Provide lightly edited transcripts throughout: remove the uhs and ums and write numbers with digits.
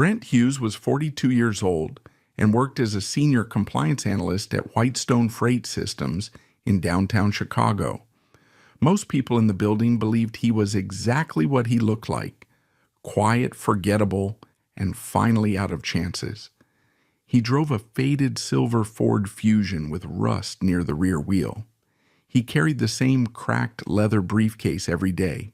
Brent Hughes was 42 years old and worked as a senior compliance analyst at Whitestone Freight Systems in downtown Chicago. Most people in the building believed he was exactly what he looked like: quiet, forgettable, and finally out of chances. He drove a faded silver Ford Fusion with rust near the rear wheel. He carried the same cracked leather briefcase every day.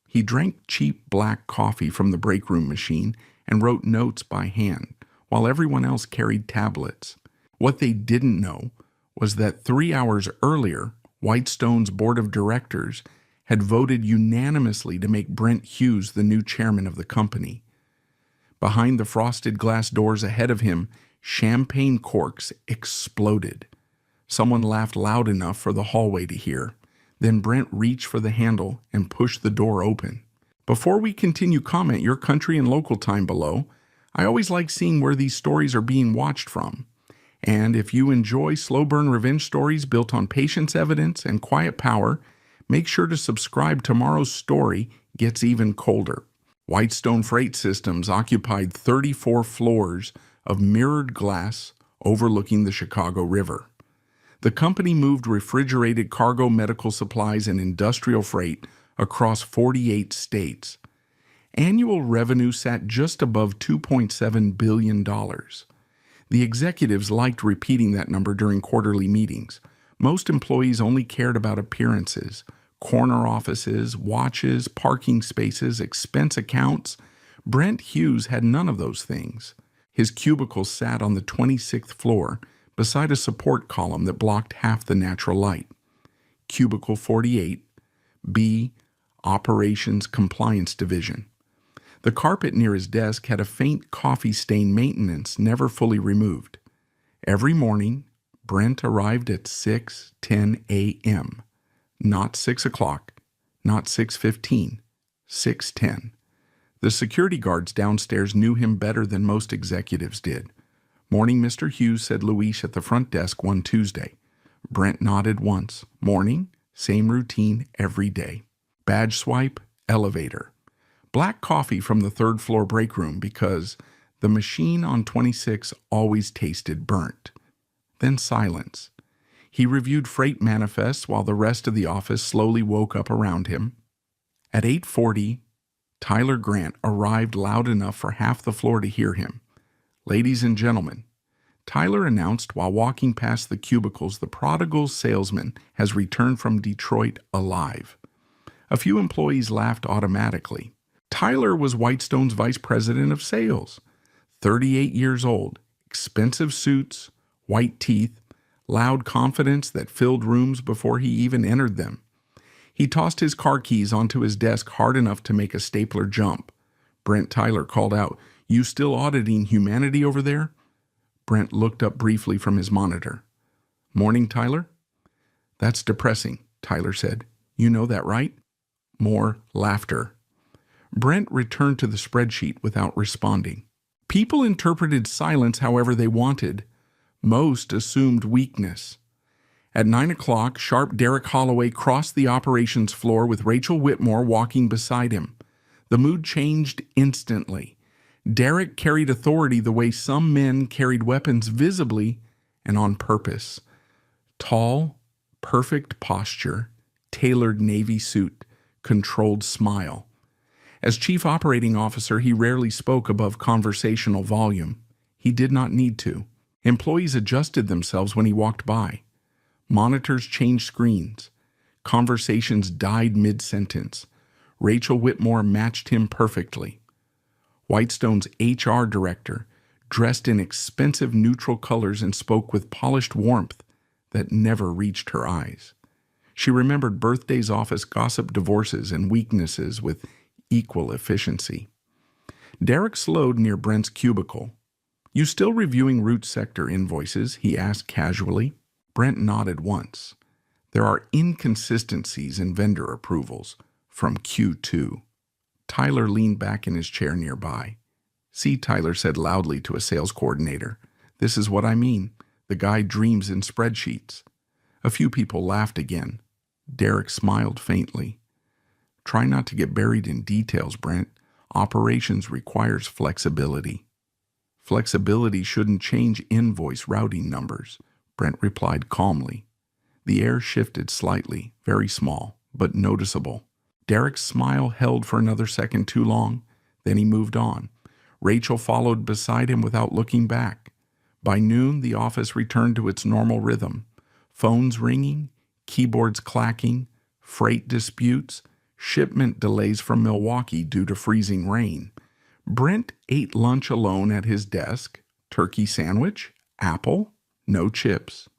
He drank cheap black coffee from the break room machine and wrote notes by hand, while everyone else carried tablets. What they didn't know was that 3 hours earlier, Whitestone's board of directors had voted unanimously to make Brent Hughes the new chairman of the company. Behind the frosted glass doors ahead of him, champagne corks exploded. Someone laughed loud enough for the hallway to hear. Then Brent reached for the handle and pushed the door open. Before we continue, comment your country and local time below. I always like seeing where these stories are being watched from. And if you enjoy slow burn revenge stories built on patience, evidence, and quiet power, make sure to subscribe. Tomorrow's story gets even colder. Whitestone Freight Systems occupied 34 floors of mirrored glass overlooking the Chicago River. The company moved refrigerated cargo, medical supplies, and industrial freight across 48 states. Annual revenue sat just above $2.7 billion. The executives liked repeating that number during quarterly meetings. Most employees only cared about appearances, corner offices, watches, parking spaces, expense accounts. Brent Hughes had none of those things. His cubicle sat on the 26th floor, beside a support column that blocked half the natural light. Cubicle 48, B, Operations Compliance Division. The carpet near his desk had a faint coffee stain maintenance never fully removed. Every morning, Brent arrived at 6:10 a.m. Not 6 o'clock, not 6:15, 6:10. The security guards downstairs knew him better than most executives did. "Morning, Mr. Hughes," said Luis at the front desk one Tuesday. Brent nodded once. Morning, same routine every day. Badge swipe, elevator. Black coffee from the third floor break room because the machine on 26 always tasted burnt. Then silence. He reviewed freight manifests while the rest of the office slowly woke up around him. At 8:40, Tyler Grant arrived loud enough for half the floor to hear him. "Ladies and gentlemen," Tyler announced while walking past the cubicles, "the prodigal salesman has returned from Detroit alive." A few employees laughed automatically. Tyler was Whitestone's vice president of sales. 38 years old, expensive suits, white teeth, loud confidence that filled rooms before he even entered them. He tossed his car keys onto his desk hard enough to make a stapler jump. Brent Tyler called out, "You still auditing humanity over there?" Brent looked up briefly from his monitor. "Morning, Tyler?" "That's depressing," Tyler said. "You know that, right?" More laughter. Brent returned to the spreadsheet without responding. People interpreted silence however they wanted. Most assumed weakness. At 9 o'clock, sharp Derek Holloway crossed the operations floor with Rachel Whitmore walking beside him. The mood changed instantly. Derek carried authority the way some men carried weapons, visibly and on purpose. Tall, perfect posture, tailored navy suit, controlled smile. As chief operating officer, he rarely spoke above conversational volume. He did not need to. Employees adjusted themselves when he walked by. Monitors changed screens. Conversations died mid-sentence. Rachel Whitmore matched him perfectly. Whitestone's HR director, dressed in expensive neutral colors and spoke with polished warmth that never reached her eyes. She remembered birthdays, office gossip, divorces, and weaknesses with equal efficiency. Derek slowed near Brent's cubicle. "You still reviewing root sector invoices?" he asked casually. Brent nodded once. "There are inconsistencies in vendor approvals from Q2. Tyler leaned back in his chair nearby. "See," Tyler said loudly to a sales coordinator. "This is what I mean. The guy dreams in spreadsheets." A few people laughed again. Derek smiled faintly. "Try not to get buried in details, Brent. Operations requires flexibility. Flexibility shouldn't change invoice routing numbers, Brent replied calmly. The air shifted slightly, very small, but noticeable. Derek's smile held for another second too long, then he moved on. Rachel followed beside him without looking back. By noon, the office returned to its normal rhythm. Phones ringing, keyboards clacking, freight disputes, shipment delays from Milwaukee due to freezing rain. Brent ate lunch alone at his desk. Turkey sandwich, apple, no chips.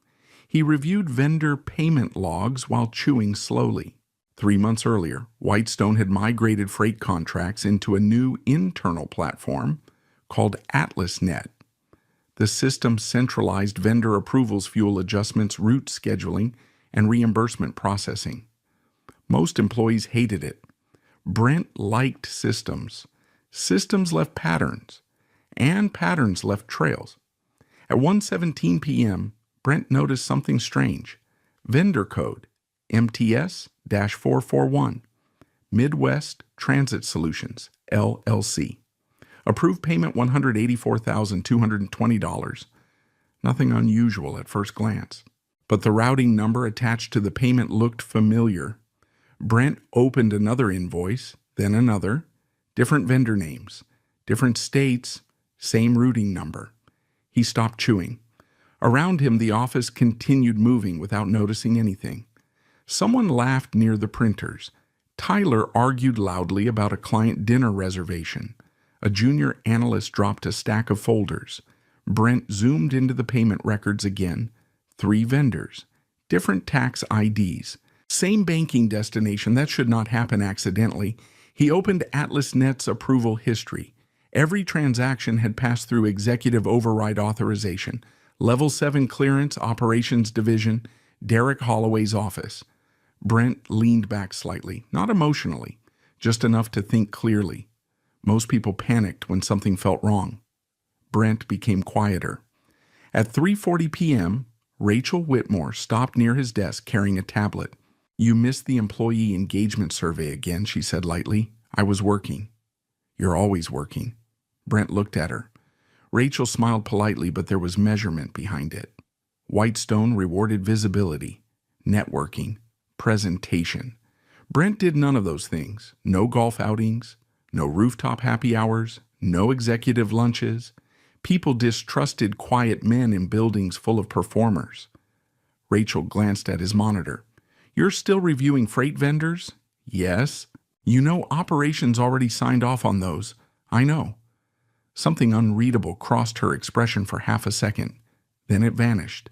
He reviewed vendor payment logs while chewing slowly. 3 months earlier, Whitestone had migrated freight contracts into a new internal platform called AtlasNet. The system centralized vendor approvals, fuel adjustments, route scheduling, and reimbursement processing. Most employees hated it. Brent liked systems. Systems left patterns, and patterns left trails. At 1:17 p.m., Brent noticed something strange. Vendor code, MTS-441, Midwest Transit Solutions, LLC. Approved payment $184,220. Nothing unusual at first glance. But the routing number attached to the payment looked familiar. Brent opened another invoice, then another. Different vendor names, different states, same routing number. He stopped chewing. Around him, the office continued moving without noticing anything. Someone laughed near the printers. Tyler argued loudly about a client dinner reservation. A junior analyst dropped a stack of folders. Brent zoomed into the payment records again. 3 vendors, different tax IDs, same banking destination. That should not happen accidentally. He opened AtlasNet's approval history. Every transaction had passed through executive override authorization, Level 7 clearance, operations division, Derek Holloway's office. Brent leaned back slightly, not emotionally, just enough to think clearly. Most people panicked when something felt wrong. Brent became quieter. At 3:40 p.m., Rachel Whitmore stopped near his desk carrying a tablet. "You missed the employee engagement survey again," she said lightly. "I was working." "You're always working." Brent looked at her. Rachel smiled politely, but there was measurement behind it. Whitestone rewarded visibility, networking, presentation. Brent did none of those things. No golf outings, no rooftop happy hours, no executive lunches. People distrusted quiet men in buildings full of performers. Rachel glanced at his monitor. "You're still reviewing freight vendors?" "Yes." "You know operations already signed off on those." "I know." Something unreadable crossed her expression for half a second. Then it vanished.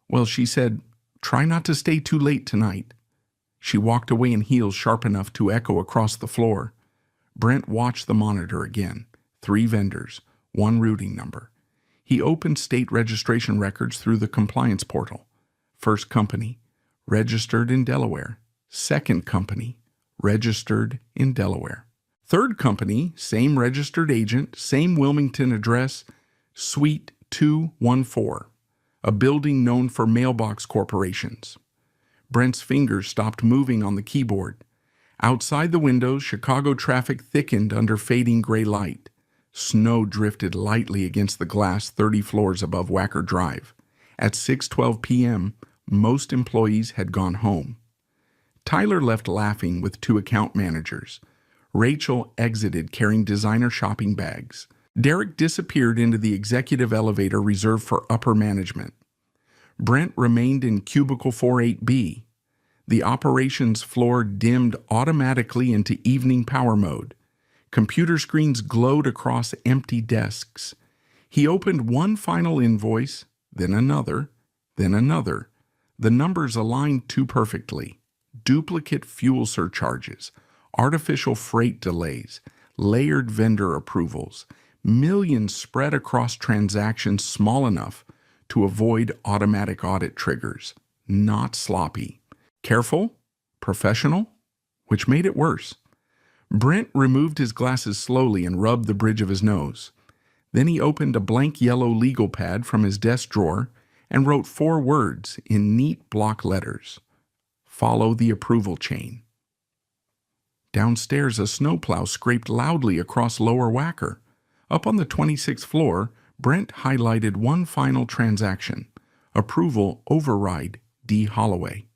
"Well," she said, "try not to stay too late tonight." She walked away in heels sharp enough to echo across the floor. Brent watched the monitor again. 3 vendors, 1 routing number. He opened state registration records through the compliance portal. First company, registered in Delaware. Second company, registered in Delaware. Third company, same registered agent, same Wilmington address, Suite 214, a building known for mailbox corporations. Brent's fingers stopped moving on the keyboard. Outside the windows, Chicago traffic thickened under fading gray light. Snow drifted lightly against the glass 30 floors above Wacker Drive. At 6:12 p.m., most employees had gone home. Tyler left laughing with 2 account managers. Rachel exited carrying designer shopping bags. Derek disappeared into the executive elevator reserved for upper management. Brent remained in cubicle 48B. The operations floor dimmed automatically into evening power mode. Computer screens glowed across empty desks. He opened one final invoice, then another, then another. The numbers aligned too perfectly. Duplicate fuel surcharges, artificial freight delays, layered vendor approvals, millions spread across transactions small enough to avoid automatic audit triggers. Not sloppy. Careful, professional, which made it worse. Brent removed his glasses slowly and rubbed the bridge of his nose. Then he opened a blank yellow legal pad from his desk drawer and wrote 4 words in neat block letters. Follow the approval chain. Downstairs, a snowplow scraped loudly across Lower Wacker. Up on the 26th floor, Brent highlighted one final transaction: approval override D. Holloway.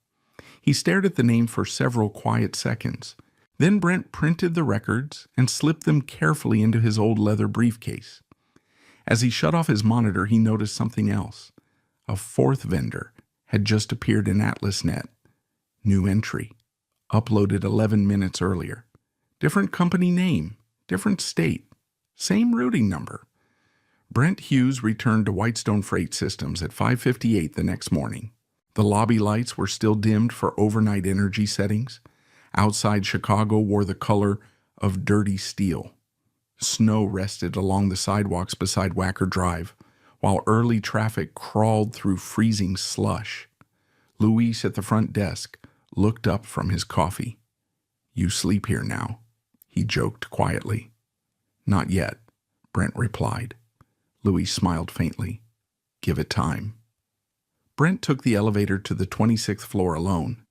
He stared at the name for several quiet seconds. Then Brent printed the records and slipped them carefully into his old leather briefcase. As he shut off his monitor, he noticed something else. A fourth vendor had just appeared in AtlasNet. New entry. Uploaded 11 minutes earlier. Different company name, different state, same routing number. Brent Hughes returned to Whitestone Freight Systems at 5:58 the next morning. The lobby lights were still dimmed for overnight energy settings. Outside, Chicago wore the color of dirty steel. Snow rested along the sidewalks beside Wacker Drive, while early traffic crawled through freezing slush. Luis at the front desk looked up from his coffee. "You sleep here now," he joked quietly. "Not yet," Brent replied. Luis smiled faintly. "Give it time." Brent took the elevator to the 26th floor alone.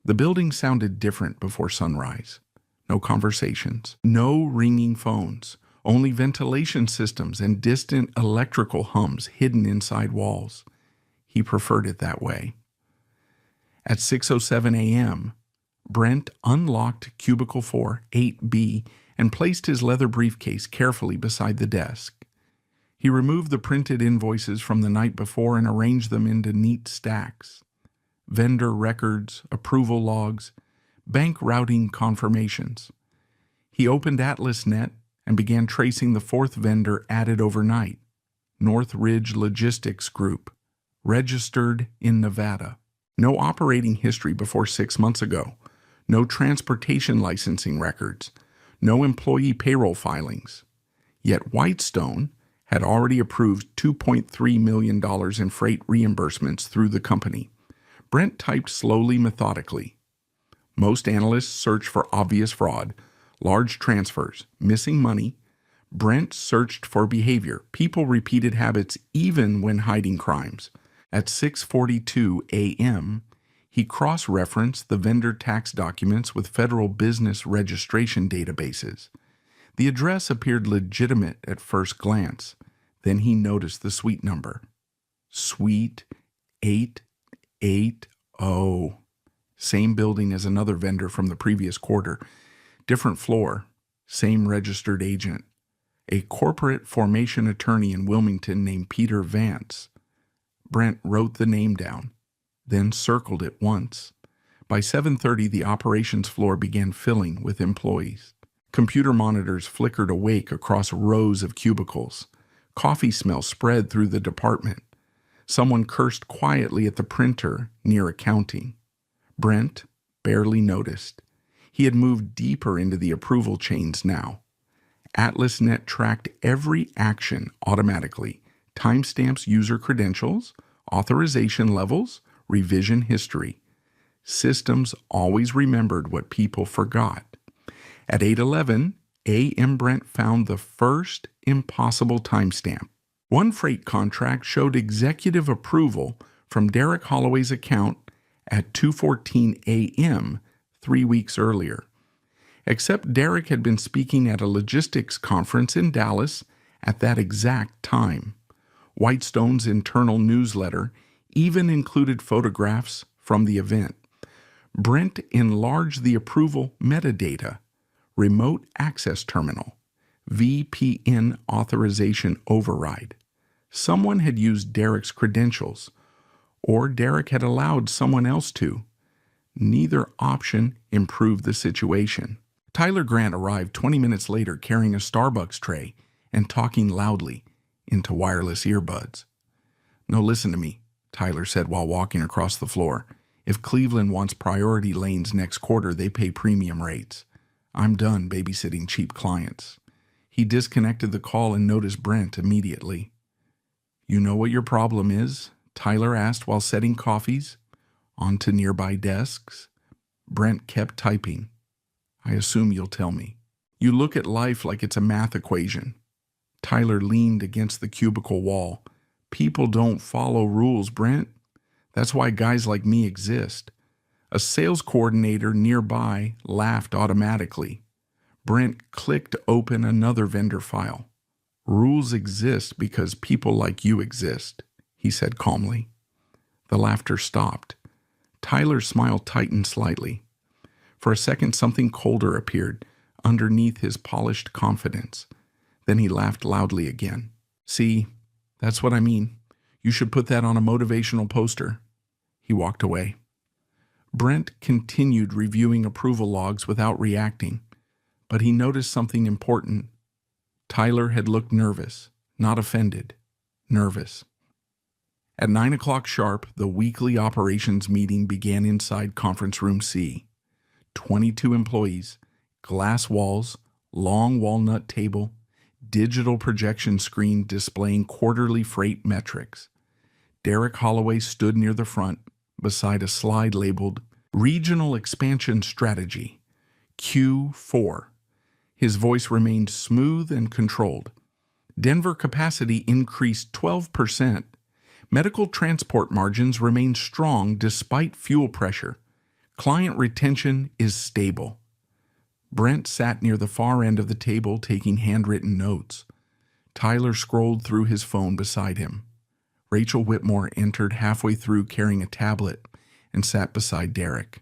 The building sounded different before sunrise. No conversations, no ringing phones, only ventilation systems and distant electrical hums hidden inside walls. He preferred it that way. At 6:07 a.m., Brent unlocked Cubicle 4, 8B, and placed his leather briefcase carefully beside the desk. He removed the printed invoices from the night before and arranged them into neat stacks. Vendor records, approval logs, bank routing confirmations. He opened AtlasNet and began tracing the fourth vendor added overnight, North Ridge Logistics Group, registered in Nevada. No operating history before 6 months ago. No transportation licensing records. No employee payroll filings. Yet Whitestone had already approved $2.3 million in freight reimbursements through the company. Brent typed slowly, methodically. Most analysts search for obvious fraud, large transfers, missing money. Brent searched for behavior. People repeated habits even when hiding crimes. At 6:42 a.m., he cross-referenced the vendor tax documents with federal business registration databases. The address appeared legitimate at first glance. Then he noticed the suite number. Suite 880. Same building as another vendor from the previous quarter. Different floor. Same registered agent. A corporate formation attorney in Wilmington named Peter Vance. Brent wrote the name down, then circled it once. By 7:30, the operations floor began filling with employees. Computer monitors flickered awake across rows of cubicles. Coffee smell spread through the department. Someone cursed quietly at the printer near accounting. Brent barely noticed. He had moved deeper into the approval chains now. AtlasNet tracked every action automatically. Timestamps user credentials, authorization levels, revision history. Systems always remembered what people forgot. At 8:11 a.m., Brent found the first impossible timestamp. One freight contract showed executive approval from Derek Holloway's account at 2:14 a.m. 3 weeks earlier. Except Derek had been speaking at a logistics conference in Dallas at that exact time. Whitestone's internal newsletter even included photographs from the event. Brent enlarged the approval metadata: remote access terminal, VPN authorization override. Someone had used Derek's credentials, or Derek had allowed someone else to. Neither option improved the situation. Tyler Grant arrived 20 minutes later carrying a Starbucks tray and talking loudly into wireless earbuds. "No, listen to me," Tyler said while walking across the floor. "If Cleveland wants priority lanes next quarter, they pay premium rates. I'm done babysitting cheap clients." He disconnected the call and noticed Brent immediately. "You know what your problem is?" Tyler asked while setting coffees onto nearby desks. Brent kept typing. "I assume you'll tell me. You look at life like it's a math equation." Tyler leaned against the cubicle wall. "People don't follow rules, Brent. That's why guys like me exist. A sales coordinator nearby laughed automatically. Brent clicked open another vendor file. Rules exist because people like you exist, he said calmly. The laughter stopped. Tyler's smile tightened slightly. For a second, something colder appeared underneath his polished confidence. Then he laughed loudly again. See, that's what I mean. You should put that on a motivational poster. He walked away. Brent continued reviewing approval logs without reacting, but he noticed something important. Tyler had looked nervous, not offended, nervous. At 9 o'clock sharp, the weekly operations meeting began inside Conference Room C. 22 employees, glass walls, long walnut table, digital projection screen displaying quarterly freight metrics. Derek Holloway stood near the front, beside a slide labeled Regional Expansion Strategy, Q4. His voice remained smooth and controlled. Denver capacity increased 12%. Medical transport margins remain strong despite fuel pressure. Client retention is stable. Brent sat near the far end of the table taking handwritten notes. Tyler scrolled through his phone beside him. Rachel Whitmore entered halfway through carrying a tablet and sat beside Derek.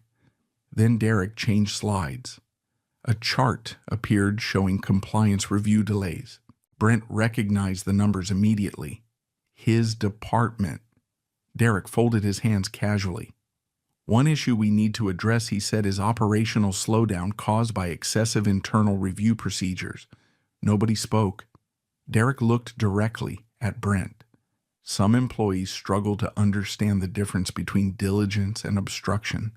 Then Derek changed slides. A chart appeared showing compliance review delays. Brent recognized the numbers immediately. His department. Derek folded his hands casually. One issue we need to address, he said, is operational slowdown caused by excessive internal review procedures. Nobody spoke. Derek looked directly at Brent. Some employees struggle to understand the difference between diligence and obstruction.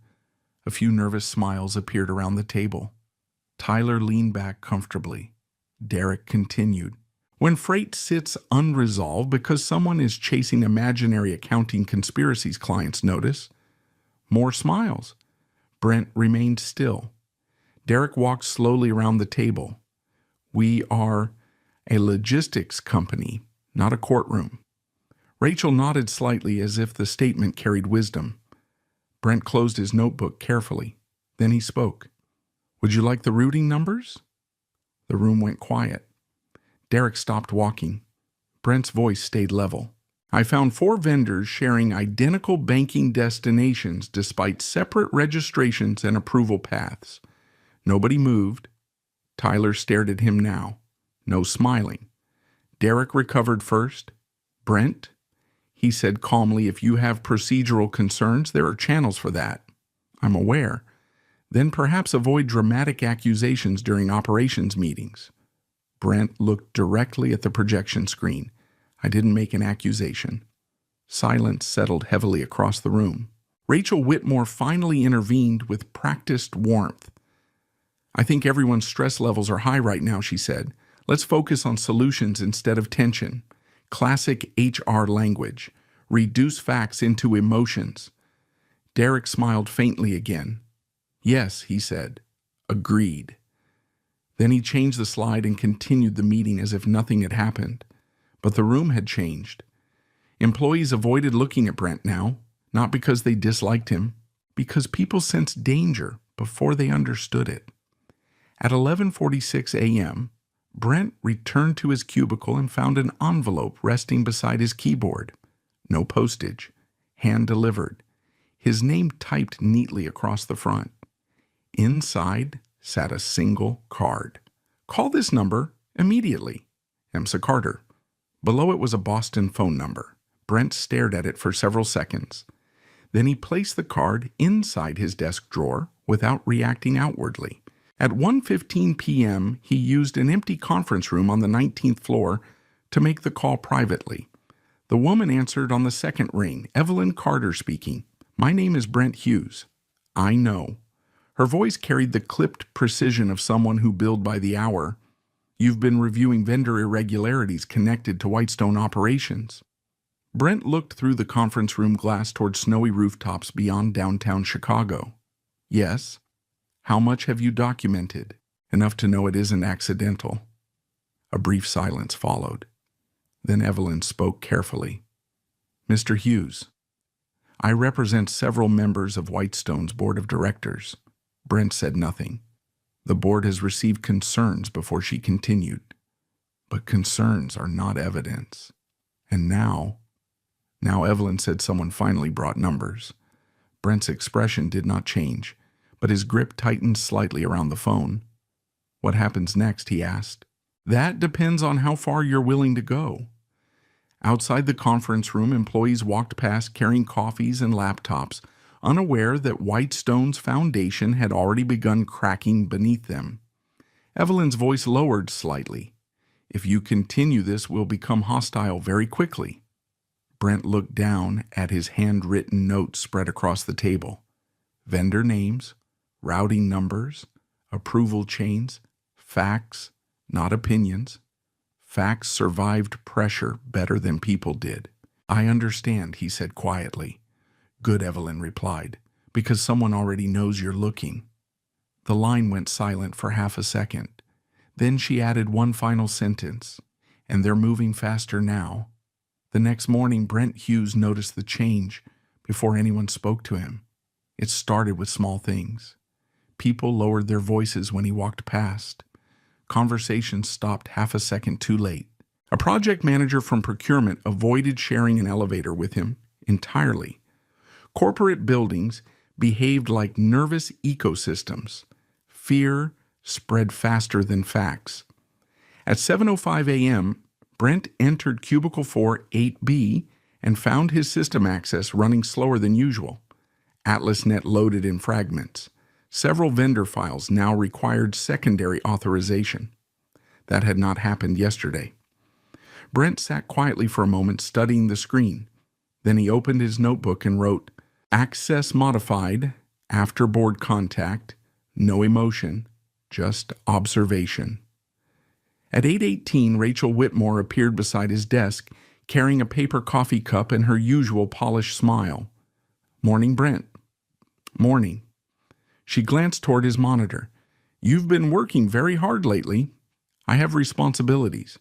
A few nervous smiles appeared around the table. Tyler leaned back comfortably. Derek continued. When freight sits unresolved because someone is chasing imaginary accounting conspiracies, clients notice. More smiles. Brent remained still. Derek walked slowly around the table. We are a logistics company, not a courtroom. Rachel nodded slightly as if the statement carried wisdom. Brent closed his notebook carefully. Then he spoke. Would you like the routing numbers? The room went quiet. Derek stopped walking. Brent's voice stayed level. I found 4 vendors sharing identical banking destinations despite separate registrations and approval paths. Nobody moved. Tyler stared at him now. No smiling. Derek recovered first. Brent? He said calmly, if you have procedural concerns, there are channels for that. I'm aware. Then perhaps avoid dramatic accusations during operations meetings. Brent looked directly at the projection screen. I didn't make an accusation. Silence settled heavily across the room. Rachel Whitmore finally intervened with practiced warmth. I think everyone's stress levels are high right now, she said. Let's focus on solutions instead of tension. Classic HR language. Reduce facts into emotions. Derek smiled faintly again. Yes, he said. Agreed. Then he changed the slide and continued the meeting as if nothing had happened. But the room had changed. Employees avoided looking at Brent now, not because they disliked him, because people sensed danger before they understood it. At 11:46 a.m., Brent returned to his cubicle and found an envelope resting beside his keyboard. No postage. Hand-delivered. His name typed neatly across the front. Inside sat a single card. Call this number immediately. EMSA Carter. Below it was a Boston phone number. Brent stared at it for several seconds. Then he placed the card inside his desk drawer without reacting outwardly. At 1:15 p.m., he used an empty conference room on the 19th floor to make the call privately. The woman answered on the second ring, Evelyn Carter speaking. My name is Brent Hughes. I know. Her voice carried the clipped precision of someone who billed by the hour. You've been reviewing vendor irregularities connected to Whitestone operations. Brent looked through the conference room glass toward snowy rooftops beyond downtown Chicago. Yes. How much have you documented? Enough to know it isn't accidental. A brief silence followed. Then Evelyn spoke carefully. Mr. Hughes, I represent several members of Whitestone's board of directors. Brent said nothing. The board has received concerns before she continued. But concerns are not evidence. And now Evelyn said someone finally brought numbers. Brent's expression did not change, but his grip tightened slightly around the phone. What happens next, he asked. That depends on how far you're willing to go. Outside the conference room, employees walked past carrying coffees and laptops, unaware that Whitestone's foundation had already begun cracking beneath them. Evelyn's voice lowered slightly. If you continue this, we'll become hostile very quickly. Brent looked down at his handwritten notes spread across the table. Vendor names, routing numbers, approval chains, facts, not opinions. Facts survived pressure better than people did. I understand, he said quietly. Good, Evelyn replied, because someone already knows you're looking. The line went silent for half a second. Then she added one final sentence, and they're moving faster now. The next morning, Brent Hughes noticed the change before anyone spoke to him. It started with small things. People lowered their voices when he walked past. Conversations stopped half a second too late. A project manager from procurement avoided sharing an elevator with him entirely. Corporate buildings behaved like nervous ecosystems. Fear spread faster than facts. At 7:05 a.m., Brent entered Cubicle 4 8B and found his system access running slower than usual. AtlasNet loaded in fragments. Several vendor files now required secondary authorization. That had not happened yesterday. Brent sat quietly for a moment studying the screen. Then he opened his notebook and wrote, Access modified, after board contact, no emotion, just observation. At 8:18, Rachel Whitmore appeared beside his desk, carrying a paper coffee cup and her usual polished smile. Morning, Brent. Morning. She glanced toward his monitor. You've been working very hard lately. I have responsibilities.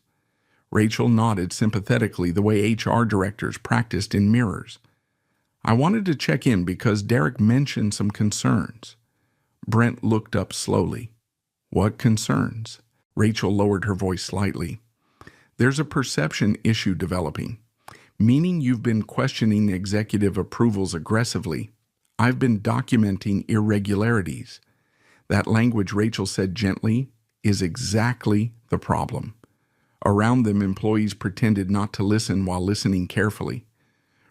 Rachel nodded sympathetically the way HR directors practiced in mirrors. I wanted to check in because Derek mentioned some concerns. Brent looked up slowly. What concerns? Rachel lowered her voice slightly. There's a perception issue developing, meaning you've been questioning executive approvals aggressively. I've been documenting irregularities. That language, Rachel said gently, is exactly the problem. Around them, employees pretended not to listen while listening carefully.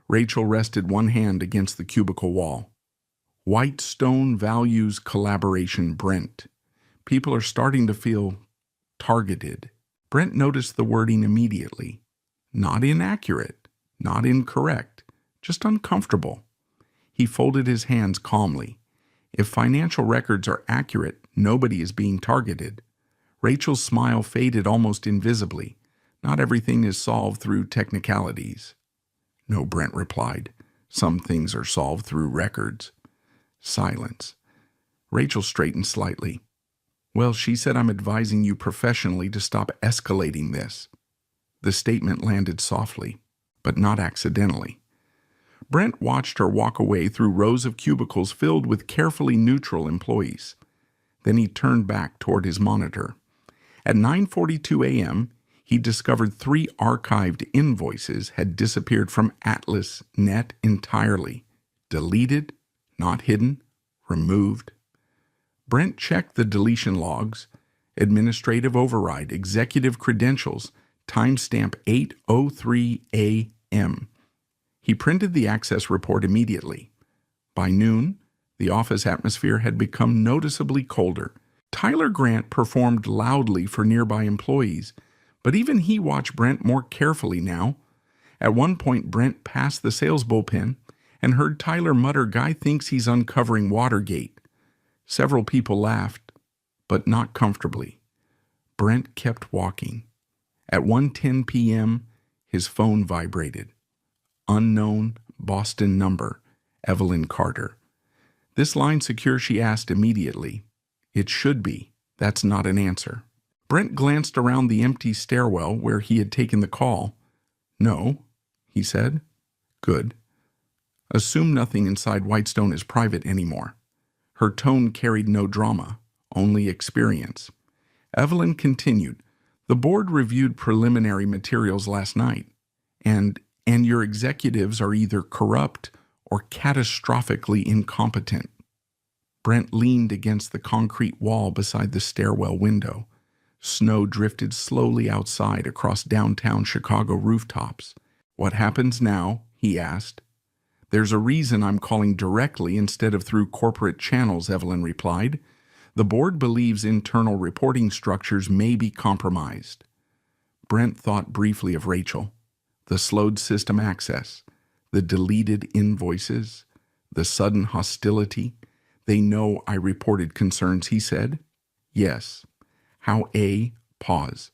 Rachel rested one hand against the cubicle wall. Whitestone values collaboration, Brent. People are starting to feel targeted. Brent noticed the wording immediately. Not inaccurate, not incorrect, just uncomfortable. He folded his hands calmly. If financial records are accurate, nobody is being targeted. Rachel's smile faded almost invisibly. Not everything is solved through technicalities. No, Brent replied. Some things are solved through records. Silence. Rachel straightened slightly. Well, she said I'm advising you professionally to stop escalating this. The statement landed softly, but not accidentally. Brent watched her walk away through rows of cubicles filled with carefully neutral employees. Then he turned back toward his monitor. At 9:42 a.m., he discovered 3 archived invoices had disappeared from AtlasNet entirely. Deleted, not hidden, removed. Brent checked the deletion logs, administrative override, executive credentials, timestamp 8:03 a.m. He printed the access report immediately. By noon, the office atmosphere had become noticeably colder. Tyler Grant performed loudly for nearby employees, but even he watched Brent more carefully now. At one point, Brent passed the sales bullpen and heard Tyler mutter, "Guy thinks he's uncovering Watergate." Several people laughed, but not comfortably. Brent kept walking. At 1:10 p.m., his phone vibrated. Unknown Boston number, Evelyn Carter. This line secure, she asked immediately. It should be. That's not an answer. Brent glanced around the empty stairwell where he had taken the call. No, he said. Good. Assume nothing inside Whitestone is private anymore. Her tone carried no drama, only experience. Evelyn continued, "The board reviewed preliminary materials last night, and your executives are either corrupt or catastrophically incompetent." Brent leaned against the concrete wall beside the stairwell window. Snow drifted slowly outside across downtown Chicago rooftops. "What happens now?" he asked. "There's a reason I'm calling directly instead of through corporate channels," Evelyn replied. "The board believes internal reporting structures may be compromised." Brent thought briefly of Rachel. The slowed system access, the deleted invoices, the sudden hostility. "They know I reported concerns," he said. "Yes." "How pause.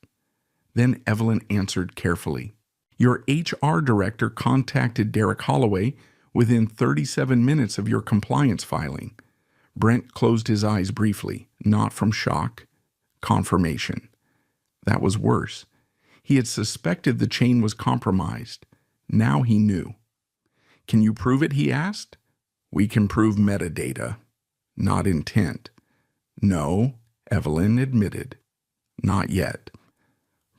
Then Evelyn answered carefully. "Your HR director contacted Derek Holloway within 37 minutes of your compliance filing." Brent closed his eyes briefly, not from shock, confirmation. That was worse. He had suspected the chain was compromised. Now he knew. "Can you prove it?" he asked. "We can prove metadata, not intent." "No," Evelyn admitted. "Not yet."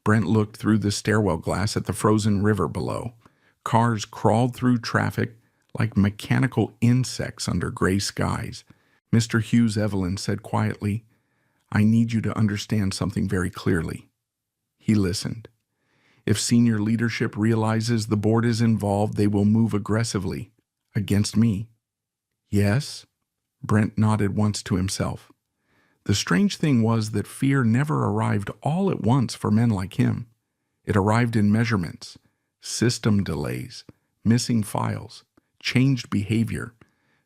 Brent looked through the stairwell glass at the frozen river below. Cars crawled through traffic like mechanical insects under gray skies. "Mr. Hughes," Evelyn said quietly, "I need you to understand something very clearly." He listened. "If senior leadership realizes the board is involved, they will move aggressively. Against me." "Yes?" Brent nodded once to himself. The strange thing was that fear never arrived all at once for men like him. It arrived in measurements, system delays, missing files, changed behavior.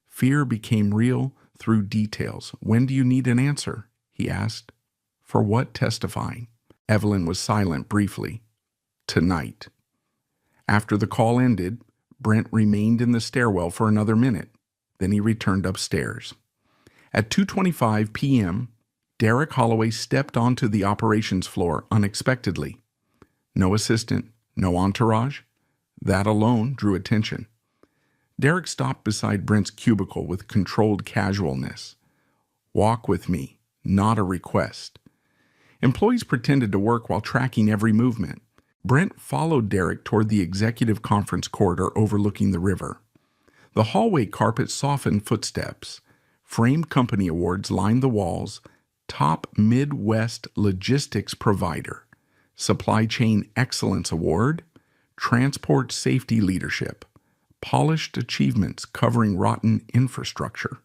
Fear became real through details. "When do you need an answer?" he asked. "For what testifying?" Evelyn was silent briefly. "Tonight." After the call ended, Brent remained in the stairwell for another minute. Then he returned upstairs. At 2:25 p.m., Derek Holloway stepped onto the operations floor unexpectedly. No assistant, no entourage. That alone drew attention. Derek stopped beside Brent's cubicle with controlled casualness. "Walk with me, not a request." Employees pretended to work while tracking every movement. Brent followed Derek toward the executive conference corridor overlooking the river. The hallway carpet softened footsteps. Framed company awards lined the walls. Top Midwest logistics provider. Supply Chain Excellence Award. Transport Safety Leadership. Polished achievements covering rotten infrastructure.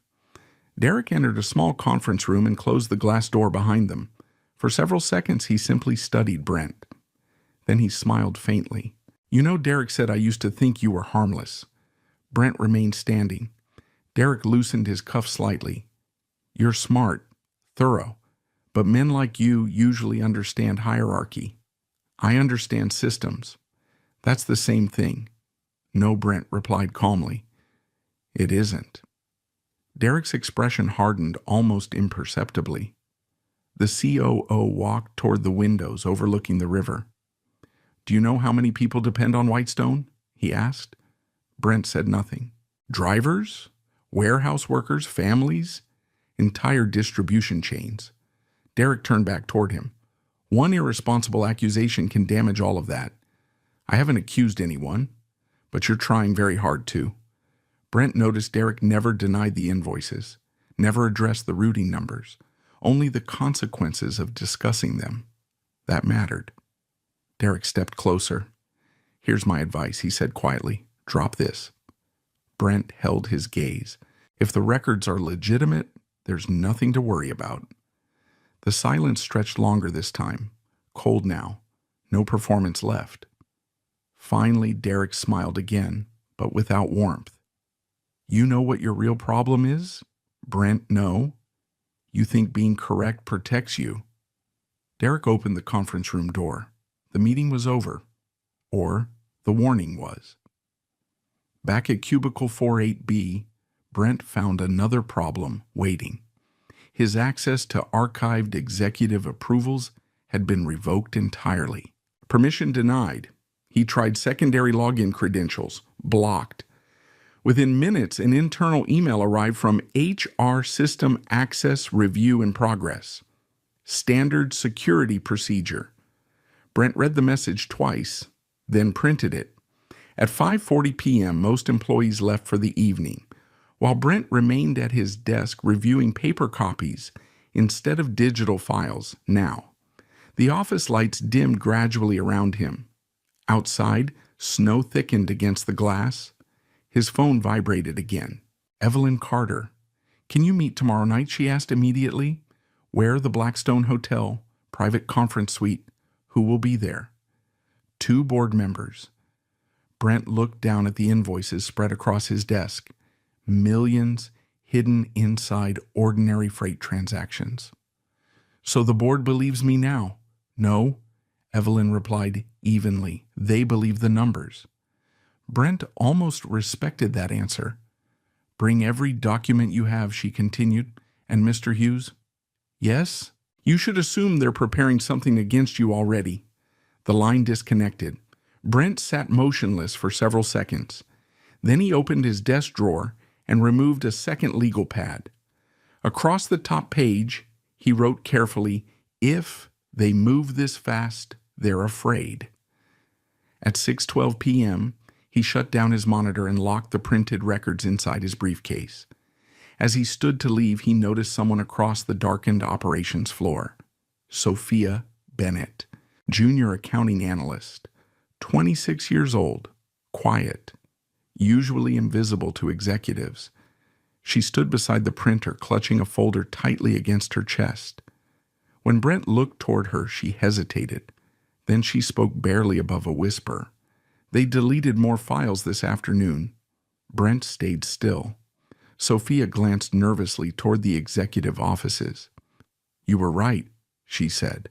Derek entered a small conference room and closed the glass door behind them. For several seconds he simply studied Brent. Then he smiled faintly. "You know, Derek said I used to think you were harmless." Brent remained standing. Derek loosened his cuff slightly. "You're smart, thorough, but men like you usually understand hierarchy. I understand systems. That's the same thing." "No," Brent replied calmly. "It isn't." Derek's expression hardened almost imperceptibly. The COO walked toward the windows overlooking the river. "Do you know how many people depend on Whitestone?" he asked. Brent said nothing. "Drivers? Warehouse workers? Families? Entire distribution chains." Derek turned back toward him. "One irresponsible accusation can damage all of that. I haven't accused anyone, but you're trying very hard to." Brent noticed Derek never denied the invoices, never addressed the routing numbers, only the consequences of discussing them. That mattered. Derek stepped closer. "Here's my advice," he said quietly. "Drop this." Brent held his gaze. If the records are legitimate, there's nothing to worry about. The silence stretched longer this time. Cold now. No performance left. Finally, Derek smiled again, but without warmth. "You know what your real problem is?" Brent, "No." "You think being correct protects you." Derek opened the conference room door. The meeting was over. Or the warning was. Back at cubicle 48B, Brent found another problem waiting. His access to archived executive approvals had been revoked entirely. Permission denied. He tried secondary login credentials, blocked. Within minutes, an internal email arrived from HR System Access Review in Progress. Standard security procedure. Brent read the message twice, then printed it. At 5:40 p.m., most employees left for the evening, while Brent remained at his desk reviewing paper copies instead of digital files now. The office lights dimmed gradually around him. Outside, snow thickened against the glass. His phone vibrated again. Evelyn Carter. "Can you meet tomorrow night?" she asked immediately. "Where? The Blackstone Hotel, private conference suite. Who will be there?" 2 board members. Brent looked down at the invoices spread across his desk. Millions hidden inside ordinary freight transactions. "So the board believes me now?" "No," Evelyn replied evenly. "They believe the numbers." Brent almost respected that answer. "Bring every document you have," she continued. "And Mr. Hughes?" "Yes?" "You should assume they're preparing something against you already." The line disconnected. Brent sat motionless for several seconds. Then he opened his desk drawer and removed a second legal pad. Across the top page, he wrote carefully, "If they move this fast, they're afraid." At 6:12 p.m., he shut down his monitor and locked the printed records inside his briefcase. As he stood to leave, he noticed someone across the darkened operations floor. Sophia Bennett, junior accounting analyst, 26 years old, quiet, usually invisible to executives. She stood beside the printer, clutching a folder tightly against her chest. When Brent looked toward her, she hesitated. Then she spoke barely above a whisper. "They deleted more files this afternoon." Brent stayed still. Sophia glanced nervously toward the executive offices. "You were right," she said.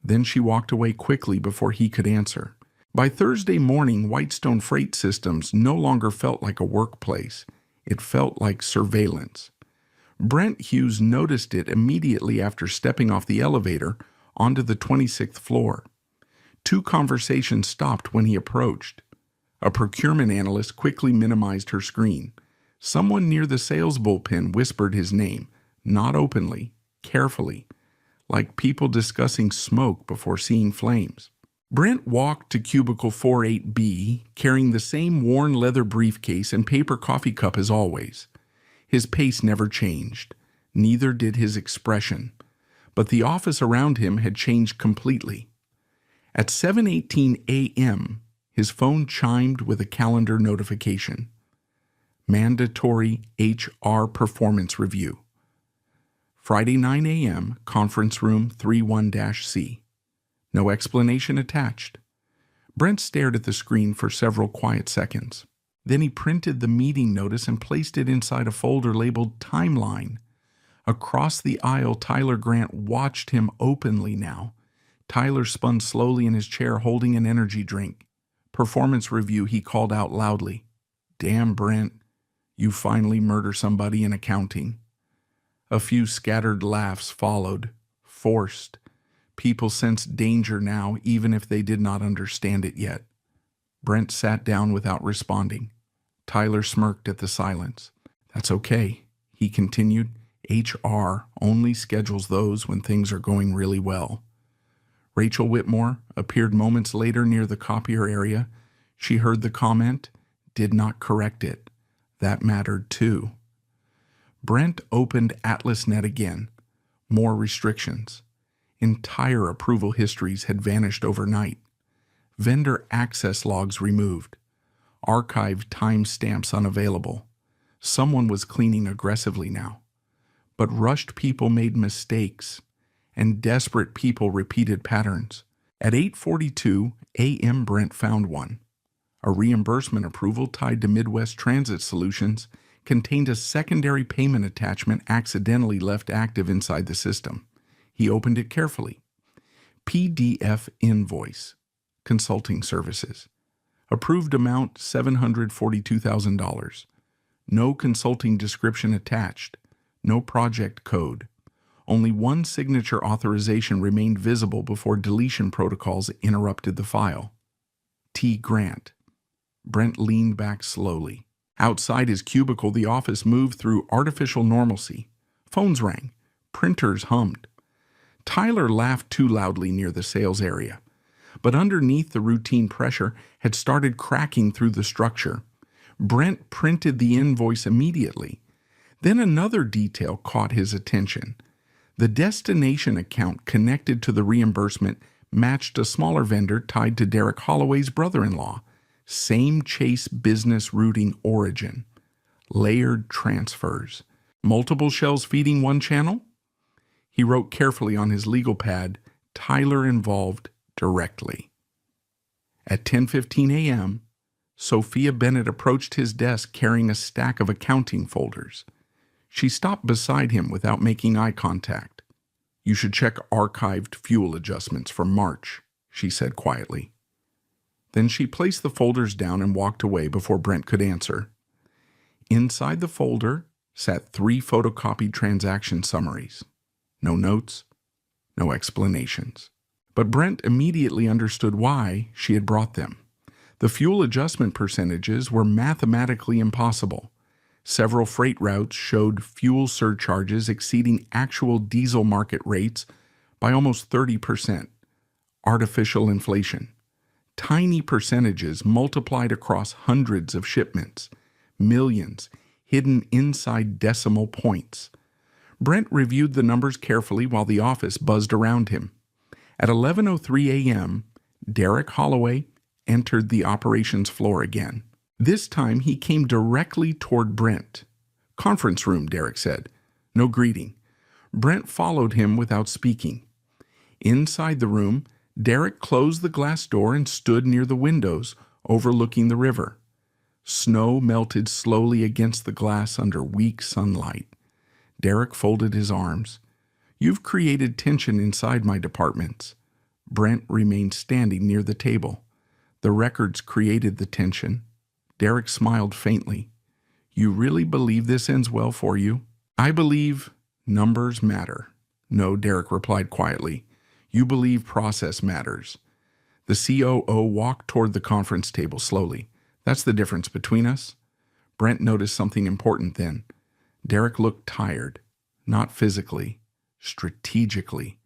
Then she walked away quickly before he could answer. By Thursday morning, Whitestone Freight Systems no longer felt like a workplace. It felt like surveillance. Brent Hughes noticed it immediately after stepping off the elevator onto the 26th floor. 2 conversations stopped when he approached. A procurement analyst quickly minimized her screen. Someone near the sales bullpen whispered his name, not openly, carefully, like people discussing smoke before seeing flames. Brent walked to cubicle 48B, carrying the same worn leather briefcase and paper coffee cup as always. His pace never changed. Neither did his expression. But the office around him had changed completely. At 7:18 a.m., his phone chimed with a calendar notification. Mandatory HR performance review. Friday 9 a.m., conference room 31-C. No explanation attached. Brent stared at the screen for several quiet seconds. Then he printed the meeting notice and placed it inside a folder labeled Timeline. Across the aisle, Tyler Grant watched him openly now. Tyler spun slowly in his chair, holding an energy drink. "Performance review," he called out loudly. "Damn, Brent, you finally murder somebody in accounting." A few scattered laughs followed, forced. People sensed danger now, even if they did not understand it yet. Brent sat down without responding. Tyler smirked at the silence. "That's okay," he continued. "HR only schedules those when things are going really well." Rachel Whitmore appeared moments later near the copier area. She heard the comment, did not correct it. That mattered too. Brent opened AtlasNet again. More restrictions. Entire approval histories had vanished overnight. Vendor access logs removed. Archived timestamps unavailable. Someone was cleaning aggressively now. But rushed people made mistakes, and desperate people repeated patterns. At 8:42 a.m., Brent found one. A reimbursement approval tied to Midwest Transit Solutions contained a secondary payment attachment accidentally left active inside the system. He opened it carefully. PDF invoice. Consulting services. Approved amount $742,000. No consulting description attached. No project code. Only one signature authorization remained visible before deletion protocols interrupted the file. T. Grant. Brent leaned back slowly. Outside his cubicle, the office moved through artificial normalcy. Phones rang. Printers hummed. Tyler laughed too loudly near the sales area. But underneath the routine pressure had started cracking through the structure. Brent printed the invoice immediately. Then another detail caught his attention. The destination account connected to the reimbursement matched a smaller vendor tied to Derek Holloway's brother-in-law. Same Chase business routing origin. Layered transfers. Multiple shells feeding one channel? He wrote carefully on his legal pad, Tyler involved directly. At 10:15 a.m., Sophia Bennett approached his desk carrying a stack of accounting folders. She stopped beside him without making eye contact. You should check archived fuel adjustments for March, she said quietly. Then she placed the folders down and walked away before Brent could answer. Inside the folder sat 3 photocopied transaction summaries. No notes, no explanations. But Brent immediately understood why she had brought them. The fuel adjustment percentages were mathematically impossible. Several freight routes showed fuel surcharges exceeding actual diesel market rates by almost 30%. Artificial inflation. Tiny percentages multiplied across hundreds of shipments. Millions hidden inside decimal points. Brent reviewed the numbers carefully while the office buzzed around him. At 11:03 a.m., Derek Holloway entered the operations floor again. This time he came directly toward Brent. Conference room, Derek said. No greeting. Brent followed him without speaking. Inside the room, Derek closed the glass door and stood near the windows overlooking the river. Snow melted slowly against the glass under weak sunlight. Derek folded his arms. You've created tension inside my departments. Brent remained standing near the table. The records created the tension. Derek smiled faintly. You really believe this ends well for you? I believe numbers matter. No, Derek replied quietly. You believe process matters. The COO walked toward the conference table slowly. That's the difference between us. Brent noticed something important then. Derek looked tired, not physically, strategically,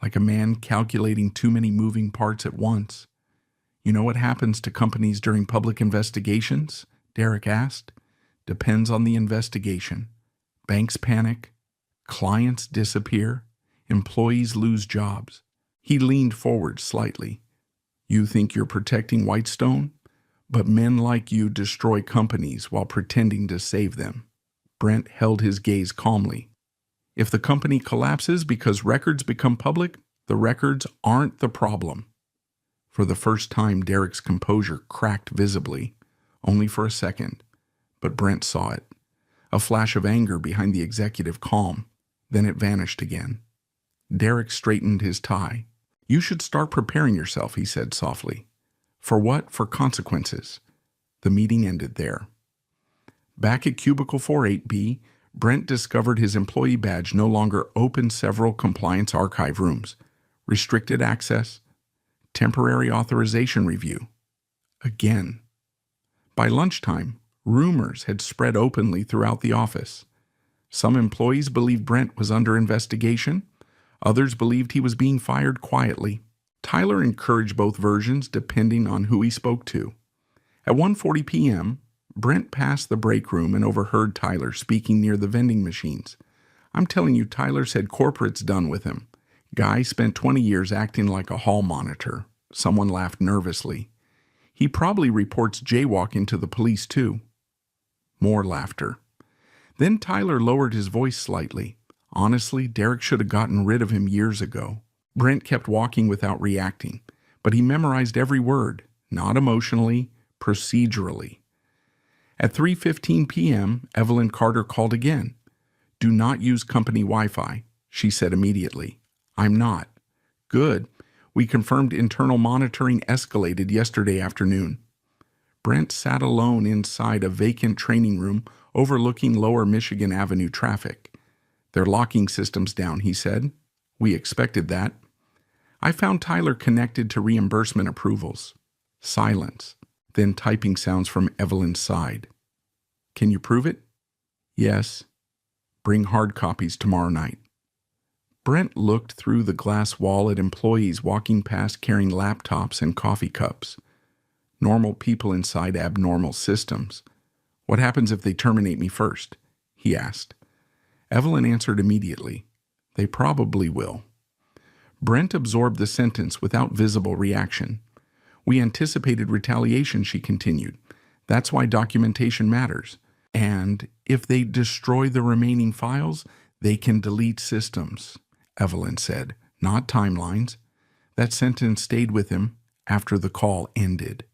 like a man calculating too many moving parts at once. You know what happens to companies during public investigations? Derek asked. Depends on the investigation. Banks panic, clients disappear, employees lose jobs. He leaned forward slightly. You think you're protecting Whitestone? But men like you destroy companies while pretending to save them. Brent held his gaze calmly. If the company collapses because records become public, the records aren't the problem. For the first time, Derek's composure cracked visibly, only for a second, but Brent saw it. A flash of anger behind the executive calm, then it vanished again. Derek straightened his tie. You should start preparing yourself, he said softly. For what? For consequences. The meeting ended there. Back at Cubicle 48B, Brent discovered his employee badge no longer opened several compliance archive rooms, restricted access, temporary authorization review. Again. By lunchtime, rumors had spread openly throughout the office. Some employees believed Brent was under investigation. Others believed he was being fired quietly. Tyler encouraged both versions depending on who he spoke to. At 1:40 p.m., Brent passed the break room and overheard Tyler speaking near the vending machines. I'm telling you, Tyler said corporate's done with him. Guy spent 20 years acting like a hall monitor. Someone laughed nervously. He probably reports jaywalking to the police too. More laughter. Then Tyler lowered his voice slightly. Honestly, Derek should have gotten rid of him years ago. Brent kept walking without reacting, but he memorized every word, not emotionally, procedurally. At 3:15 p.m., Evelyn Carter called again. Do not use company Wi-Fi, she said immediately. I'm not. Good. We confirmed internal monitoring escalated yesterday afternoon. Brent sat alone inside a vacant training room overlooking Lower Michigan Avenue traffic. They're locking systems down, he said. We expected that. I found Tyler connected to reimbursement approvals. Silence. Then typing sounds from Evelyn's side. Can you prove it? Yes. Bring hard copies tomorrow night. Brent looked through the glass wall at employees walking past carrying laptops and coffee cups. Normal people inside abnormal systems. What happens if they terminate me first? He asked. Evelyn answered immediately. They probably will. Brent absorbed the sentence without visible reaction. We anticipated retaliation, she continued. That's why documentation matters. And if they destroy the remaining files, they can delete systems, Evelyn said, not timelines. That sentence stayed with him after the call ended.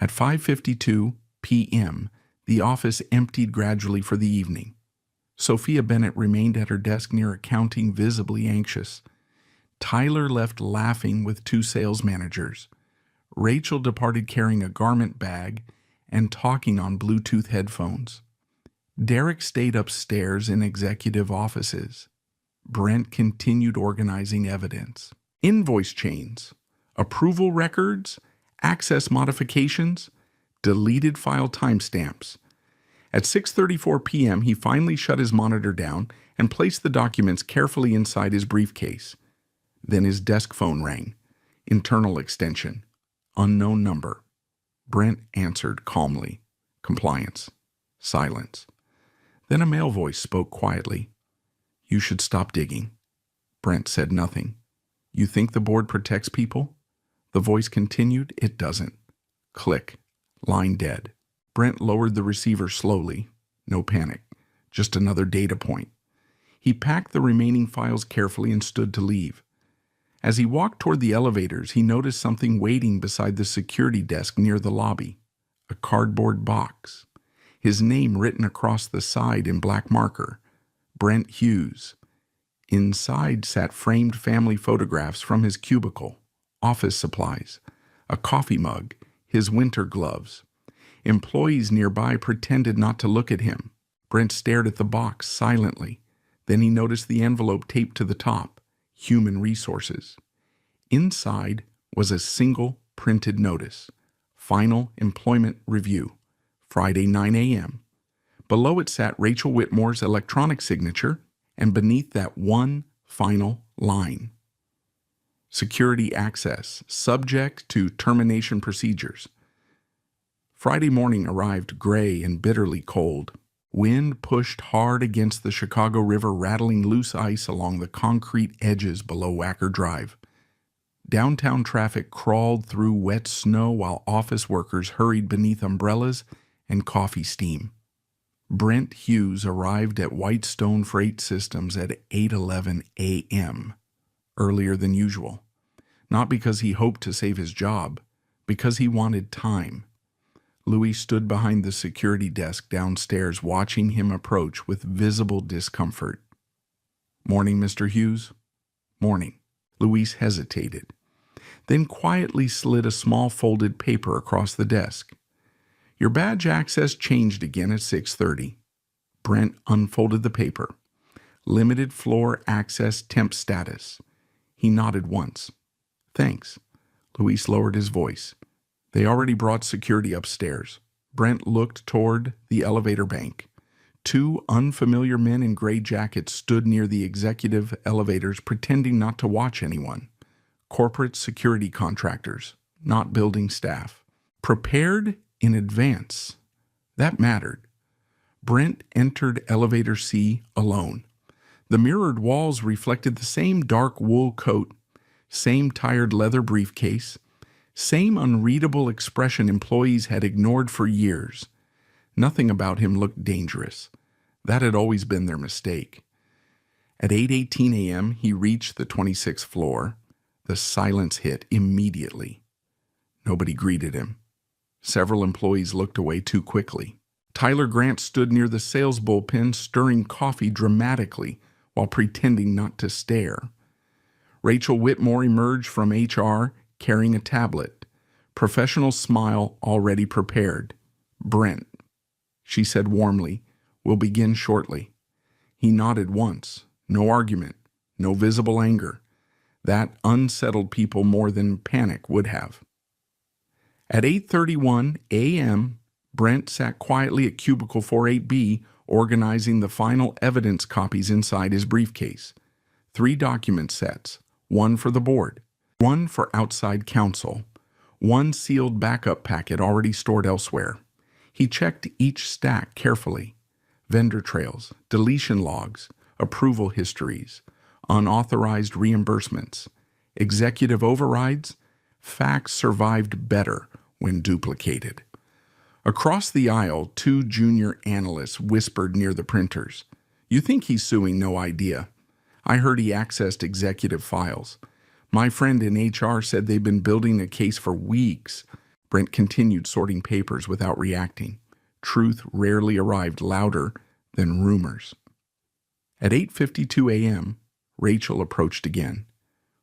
At 5:52 p.m., the office emptied gradually for the evening. Sophia Bennett remained at her desk near accounting, visibly anxious. Tyler left laughing with two sales managers. Rachel departed carrying a garment bag and talking on Bluetooth headphones. Derek stayed upstairs in executive offices. Brent continued organizing evidence. Invoice chains, approval records, access modifications, deleted file timestamps. At 6:34 p.m., he finally shut his monitor down and placed the documents carefully inside his briefcase. Then his desk phone rang. Internal extension. Unknown number. Brent answered calmly. Compliance. Silence. Then a male voice spoke quietly. You should stop digging. Brent said nothing. You think the board protects people? The voice continued. It doesn't. Click. Line dead. Brent lowered the receiver slowly. No panic. Just another data point. He packed the remaining files carefully and stood to leave. As he walked toward the elevators, he noticed something waiting beside the security desk near the lobby. A cardboard box. His name written across the side in black marker. Brent Hughes. Inside sat framed family photographs from his cubicle, office supplies, a coffee mug, his winter gloves. Employees nearby pretended not to look at him. Brent stared at the box silently. Then he noticed the envelope taped to the top. Human Resources. Inside was a single printed notice. Final Employment Review. Friday 9 a.m. Below it sat Rachel Whitmore's electronic signature, and beneath that one final line. Security access, subject to termination procedures. Friday morning arrived gray and bitterly cold. Wind pushed hard against the Chicago River, rattling loose ice along the concrete edges below Wacker Drive. Downtown traffic crawled through wet snow while office workers hurried beneath umbrellas and coffee steam. Brent Hughes arrived at Whitestone Freight Systems at 8:11 a.m., earlier than usual. Not because he hoped to save his job, because he wanted time. Louis stood behind the security desk downstairs, watching him approach with visible discomfort. Morning, Mr. Hughes. Morning. Louis hesitated, then quietly slid a small folded paper across the desk. Your badge access changed again at 6:30. Brent unfolded the paper. Limited floor access temp status. He nodded once. Thanks. Louis lowered his voice. They already brought security upstairs. Brent looked toward the elevator bank. Two unfamiliar men in gray jackets stood near the executive elevators, pretending not to watch anyone. Corporate security contractors, not building staff. Prepared in advance. That mattered. Brent entered elevator C alone. The mirrored walls reflected the same dark wool coat, same tired leather briefcase, same unreadable expression employees had ignored for years. Nothing about him looked dangerous. That had always been their mistake. At 8:18 a.m., he reached the 26th floor. The silence hit immediately. Nobody greeted him. Several employees looked away too quickly. Tyler Grant stood near the sales bullpen, stirring coffee dramatically while pretending not to stare. Rachel Whitmore emerged from HR carrying a tablet, professional smile already prepared. Brent, she said warmly, we'll begin shortly. He nodded once. No argument, no visible anger. That unsettled people more than panic would have. At 8:31 a.m., Brent sat quietly at cubicle 48B, organizing the final evidence copies inside his briefcase. 3 document sets, one for the board, one for outside counsel, one sealed backup packet already stored elsewhere. He checked each stack carefully. Vendor trails, deletion logs, approval histories, unauthorized reimbursements, executive overrides. Facts survived better when duplicated. Across the aisle, 2 junior analysts whispered near the printers. "You think he's suing? No idea. I heard he accessed executive files. My friend in HR said they've been building a case for weeks." Brent continued sorting papers without reacting. Truth rarely arrived louder than rumors. At 8:52 a.m., Rachel approached again.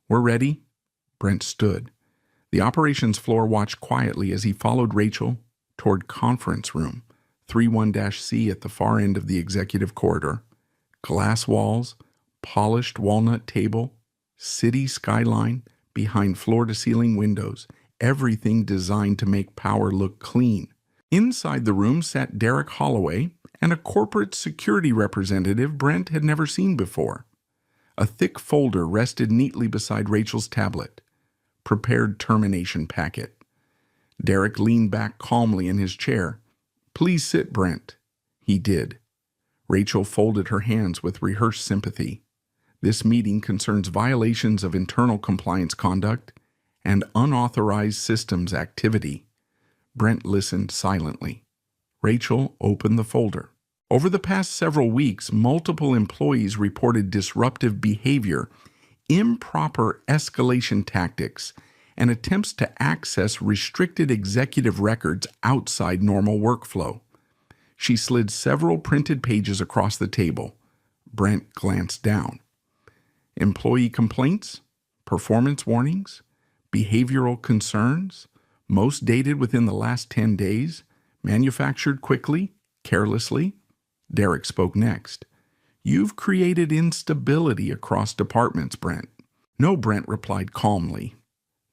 "We're ready?" Brent stood. The operations floor watched quietly as he followed Rachel toward conference room, 31-C at the far end of the executive corridor. Glass walls, polished walnut table, city skyline behind floor-to-ceiling windows, everything designed to make power look clean. Inside the room sat Derek Holloway and a corporate security representative Brent had never seen before. A thick folder rested neatly beside Rachel's tablet. Prepared termination packet. Derek leaned back calmly in his chair. "Please sit, Brent." He did. Rachel folded her hands with rehearsed sympathy. This meeting concerns violations of internal compliance conduct and unauthorized systems activity. Brent listened silently. Rachel opened the folder. Over the past several weeks, multiple employees reported disruptive behavior, improper escalation tactics, and attempts to access restricted executive records outside normal workflow. She slid several printed pages across the table. Brent glanced down. Employee complaints, performance warnings, behavioral concerns, most dated within the last 10 days, manufactured quickly, carelessly. Derek spoke next. "You've created instability across departments, Brent." "No," Brent replied calmly.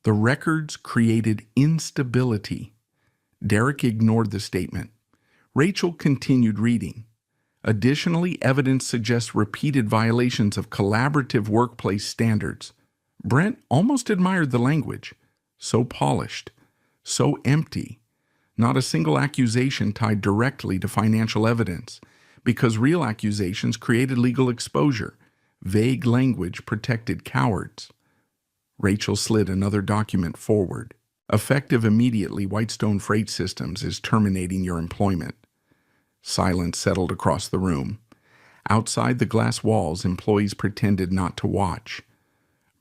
"The records created instability." Derek ignored the statement. Rachel continued reading. "Additionally, evidence suggests repeated violations of collaborative workplace standards." Brent almost admired the language. So polished, so empty. Not a single accusation tied directly to financial evidence, because real accusations created legal exposure. Vague language protected cowards. Rachel slid another document forward. "Effective immediately, Whitestone Freight Systems is terminating your employment." Silence settled across the room. Outside the glass walls, employees pretended not to watch.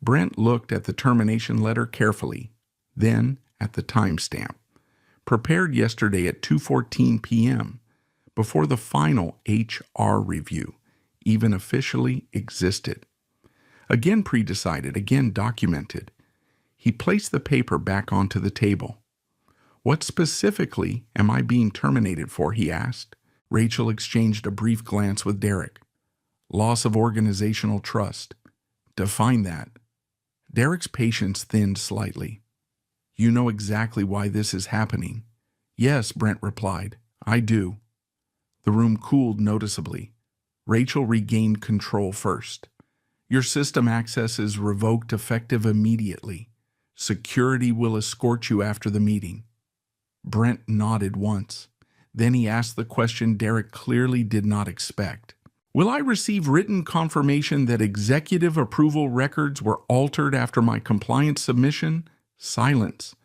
Brent looked at the termination letter carefully, then at the timestamp. Prepared yesterday at 2:14 p.m., before the final HR review even officially existed. Again pre-decided, again documented. He placed the paper back onto the table. "What specifically am I being terminated for?" he asked. Rachel exchanged a brief glance with Derek. "Loss of organizational trust." "Define that." Derek's patience thinned slightly. "You know exactly why this is happening." "Yes," Brent replied. "I do." The room cooled noticeably. Rachel regained control first. "Your system access is revoked effective immediately. Security will escort you after the meeting." Brent nodded once. Then he asked the question Derek clearly did not expect. "Will I receive written confirmation that executive approval records were altered after my compliance submission?" Silence.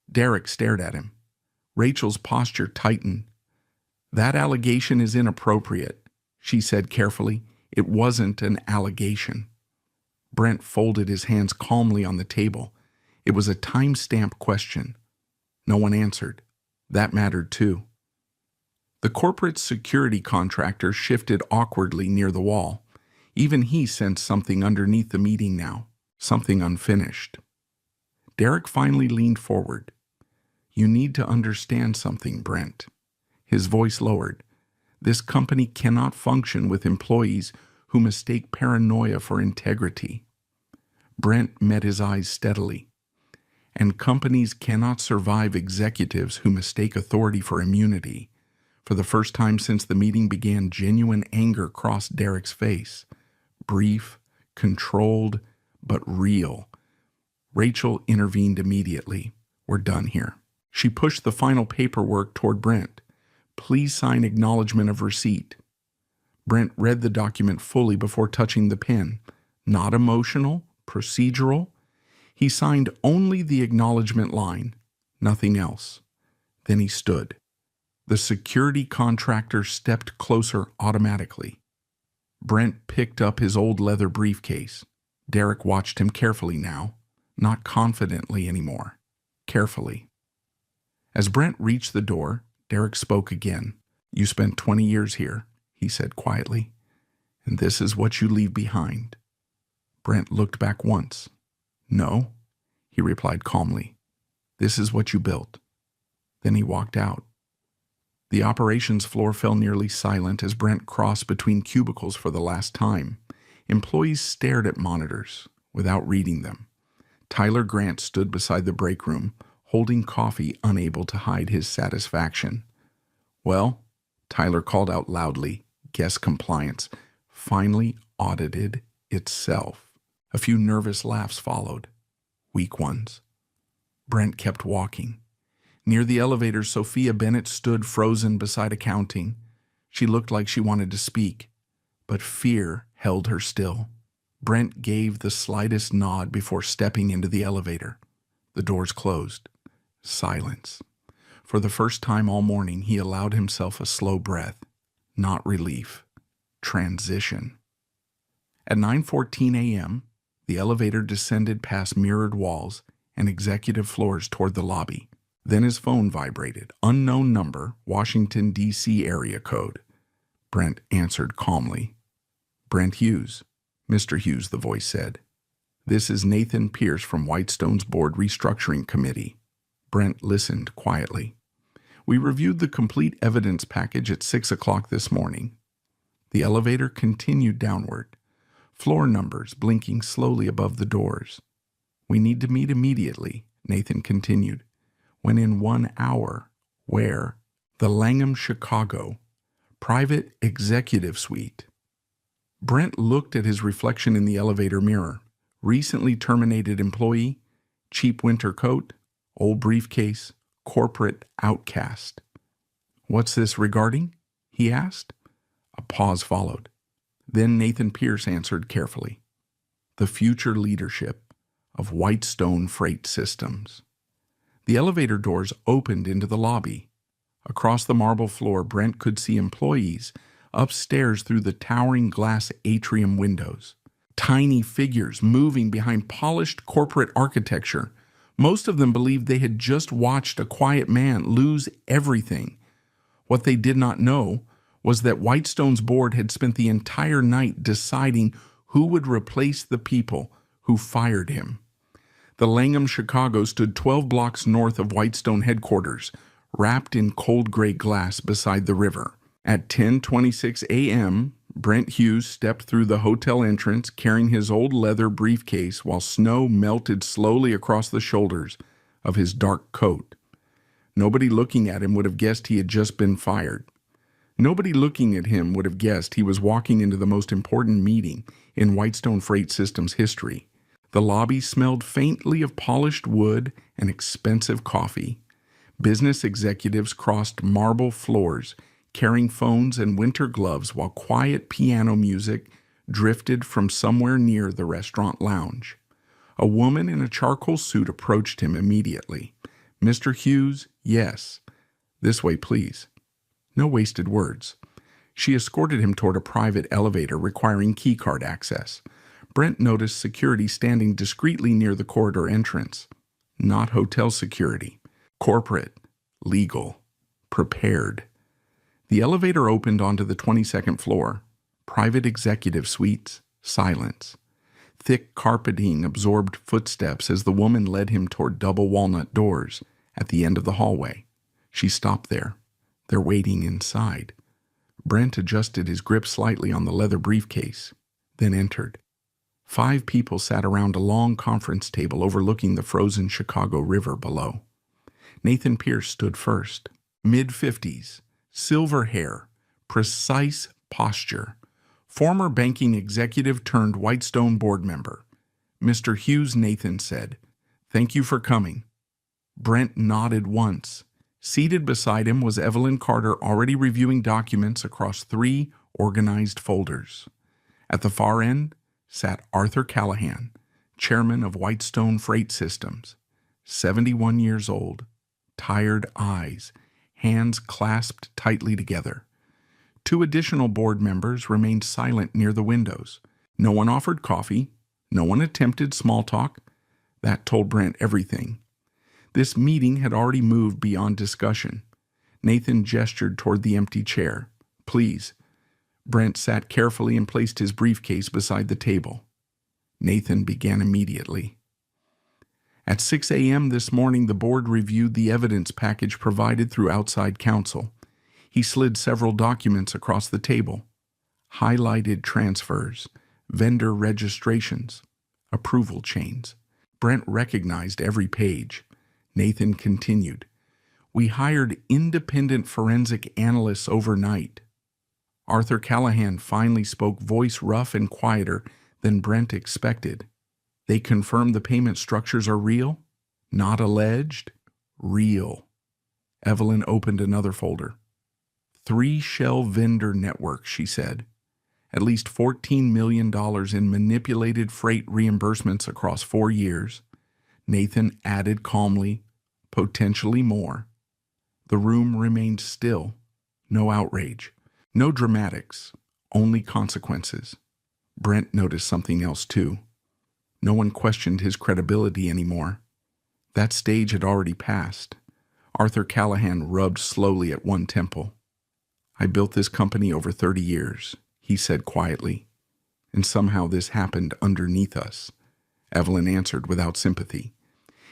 Derek stared at him. Rachel's posture tightened. "That allegation is inappropriate," she said carefully. "It wasn't an allegation." Brent folded his hands calmly on the table. It was a time-stamp question. No one answered. That mattered too. The corporate security contractor shifted awkwardly near the wall. Even he sensed something underneath the meeting now, something unfinished. Derek finally leaned forward. "You need to understand something, Brent." His voice lowered. "This company cannot function with employees who mistake paranoia for integrity." Brent met his eyes steadily. And companies cannot survive executives who mistake authority for immunity. For the first time since the meeting began, genuine anger crossed Derek's face. Brief, controlled, but real. Rachel intervened immediately. "We're done here." She pushed the final paperwork toward Brent. "Please sign acknowledgement of receipt." Brent read the document fully before touching the pen. Not emotional, procedural. He signed only the acknowledgement line, nothing else. Then he stood. The security contractor stepped closer automatically. Brent picked up his old leather briefcase. Derek watched him carefully now, not confidently anymore, carefully. As Brent reached the door, Derek spoke again. "You spent 20 years here," he said quietly, "and this is what you leave behind." Brent looked back once. "No," he replied calmly. "This is what you built." Then he walked out. The operations floor fell nearly silent as Brent crossed between cubicles for the last time. Employees stared at monitors without reading them. Tyler Grant stood beside the break room, holding coffee, unable to hide his satisfaction. "Well," Tyler called out loudly, guest compliance finally audited itself. A few nervous laughs followed. Weak ones. Brent kept walking. Near the elevator, Sophia Bennett stood frozen beside accounting. She looked like she wanted to speak, but fear held her still. Brent gave the slightest nod before stepping into the elevator. The doors closed. Silence. For the first time all morning, he allowed himself a slow breath. Not relief. Transition. At 9:14 a.m., the elevator descended past mirrored walls and executive floors toward the lobby. Then his phone vibrated. Unknown number, Washington, D.C. area code. Brent answered calmly. "Brent Hughes." "Mr. Hughes," the voice said. "This is Nathan Pierce from Whitestone's Board Restructuring Committee." Brent listened quietly. "We reviewed the complete evidence package at 6 o'clock this morning." The elevator continued downward. Floor numbers blinking slowly above the doors. "We need to meet immediately," Nathan continued. "When in 1 hour, where?" "The Langham, Chicago. Private Executive Suite." Brent looked at his reflection in the elevator mirror. Recently terminated employee, cheap winter coat, old briefcase, corporate outcast. "What's this regarding?" he asked. A pause followed. Then Nathan Pierce answered carefully. "The future leadership of Whitestone Freight Systems." The elevator doors opened into the lobby. Across the marble floor, Brent could see employees upstairs through the towering glass atrium windows. Tiny figures moving behind polished corporate architecture. Most of them believed they had just watched a quiet man lose everything. What they did not know was that Whitestone's board had spent the entire night deciding who would replace the people who fired him. The Langham, Chicago stood 12 blocks north of Whitestone headquarters, wrapped in cold gray glass beside the river. At 10:26 a.m., Brent Hughes stepped through the hotel entrance carrying his old leather briefcase while snow melted slowly across the shoulders of his dark coat. Nobody looking at him would have guessed he had just been fired. Nobody looking at him would have guessed he was walking into the most important meeting in Whitestone Freight Systems history. The lobby smelled faintly of polished wood and expensive coffee. Business executives crossed marble floors, carrying phones and winter gloves while quiet piano music drifted from somewhere near the restaurant lounge. A woman in a charcoal suit approached him immediately. "Mr. Hughes, yes. This way, please." No wasted words. She escorted him toward a private elevator requiring keycard access. Brent noticed security standing discreetly near the corridor entrance. Not hotel security. Corporate. Legal. Prepared. The elevator opened onto the 22nd floor. Private executive suites. Silence. Thick carpeting absorbed footsteps as the woman led him toward double walnut doors at the end of the hallway. She stopped there. "They're waiting inside." Brent adjusted his grip slightly on the leather briefcase, then entered. 5 people sat around a long conference table overlooking the frozen Chicago River below. Nathan Pierce stood first. Mid-50s, silver hair, precise posture. Former banking executive turned Whitestone board member. Mr. Hughes, Nathan said, "Thank you for coming." Brent nodded once. Seated beside him was Evelyn Carter, already reviewing documents across 3 organized folders. At the far end sat Arthur Callahan, chairman of Whitestone Freight Systems, 71 years old, tired eyes, hands clasped tightly together. 2 additional board members remained silent near the windows. No one offered coffee. No one attempted small talk. That told Brent everything. This meeting had already moved beyond discussion. Nathan gestured toward the empty chair. "Please." Brent sat carefully and placed his briefcase beside the table. Nathan began immediately. At 6 a.m. this morning, the board reviewed the evidence package provided through outside counsel. He slid several documents across the table. Highlighted transfers, vendor registrations, approval chains. Brent recognized every page. Nathan continued, "We hired independent forensic analysts overnight." Arthur Callahan finally spoke, voice rough and quieter than Brent expected. "They confirmed the payment structures are real? Not alleged? Real." Evelyn opened another folder. 3 shell vendor networks, she said. At least $14 million in manipulated freight reimbursements across 4 years. Nathan added calmly, "Potentially more." The room remained still. No outrage. No dramatics. Only consequences. Brent noticed something else too. No one questioned his credibility anymore. That stage had already passed. Arthur Callahan rubbed slowly at one temple. "I built this company over 30 years, he said quietly. "And somehow this happened underneath us." Evelyn answered without sympathy.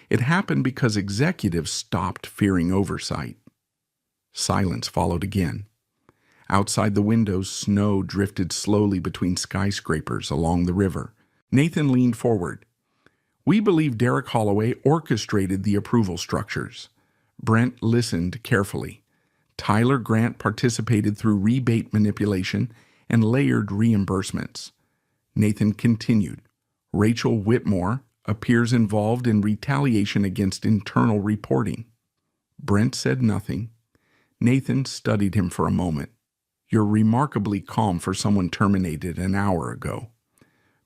"It happened because executives stopped fearing oversight." Silence followed again. Outside the windows, snow drifted slowly between skyscrapers along the river. Nathan leaned forward. "We believe Derek Holloway orchestrated the approval structures." Brent listened carefully. "Tyler Grant participated through rebate manipulation and layered reimbursements." Nathan continued. "Rachel Whitmore appears involved in retaliation against internal reporting." Brent said nothing. Nathan studied him for a moment. "You're remarkably calm for someone terminated an hour ago."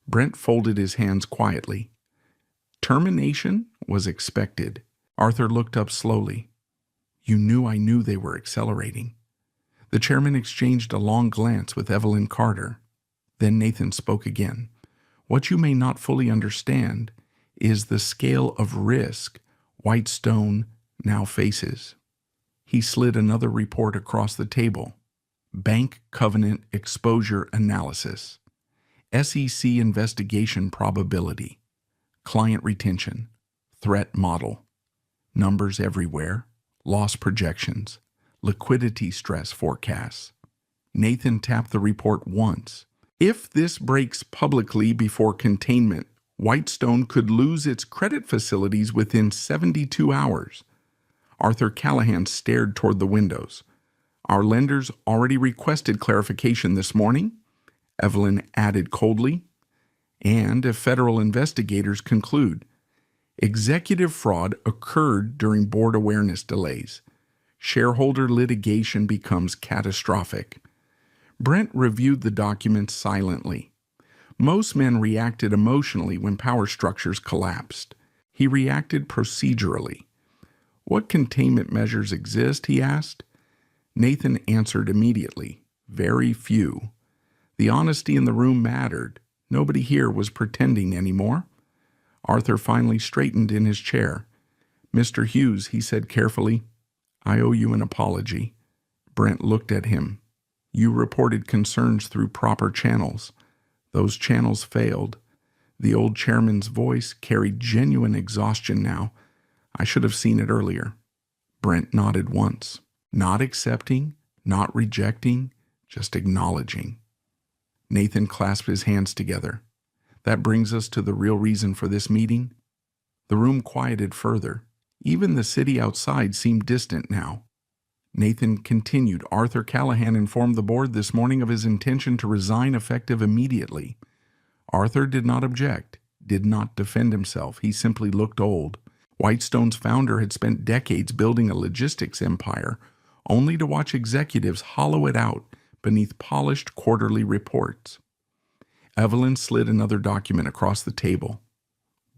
Brent folded his hands quietly. "Termination was expected." Arthur looked up slowly. "You knew I knew they were accelerating." The chairman exchanged a long glance with Evelyn Carter. Then Nathan spoke again. "What you may not fully understand is the scale of risk Whitestone now faces." He slid another report across the table. Bank Covenant Exposure Analysis. SEC Investigation Probability. Client Retention. Threat Model. Numbers everywhere. Loss projections. Liquidity stress forecasts. Nathan tapped the report once. "If this breaks publicly before containment, Whitestone could lose its credit facilities within 72 hours. Arthur Callahan stared toward the windows. "Our lenders already requested clarification this morning," Evelyn added coldly. "And if federal investigators conclude executive fraud occurred during board awareness delays, shareholder litigation becomes catastrophic." Brent reviewed the documents silently. Most men reacted emotionally when power structures collapsed. He reacted procedurally. "What containment measures exist?" he asked. Nathan answered immediately. "Very few." The honesty in the room mattered. Nobody here was pretending anymore. Arthur finally straightened in his chair. "Mr. Hughes," he said carefully, "I owe you an apology." Brent looked at him. "You reported concerns through proper channels. Those channels failed." The old chairman's voice carried genuine exhaustion now. "I should have seen it earlier." Brent nodded once. Not accepting, not rejecting, just acknowledging. Nathan clasped his hands together. That brings us to the real reason for this meeting. The room quieted further. Even the city outside seemed distant now. Nathan continued. Arthur Callahan informed the board this morning of his intention to resign effective immediately. Arthur did not object, did not defend himself. He simply looked old. Whitestone's founder had spent decades building a logistics empire, only to watch executives hollow it out beneath polished quarterly reports. Evelyn slid another document across the table.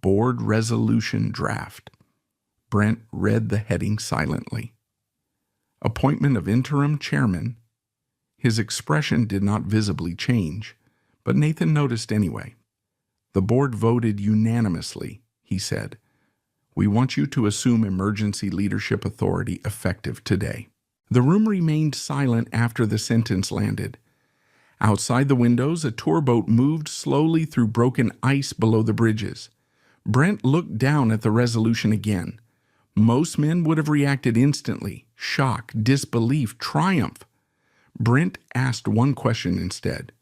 Board Resolution Draft. Brent read the heading silently. Appointment of interim chairman. His expression did not visibly change, but Nathan noticed anyway. The board voted unanimously, he said. We want you to assume emergency leadership authority effective today. The room remained silent after the sentence landed. Outside the windows, a tour boat moved slowly through broken ice below the bridges. Brent looked down at the resolution again. Most men would have reacted instantly. Shock, disbelief, triumph. Brent asked one question instead.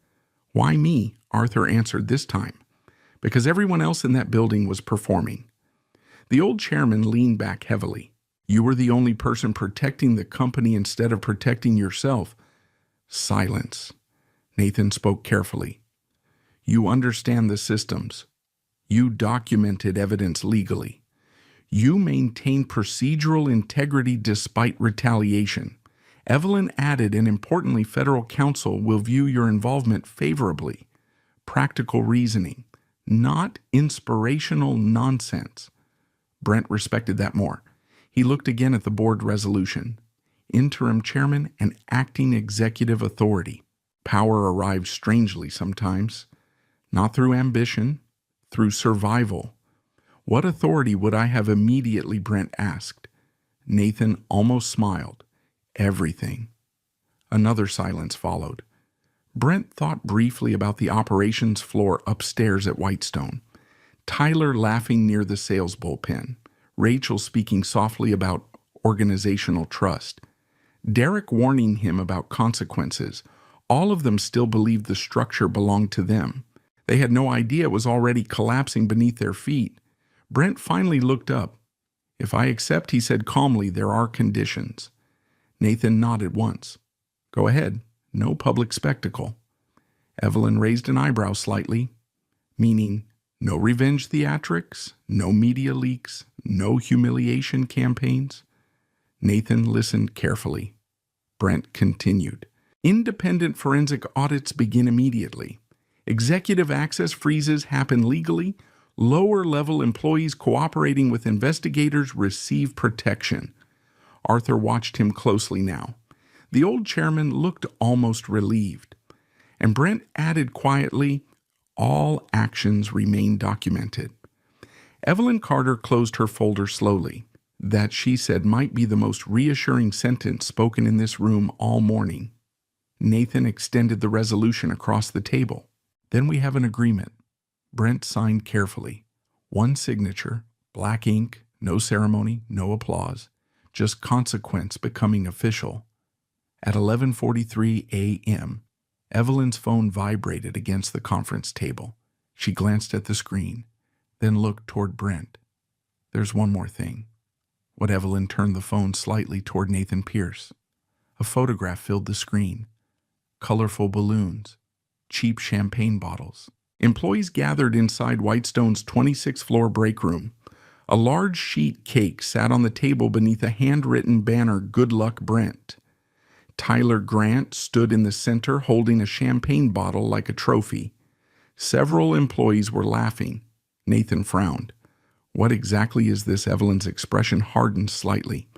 Why me? Arthur answered this time. Because everyone else in that building was performing. The old chairman leaned back heavily. You were the only person protecting the company instead of protecting yourself. Silence. Nathan spoke carefully. You understand the systems. You documented evidence legally. You maintained procedural integrity despite retaliation. Evelyn added, and importantly, federal counsel will view your involvement favorably. Practical reasoning, not inspirational nonsense. Brent respected that more. He looked again at the board resolution. Interim chairman and acting executive authority. Power arrived strangely sometimes. Not through ambition, through survival. What authority would I have immediately, Brent asked. Nathan almost smiled. Everything. Another silence followed. Brent thought briefly about the operations floor upstairs at Whitestone. Tyler laughing near the sales bullpen. Rachel speaking softly about organizational trust. Derek warning him about consequences. All of them still believed the structure belonged to them. They had no idea it was already collapsing beneath their feet. Brent finally looked up. If I accept, he said calmly, there are conditions. Nathan nodded once. Go ahead. No public spectacle. Evelyn raised an eyebrow slightly, meaning no revenge theatrics, no media leaks, no humiliation campaigns. Nathan listened carefully. Brent continued. Independent forensic audits begin immediately. Executive access freezes happen legally. Lower-level employees cooperating with investigators receive protection. Arthur watched him closely now. The old chairman looked almost relieved. And Brent added quietly, all actions remain documented. Evelyn Carter closed her folder slowly. That, she said, might be the most reassuring sentence spoken in this room all morning. Nathan extended the resolution across the table. Then we have an agreement. Brent signed carefully. One signature, black ink, no ceremony, no applause, just consequence becoming official. At 11:43 a.m., Evelyn's phone vibrated against the conference table. She glanced at the screen, then looked toward Brent. There's one more thing. What Evelyn turned the phone slightly toward Nathan Pierce. A photograph filled the screen. Colorful balloons. Cheap champagne bottles. Employees gathered inside Whitestone's 26th floor break room. A large sheet cake sat on the table beneath a handwritten banner, Good Luck Brent. Tyler Grant stood in the center holding a champagne bottle like a trophy. Several employees were laughing. Nathan frowned. What exactly is this? Evelyn's expression hardened slightly.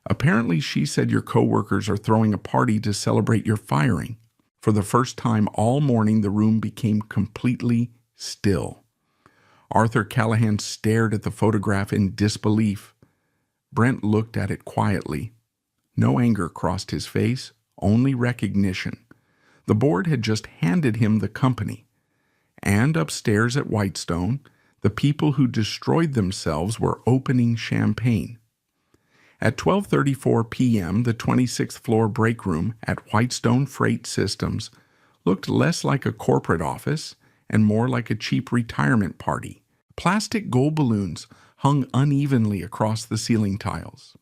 Apparently, she said your coworkers are throwing a party to celebrate your firing. For the first time all morning, the room became completely still. Arthur Callahan stared at the photograph in disbelief. Brent looked at it quietly. No anger crossed his face, only recognition. The board had just handed him the company. And upstairs at Whitestone, the people who destroyed themselves were opening champagne. At 12:34 p.m., the 26th floor break room at Whitestone Freight Systems looked less like a corporate office and more like a cheap retirement party. Plastic gold balloons hung unevenly across the ceiling tiles.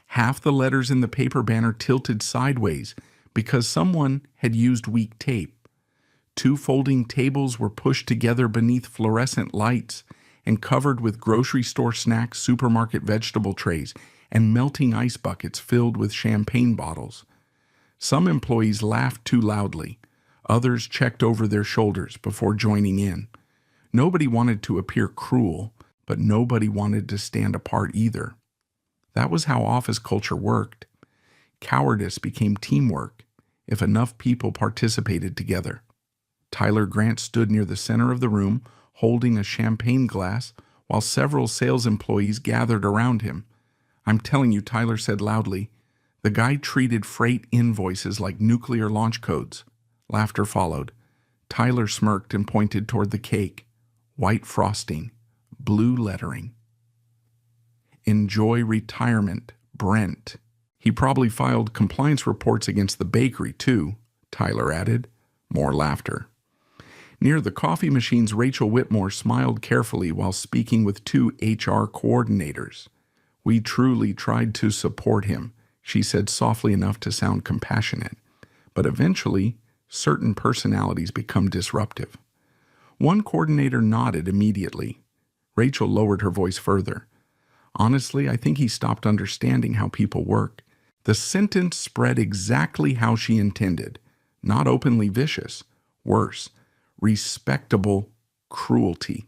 Half the letters in the paper banner tilted sideways because someone had used weak tape. 2 folding tables were pushed together beneath fluorescent lights and covered with grocery store snacks, supermarket vegetable trays, and melting ice buckets filled with champagne bottles. Some employees laughed too loudly. Others checked over their shoulders before joining in. Nobody wanted to appear cruel, but nobody wanted to stand apart either. That was how office culture worked. Cowardice became teamwork if enough people participated together. Tyler Grant stood near the center of the room, holding a champagne glass, while several sales employees gathered around him. "I'm telling you," Tyler said loudly, "the guy treated freight invoices like nuclear launch codes." Laughter followed. Tyler smirked and pointed toward the cake. White frosting, blue lettering. "Enjoy retirement, Brent." "He probably filed compliance reports against the bakery, too," Tyler added. More laughter. Near the coffee machines, Rachel Whitmore smiled carefully while speaking with 2 HR coordinators. "We truly tried to support him," she said softly enough to sound compassionate. But eventually, certain personalities become disruptive. One coordinator nodded immediately. Rachel lowered her voice further. "Honestly, I think he stopped understanding how people work." The sentence spread exactly how she intended. Not openly vicious. Worse, respectable cruelty.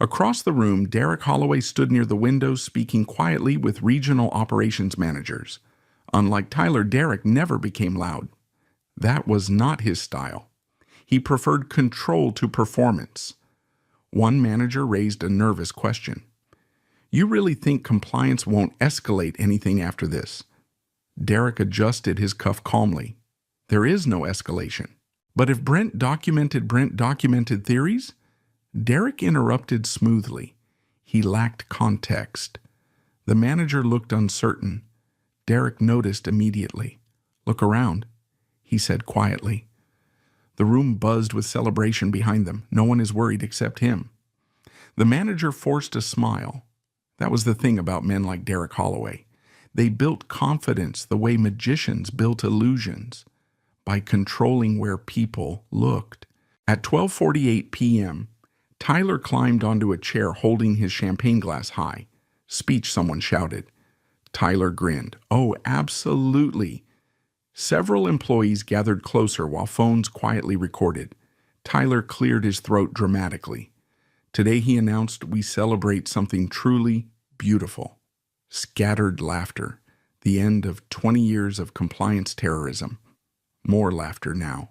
Across the room, Derek Holloway stood near the window speaking quietly with regional operations managers. Unlike Tyler, Derek never became loud. That was not his style. He preferred control to performance. One manager raised a nervous question. "You really think compliance won't escalate anything after this?" Derek adjusted his cuff calmly. "There is no escalation." "But if Brent documented theories?" Derek interrupted smoothly. He lacked context. The manager looked uncertain. Derek noticed immediately. "Look around," he said quietly. The room buzzed with celebration behind them. No one is worried except him. The manager forced a smile. That was the thing about men like Derek Holloway. They built confidence the way magicians built illusions, by controlling where people looked. At 12:48 p.m., Tyler climbed onto a chair holding his champagne glass high. "Speech," someone shouted. Tyler grinned. "Oh, absolutely." Several employees gathered closer while phones quietly recorded. Tyler cleared his throat dramatically. Today, he announced, we celebrate something truly beautiful. Scattered laughter. The end of 20 years of compliance terrorism. More laughter now.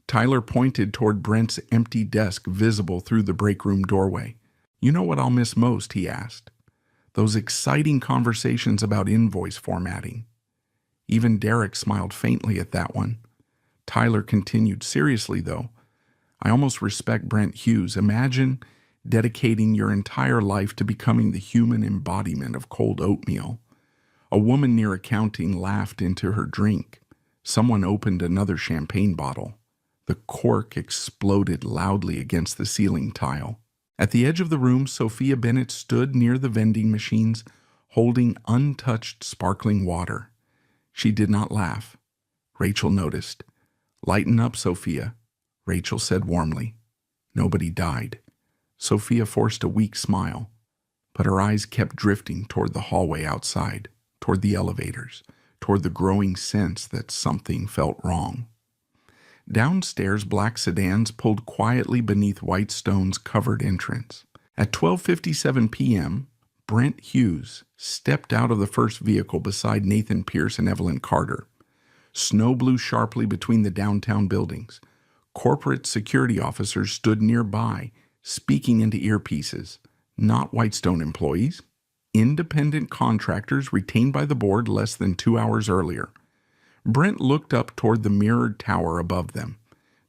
Tyler pointed toward Brent's empty desk visible through the break room doorway. "You know what I'll miss most?" he asked. "Those exciting conversations about invoice formatting." Even Derek smiled faintly at that one. Tyler continued, "Seriously, though, I almost respect Brent Hughes. Imagine dedicating your entire life to becoming the human embodiment of cold oatmeal." A woman near accounting laughed into her drink. Someone opened another champagne bottle. The cork exploded loudly against the ceiling tile. At the edge of the room, Sophia Bennett stood near the vending machines, holding untouched sparkling water. She did not laugh. Rachel noticed. "Lighten up, Sophia," Rachel said warmly. Nobody died. Sophia forced a weak smile, but her eyes kept drifting toward the hallway outside, toward the elevators, toward the growing sense that something felt wrong. Downstairs, black sedans pulled quietly beneath Whitestone's covered entrance. At 12:57 p.m., Brent Hughes stepped out of the first vehicle beside Nathan Pierce and Evelyn Carter. Snow blew sharply between the downtown buildings. Corporate security officers stood nearby, speaking into earpieces. Not Whitestone employees. Independent contractors retained by the board less than 2 hours earlier. Brent looked up toward the mirrored tower above them.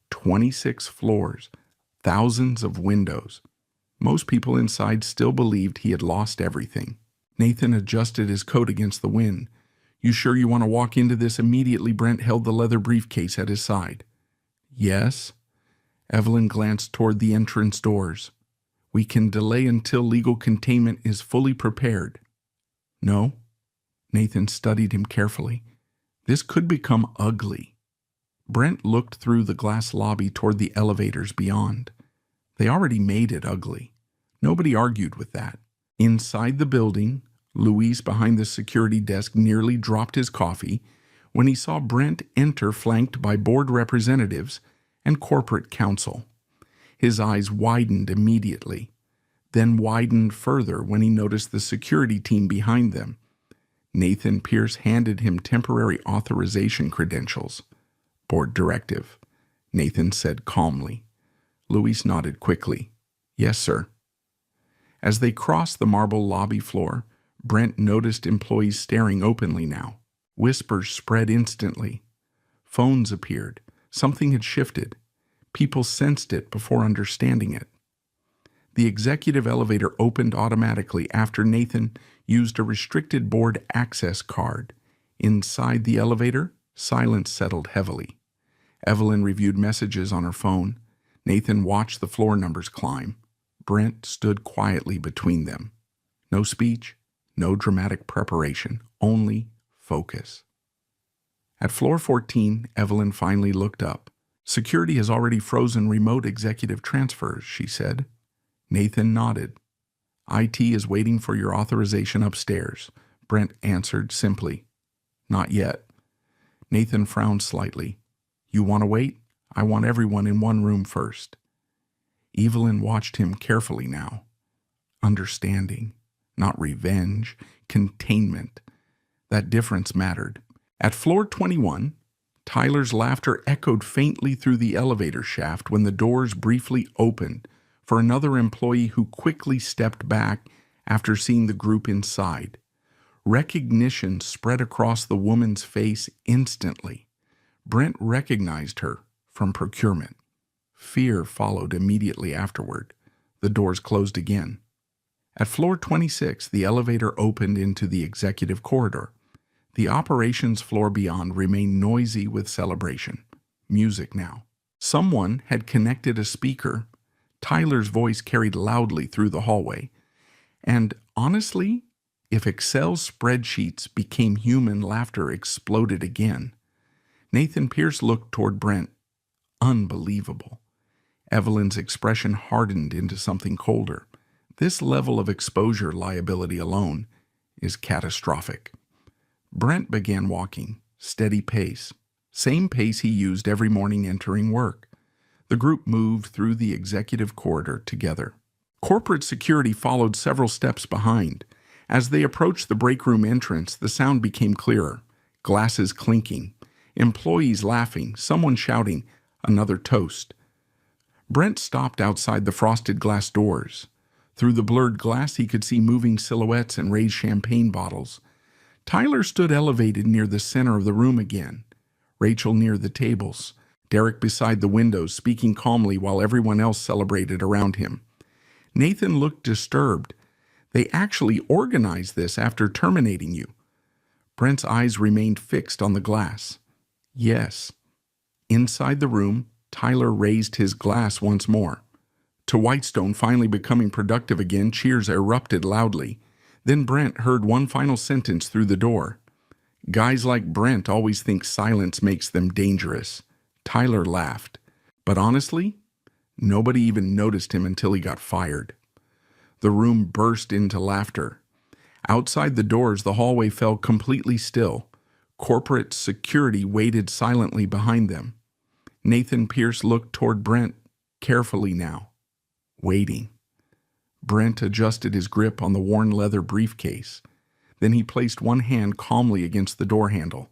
26 floors, thousands of windows. Most people inside still believed he had lost everything. Nathan adjusted his coat against the wind. "You sure you want to walk into this immediately?" Brent held the leather briefcase at his side. "Yes." Evelyn glanced toward the entrance doors. We can delay until legal containment is fully prepared. No. Nathan studied him carefully. This could become ugly. Brent looked through the glass lobby toward the elevators beyond. They already made it ugly. Nobody argued with that. Inside the building, Luis behind the security desk nearly dropped his coffee when he saw Brent enter flanked by board representatives and corporate counsel. His eyes widened immediately, then widened further when he noticed the security team behind them. Nathan Pierce handed him temporary authorization credentials. Board directive, Nathan said calmly. Luis nodded quickly. Yes, sir. As they crossed the marble lobby floor, Brent noticed employees staring openly now. Whispers spread instantly. Phones appeared. Something had shifted. People sensed it before understanding it. The executive elevator opened automatically after Nathan used a restricted board access card. Inside the elevator, silence settled heavily. Evelyn reviewed messages on her phone. Nathan watched the floor numbers climb. Brent stood quietly between them. No speech, no dramatic preparation, only focus. At floor 14, Evelyn finally looked up. Security has already frozen remote executive transfers, she said. Nathan nodded. IT is waiting for your authorization upstairs, Brent answered simply. Not yet. Nathan frowned slightly. You want to wait? I want everyone in one room first. Evelyn watched him carefully now. Understanding, not revenge, containment. That difference mattered. At floor 21, Tyler's laughter echoed faintly through the elevator shaft when the doors briefly opened for another employee who quickly stepped back after seeing the group inside. Recognition spread across the woman's face instantly. Brent recognized her from procurement. Fear followed immediately afterward. The doors closed again. At floor 26, the elevator opened into the executive corridor. The operations floor beyond remained noisy with celebration. Music now. Someone had connected a speaker. Tyler's voice carried loudly through the hallway. And honestly, if Excel spreadsheets became human, laughter exploded again. Nathan Pierce looked toward Brent. Unbelievable. Evelyn's expression hardened into something colder. This level of exposure liability alone is catastrophic. Brent began walking, steady pace, same pace he used every morning entering work. The group moved through the executive corridor together. Corporate security followed several steps behind. As they approached the break room entrance, the sound became clearer. Glasses clinking, employees laughing, someone shouting, another toast. Brent stopped outside the frosted glass doors. Through the blurred glass, he could see moving silhouettes and raised champagne bottles. Tyler stood elevated near the center of the room again. Rachel near the tables. Derek beside the windows, speaking calmly while everyone else celebrated around him. Nathan looked disturbed. They actually organized this after terminating you. Brent's eyes remained fixed on the glass. Yes. Inside the room, Tyler raised his glass once more. To Whitestone finally becoming productive again, cheers erupted loudly. Then Brent heard one final sentence through the door. Guys like Brent always think silence makes them dangerous. Tyler laughed. But honestly, nobody even noticed him until he got fired. The room burst into laughter. Outside the doors, the hallway fell completely still. Corporate security waited silently behind them. Nathan Pierce looked toward Brent carefully now, waiting. Brent adjusted his grip on the worn leather briefcase. Then he placed one hand calmly against the door handle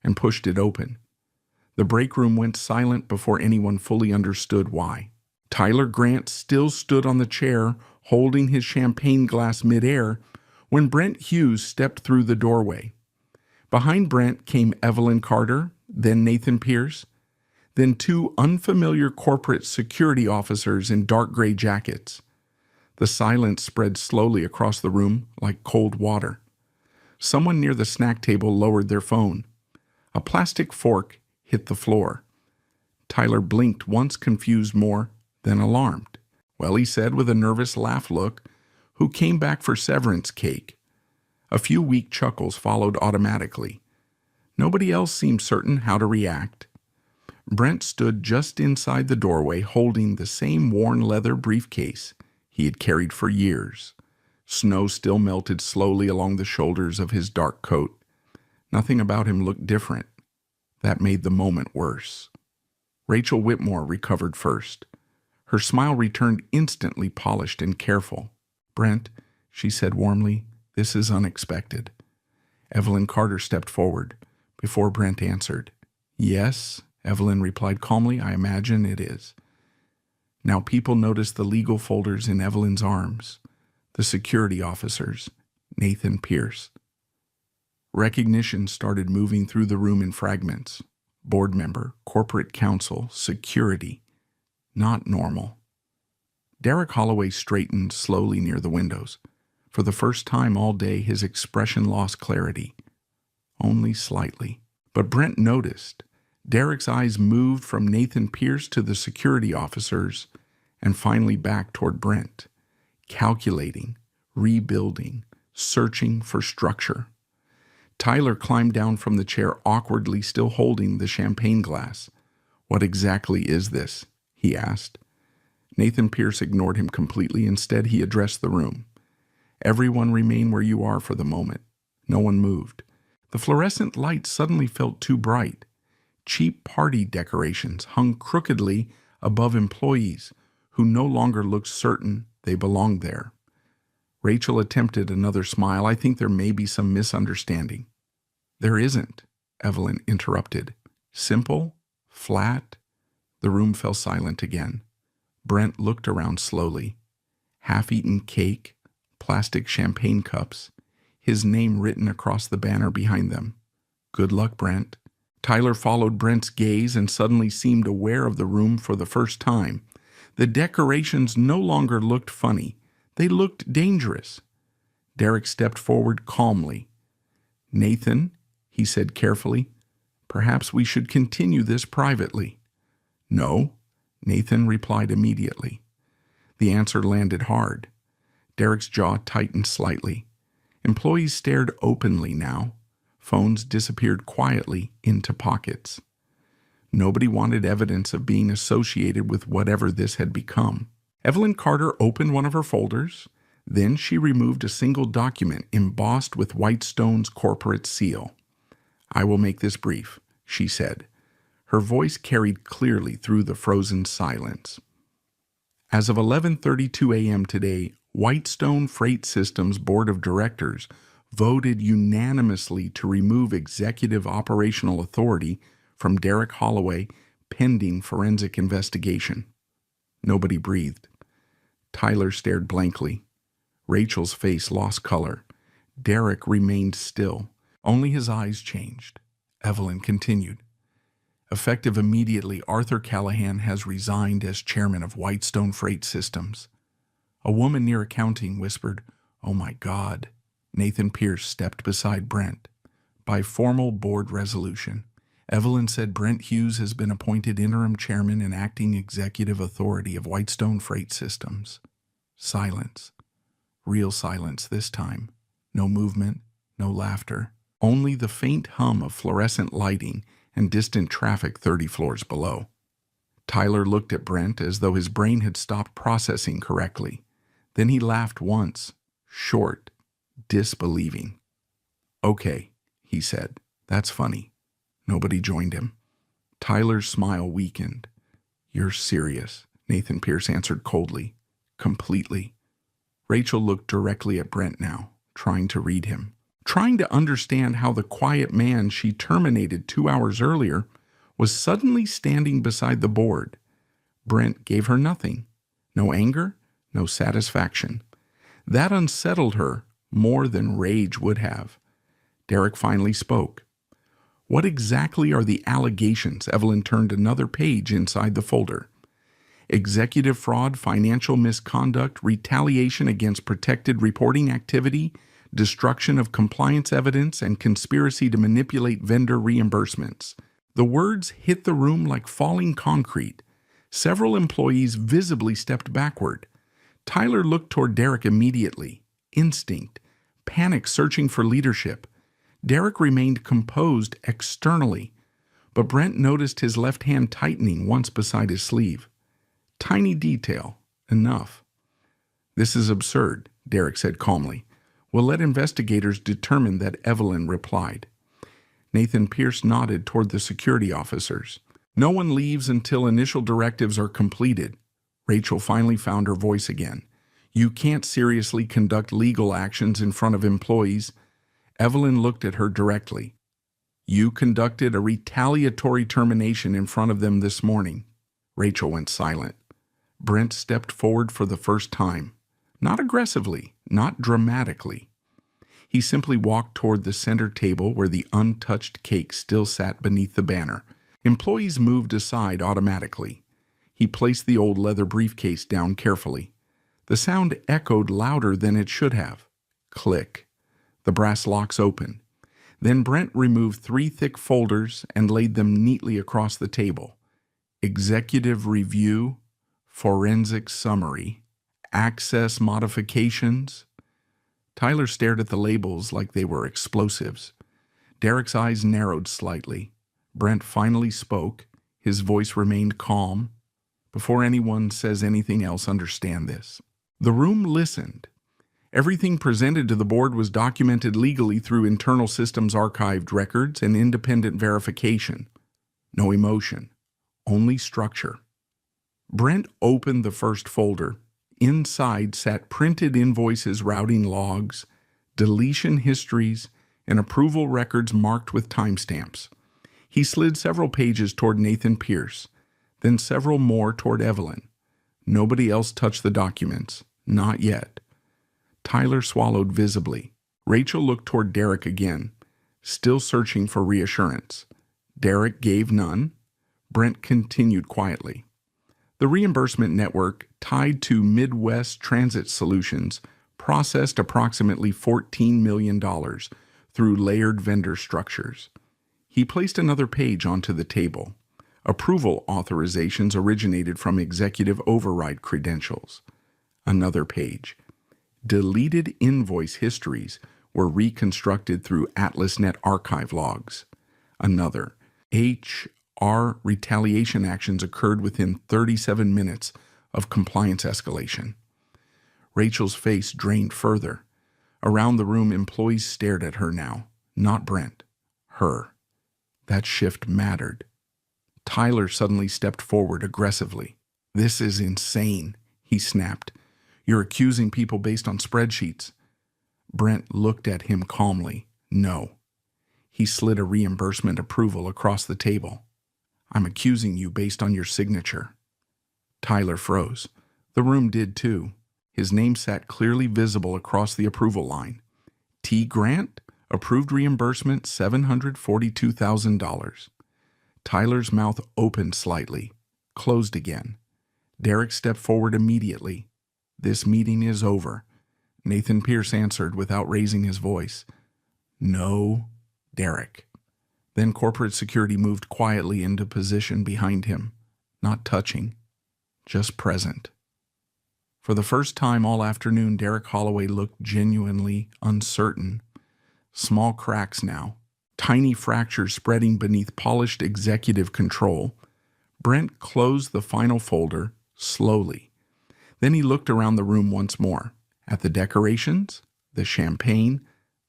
and pushed it open. The break room went silent before anyone fully understood why. Tyler Grant still stood on the chair, holding his champagne glass midair, when Brent Hughes stepped through the doorway. Behind Brent came Evelyn Carter, then Nathan Pierce, then two unfamiliar corporate security officers in dark gray jackets. The silence spread slowly across the room like cold water. Someone near the snack table lowered their phone. A plastic fork hit the floor. Tyler blinked, once confused more than alarmed. "Well," he said with a nervous laugh look, "who came back for severance cake?" A few weak chuckles followed automatically. Nobody else seemed certain how to react. Brent stood just inside the doorway holding the same worn leather briefcase he had carried for years. Snow still melted slowly along the shoulders of his dark coat. Nothing about him looked different. That made the moment worse. Rachel Whitmore recovered first. Her smile returned instantly polished and careful. "Brent," she said warmly, "this is unexpected." Evelyn Carter stepped forward. Before Brent answered, "Yes," Evelyn replied calmly, "I imagine it is." Now people noticed the legal folders in Evelyn's arms. The security officers, Nathan Pierce. Recognition started moving through the room in fragments. Board member, corporate counsel, security. Not normal. Derek Holloway straightened slowly near the windows. For the first time all day, his expression lost clarity. Only slightly. But Brent noticed. Derek's eyes moved from Nathan Pierce to the security officers and finally back toward Brent. Calculating, rebuilding, searching for structure. Tyler climbed down from the chair, awkwardly still holding the champagne glass. "What exactly is this?" he asked. Nathan Pierce ignored him completely. Instead, he addressed the room. "Everyone remain where you are for the moment." No one moved. The fluorescent lights suddenly felt too bright. Cheap party decorations hung crookedly above employees who no longer looked certain they belonged there. Rachel attempted another smile. "I think there may be some misunderstanding." "There isn't," Evelyn interrupted. "Simple, flat." The room fell silent again. Brent looked around slowly. Half-eaten cake, plastic champagne cups, his name written across the banner behind them. "Good luck, Brent." Tyler followed Brent's gaze and suddenly seemed aware of the room for the first time. The decorations no longer looked funny. They looked dangerous. Derek stepped forward calmly. "Nathan," he said carefully, "perhaps we should continue this privately." "No," Nathan replied immediately. The answer landed hard. Derek's jaw tightened slightly. Employees stared openly now. Phones disappeared quietly into pockets. Nobody wanted evidence of being associated with whatever this had become. Evelyn Carter opened one of her folders. Then she removed a single document embossed with Whitestone's corporate seal. "I will make this brief," she said. Her voice carried clearly through the frozen silence. As of 11:32 a.m. today, Whitestone Freight Systems Board of Directors voted unanimously to remove executive operational authority from Derek Holloway pending forensic investigation. Nobody breathed. Tyler stared blankly. Rachel's face lost color. Derek remained still. Only his eyes changed. Evelyn continued. "Effective immediately, Arthur Callahan has resigned as chairman of Whitestone Freight Systems." A woman near accounting whispered, "Oh my God." Nathan Pierce stepped beside Brent. "By formal board resolution, Evelyn said Brent Hughes has been appointed interim chairman and acting executive authority of Whitestone Freight Systems." Silence. Real silence this time. No movement, no laughter. Only the faint hum of fluorescent lighting and distant traffic 30 floors below. Tyler looked at Brent as though his brain had stopped processing correctly. Then he laughed once, short, disbelieving. "Okay," he said, "that's funny." Nobody joined him. Tyler's smile weakened. "You're serious," Nathan Pierce answered coldly. "Completely." Rachel looked directly at Brent now, trying to read him. Trying to understand how the quiet man she terminated 2 hours earlier was suddenly standing beside the board. Brent gave her nothing. No anger, no satisfaction. That unsettled her more than rage would have. Derek finally spoke. "What exactly are the allegations?" Evelyn turned another page inside the folder. "Executive fraud, financial misconduct, retaliation against protected reporting activity, destruction of compliance evidence, and conspiracy to manipulate vendor reimbursements." The words hit the room like falling concrete. Several employees visibly stepped backward. Tyler looked toward Derek immediately. Instinct. Panic searching for leadership. Derek remained composed externally, but Brent noticed his left hand tightening once beside his sleeve. Tiny detail. Enough. "This is absurd," Derek said calmly. "We'll let investigators determine," that Evelyn replied. Nathan Pierce nodded toward the security officers. "No one leaves until initial directives are completed." Rachel finally found her voice again. "You can't seriously conduct legal actions in front of employees." Evelyn looked at her directly. "You conducted a retaliatory termination in front of them this morning." Rachel went silent. Brent stepped forward for the first time. Not aggressively, not dramatically. He simply walked toward the center table where the untouched cake still sat beneath the banner. Employees moved aside automatically. He placed the old leather briefcase down carefully. The sound echoed louder than it should have. Click. The brass locks opened. Then Brent removed 3 thick folders and laid them neatly across the table. Executive Review, Forensic Summary, Access Modifications. Tyler stared at the labels like they were explosives. Derek's eyes narrowed slightly. Brent finally spoke. His voice remained calm. "Before anyone says anything else, understand this." The room listened. Everything presented to the board was documented legally through internal systems archived records and independent verification. No emotion, only structure. Brent opened the first folder. Inside sat printed invoices, routing logs, deletion histories, and approval records marked with timestamps. He slid several pages toward Nathan Pierce, then several more toward Evelyn. Nobody else touched the documents. Not yet. Tyler swallowed visibly. Rachel looked toward Derek again, still searching for reassurance. Derek gave none. Brent continued quietly. The reimbursement network, tied to Midwest Transit Solutions, processed approximately $14 million through layered vendor structures. He placed another page onto the table. Approval authorizations originated from executive override credentials. Another page. Deleted invoice histories were reconstructed through AtlasNet archive logs. Another. HR retaliation actions occurred within 37 minutes of compliance escalation. Rachel's face drained further. Around the room, employees stared at her now. Not Brent. Her. That shift mattered. Tyler suddenly stepped forward aggressively. "This is insane," he snapped. "You're accusing people based on spreadsheets." Brent looked at him calmly. "No." He slid a reimbursement approval across the table. "I'm accusing you based on your signature." Tyler froze. The room did too. His name sat clearly visible across the approval line. T. Grant, approved reimbursement $742,000. Tyler's mouth opened slightly, closed again. Derek stepped forward immediately. "This meeting is over," Nathan Pierce answered without raising his voice. "No, Derek." Then corporate security moved quietly into position behind him, not touching, just present. For the first time all afternoon, Derek Holloway looked genuinely uncertain. Small cracks now, tiny fractures spreading beneath polished executive control. Brent closed the final folder slowly. Then he looked around the room once more, at the decorations, the champagne,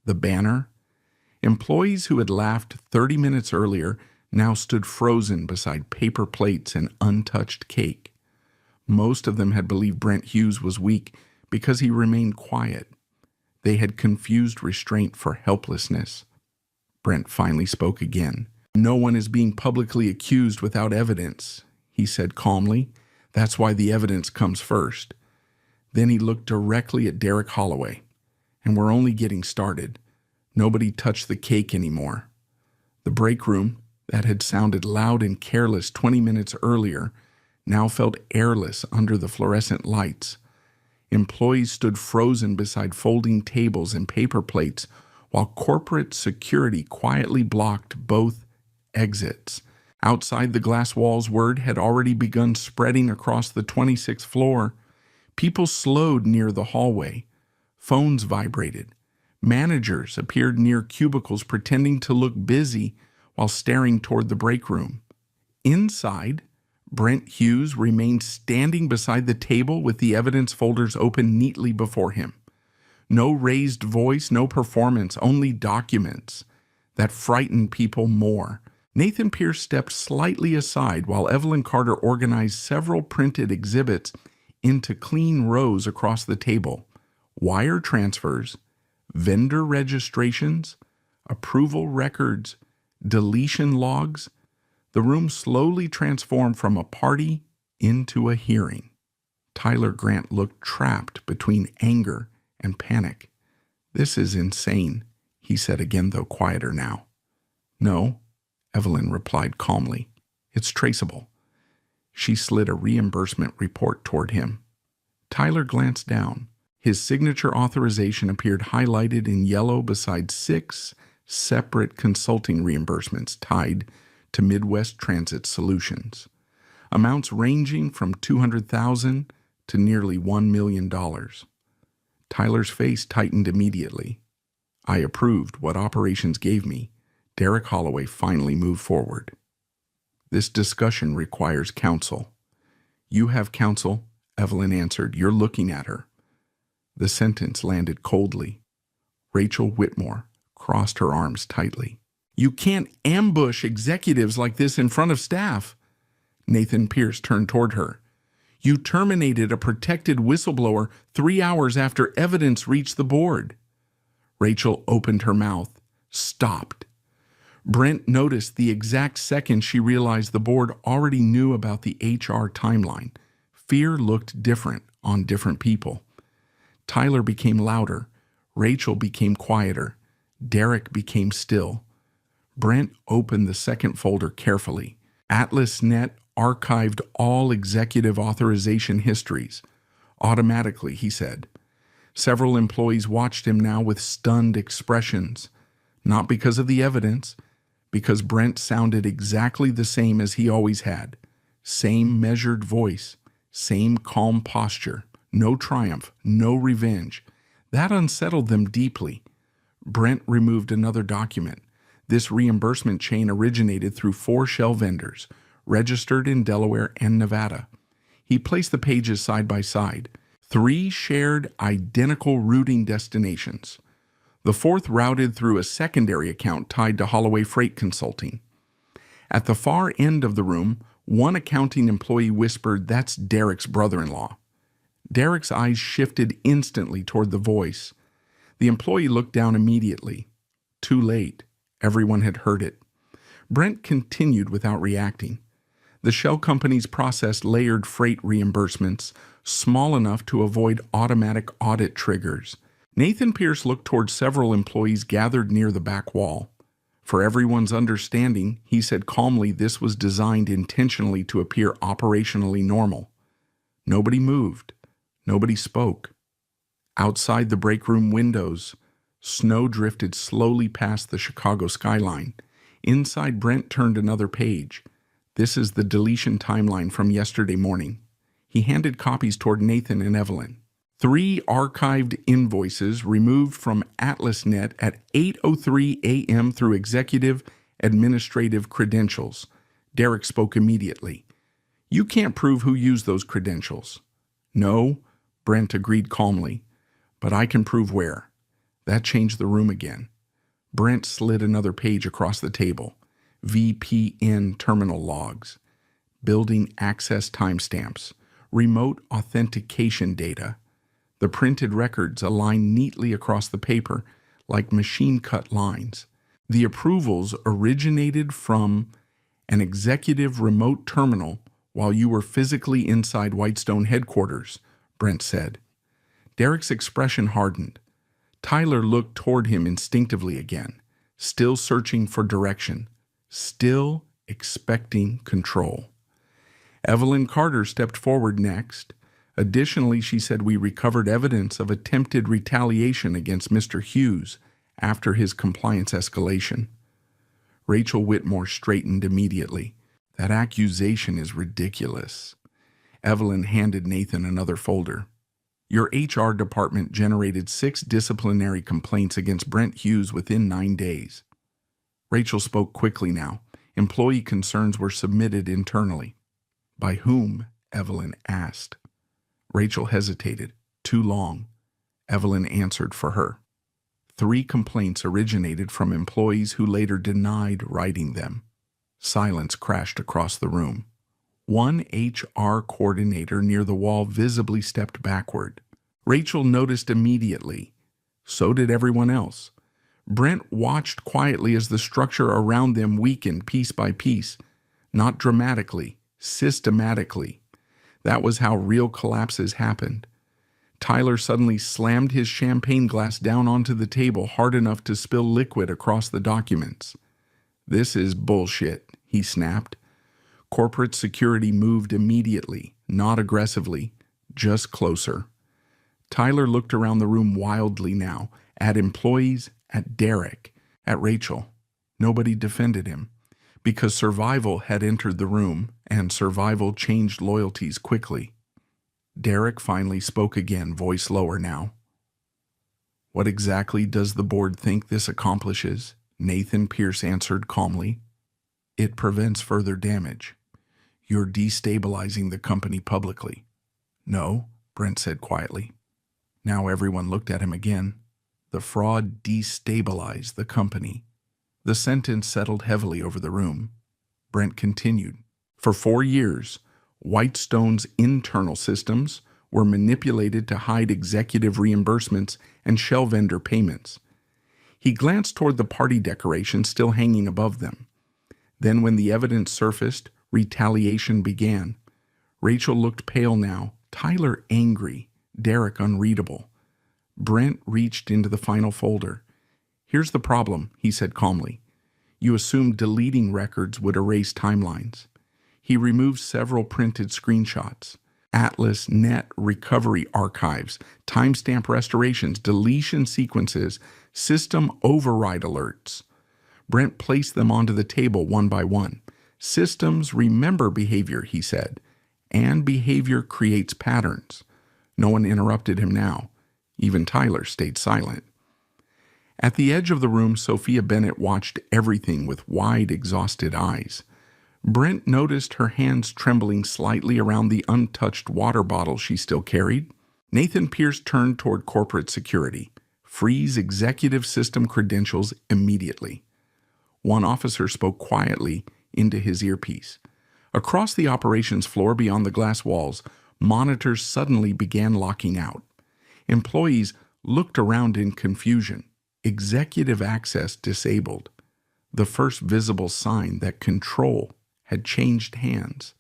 the banner. Employees who had laughed 30 minutes earlier now stood frozen beside paper plates and untouched cake. Most of them had believed Brent Hughes was weak because he remained quiet. They had confused restraint for helplessness. Brent finally spoke again. "No one is being publicly accused without evidence," he said calmly. "That's why the evidence comes first." Then he looked directly at Derek Holloway. "And we're only getting started. Nobody touched the cake anymore." The break room, that had sounded loud and careless 20 minutes earlier, now felt airless under the fluorescent lights. Employees stood frozen beside folding tables and paper plates, while corporate security quietly blocked both exits. Outside the glass walls, word had already begun spreading across the 26th floor. People slowed near the hallway. Phones vibrated. Managers appeared near cubicles pretending to look busy while staring toward the break room. Inside, Brent Hughes remained standing beside the table with the evidence folders open neatly before him. No raised voice, no performance, only documents that frightened people more. Nathan Pierce stepped slightly aside while Evelyn Carter organized several printed exhibits into clean rows across the table. Wire transfers, vendor registrations, approval records, deletion logs. The room slowly transformed from a party into a hearing. Tyler Grant looked trapped between anger and panic. "This is insane," he said again, though quieter now. "No," Evelyn replied calmly. "It's traceable." She slid a reimbursement report toward him. Tyler glanced down. His signature authorization appeared highlighted in yellow beside 6 separate consulting reimbursements tied to Midwest Transit Solutions, amounts ranging from $200,000 to nearly $1 million. Tyler's face tightened immediately. "I approved what operations gave me." Derek Holloway finally moved forward. "This discussion requires counsel." "You have counsel," Evelyn answered. "You're looking at her." The sentence landed coldly. Rachel Whitmore crossed her arms tightly. "You can't ambush executives like this in front of staff." Nathan Pierce turned toward her. "You terminated a protected whistleblower 3 hours after evidence reached the board." Rachel opened her mouth, stopped. Brent noticed the exact second she realized the board already knew about the HR timeline. Fear looked different on different people. Tyler became louder. Rachel became quieter. Derek became still. Brent opened the second folder carefully. AtlasNet archived all executive authorization histories. Automatically, he said. Several employees watched him now with stunned expressions. Not because of the evidence, because Brent sounded exactly the same as he always had. Same measured voice, same calm posture. No triumph, no revenge. That unsettled them deeply. Brent removed another document. This reimbursement chain originated through 4 shell vendors, registered in Delaware and Nevada. He placed the pages side by side. 3 shared identical routing destinations. The 4th routed through a secondary account tied to Holloway Freight Consulting. At the far end of the room, one accounting employee whispered, "That's Derek's brother-in-law." Derek's eyes shifted instantly toward the voice. The employee looked down immediately. Too late. Everyone had heard it. Brent continued without reacting. The shell companies processed layered freight reimbursements, small enough to avoid automatic audit triggers. Nathan Pierce looked toward several employees gathered near the back wall. For everyone's understanding, he said calmly, this was designed intentionally to appear operationally normal. Nobody moved. Nobody spoke. Outside the break room windows, snow drifted slowly past the Chicago skyline. Inside, Brent turned another page. "This is the deletion timeline from yesterday morning." He handed copies toward Nathan and Evelyn. 3 archived invoices removed from AtlasNet at 8:03 a.m. through executive administrative credentials. Derek spoke immediately. "You can't prove who used those credentials." "No," Brent agreed calmly, "but I can prove where." That changed the room again. Brent slid another page across the table. VPN terminal logs, building access timestamps, remote authentication data. The printed records aligned neatly across the paper like machine-cut lines. The approvals originated from an executive remote terminal while you were physically inside Whitestone headquarters, Brent said. Derek's expression hardened. Tyler looked toward him instinctively again, still searching for direction, still expecting control. Evelyn Carter stepped forward next. Additionally, she said, we recovered evidence of attempted retaliation against Mr. Hughes after his compliance escalation. Rachel Whitmore straightened immediately. That accusation is ridiculous. Evelyn handed Nathan another folder. Your HR department generated 6 disciplinary complaints against Brent Hughes within 9 days. Rachel spoke quickly now. Employee concerns were submitted internally. By whom? Evelyn asked. Rachel hesitated. Too long. Evelyn answered for her. 3 complaints originated from employees who later denied writing them. Silence crashed across the room. One HR coordinator near the wall visibly stepped backward. Rachel noticed immediately. So did everyone else. Brent watched quietly as the structure around them weakened piece by piece. Not dramatically, systematically. That was how real collapses happened. Tyler suddenly slammed his champagne glass down onto the table hard enough to spill liquid across the documents. This is bullshit, he snapped. Corporate security moved immediately, not aggressively, just closer. Tyler looked around the room wildly now, at employees, at Derek, at Rachel. Nobody defended him, because survival had entered the room, and survival changed loyalties quickly. Derek finally spoke again, voice lower now. What exactly does the board think this accomplishes? Nathan Pierce answered calmly. It prevents further damage. You're destabilizing the company publicly. No, Brent said quietly. Now everyone looked at him again. The fraud destabilized the company. The sentence settled heavily over the room. Brent continued. For 4 years, Whitestone's internal systems were manipulated to hide executive reimbursements and shell vendor payments. He glanced toward the party decorations still hanging above them. Then when the evidence surfaced, retaliation began. Rachel looked pale now, Tyler angry, Derek unreadable. Brent reached into the final folder. Here's the problem, he said calmly. You assumed deleting records would erase timelines. He removed several printed screenshots. Atlas Net recovery archives, timestamp restorations, deletion sequences, system override alerts. Brent placed them onto the table one by one. Systems remember behavior, he said, and behavior creates patterns. No one interrupted him now. Even Tyler stayed silent. At the edge of the room, Sophia Bennett watched everything with wide, exhausted eyes. Brent noticed her hands trembling slightly around the untouched water bottle she still carried. Nathan Pierce turned toward corporate security. Freeze executive system credentials immediately. One officer spoke quietly into his earpiece. Across the operations floor beyond the glass walls, monitors suddenly began locking out. Employees looked around in confusion. Executive access disabled. The first visible sign that control had changed hands.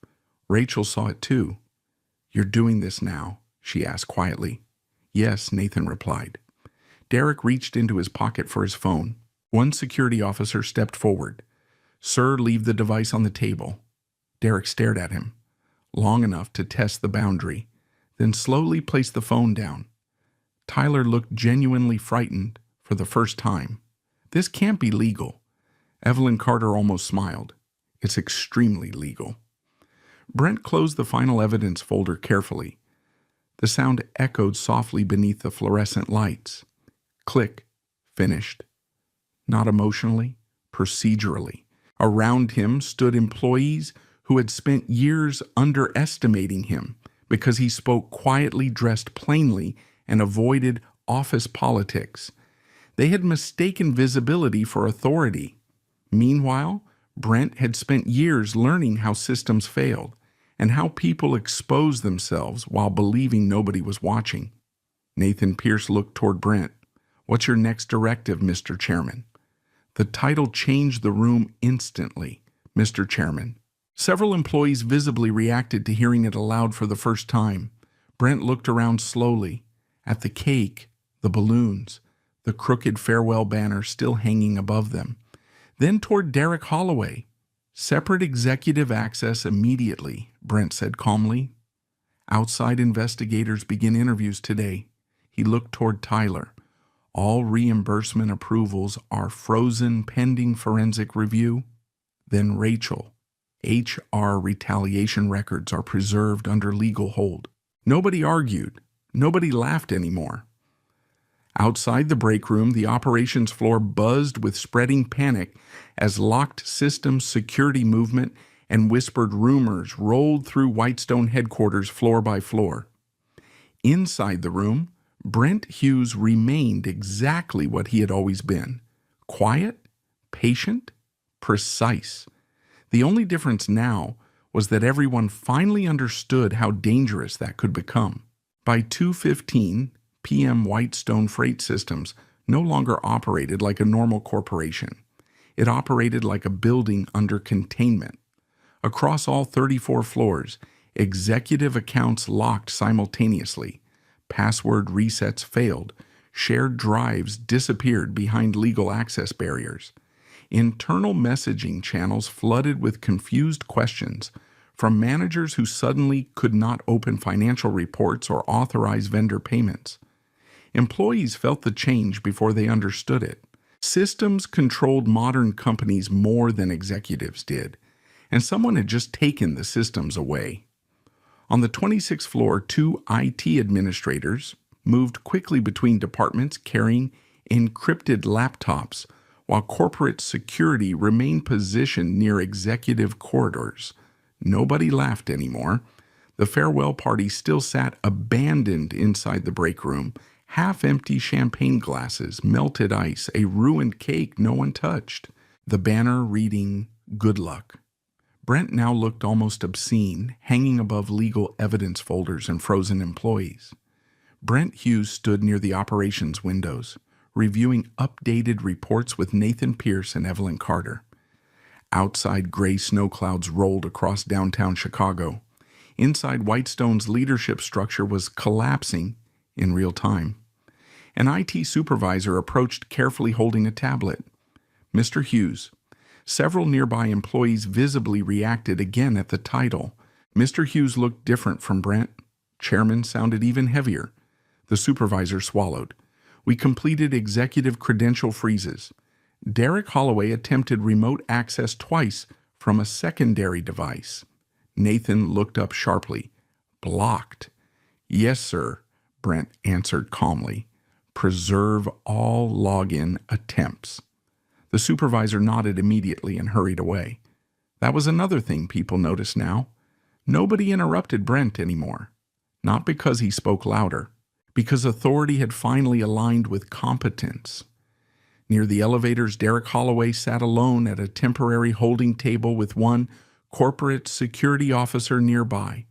Rachel saw it too. You're doing this now, she asked quietly. Yes, Nathan replied. Derek reached into his pocket for his phone. One security officer stepped forward. Sir, leave the device on the table. Derek stared at him, long enough to test the boundary, then slowly placed the phone down. Tyler looked genuinely frightened for the first time. This can't be legal. Evelyn Carter almost smiled. It's extremely legal. Brent closed the final evidence folder carefully. The sound echoed softly beneath the fluorescent lights. Click. Finished. Not emotionally, procedurally. Around him stood employees who had spent years underestimating him because he spoke quietly, dressed plainly, and avoided office politics. They had mistaken visibility for authority. Meanwhile, Brent had spent years learning how systems failed and how people expose themselves while believing nobody was watching. Nathan Pierce looked toward Brent. What's your next directive, Mr. Chairman? The title changed the room instantly, Mr. Chairman. Several employees visibly reacted to hearing it aloud for the first time. Brent looked around slowly, at the cake, the balloons, the crooked farewell banner still hanging above them. Then toward Derek Holloway. Separate executive access immediately, Brent said calmly. Outside investigators begin interviews today. He looked toward Tyler. All reimbursement approvals are frozen pending forensic review. Then Rachel. HR retaliation records are preserved under legal hold. Nobody argued. Nobody laughed anymore. Outside the break room, the operations floor buzzed with spreading panic as locked systems security movement and whispered rumors rolled through Whitestone headquarters floor by floor. Inside the room, Brent Hughes remained exactly what he had always been: quiet, patient, precise. The only difference now was that everyone finally understood how dangerous that could become. By 2:15 p.m., Whitestone Freight Systems no longer operated like a normal corporation. It operated like a building under containment. Across all 34 floors, executive accounts locked simultaneously. Password resets failed. Shared drives disappeared behind legal access barriers. Internal messaging channels flooded with confused questions from managers who suddenly could not open financial reports or authorize vendor payments. Employees felt the change before they understood it. Systems controlled modern companies more than executives did, and someone had just taken the systems away. On the 26th floor, 2 IT administrators moved quickly between departments carrying encrypted laptops, while corporate security remained positioned near executive corridors. Nobody laughed anymore. The farewell party still sat abandoned inside the break room, half-empty champagne glasses, melted ice, a ruined cake no one touched. The banner reading, "Good luck." Brent now looked almost obscene, hanging above legal evidence folders and frozen employees. Brent Hughes stood near the operations windows, reviewing updated reports with Nathan Pierce and Evelyn Carter. Outside, gray snow clouds rolled across downtown Chicago. Inside, Whitestone's leadership structure was collapsing in real time. An IT supervisor approached, carefully holding a tablet. "Mr. Hughes." Several nearby employees visibly reacted again at the title. Mr. Hughes looked different from Brent. Chairman sounded even heavier. The supervisor swallowed. "We completed executive credential freezes. Derek Holloway attempted remote access twice from a secondary device." Nathan looked up sharply. "Blocked." "Yes, sir," Brent answered calmly. "Preserve all login attempts." The supervisor nodded immediately and hurried away. That was another thing people noticed now. Nobody interrupted Brent anymore. Not because he spoke louder, because authority had finally aligned with competence. Near the elevators, Derek Holloway sat alone at a temporary holding table with one corporate security officer nearby.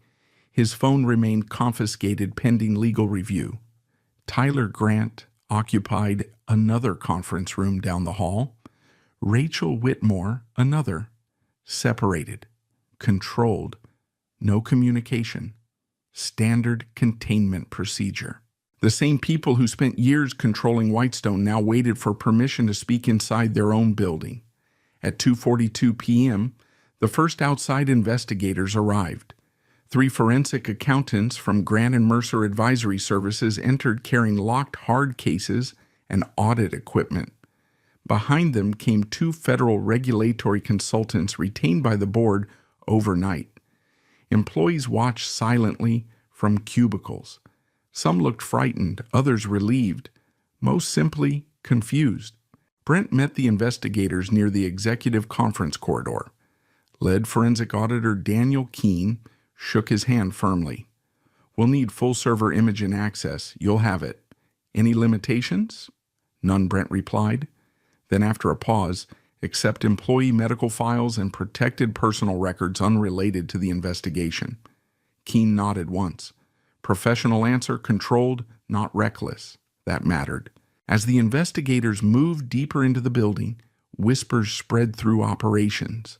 His phone remained confiscated pending legal review. Tyler Grant occupied another conference room down the hall. Rachel Whitmore, another. Separated, controlled, no communication. Standard containment procedure. The same people who spent years controlling Whitestone now waited for permission to speak inside their own building. At 2:42 p.m., the first outside investigators arrived. 3 forensic accountants from Grant and Mercer Advisory Services entered carrying locked hard cases and audit equipment. Behind them came 2 federal regulatory consultants retained by the board overnight. Employees watched silently from cubicles. Some looked frightened, others relieved, most simply confused. Brent met the investigators near the executive conference corridor. Lead forensic auditor Daniel Keene shook his hand firmly. "We'll need full server image and access. You'll have it." "Any limitations?" "None," Brent replied. Then after a pause, "Except employee medical files and protected personal records unrelated to the investigation." Keene nodded once. Professional answer, controlled, not reckless. That mattered. As the investigators moved deeper into the building, whispers spread through operations.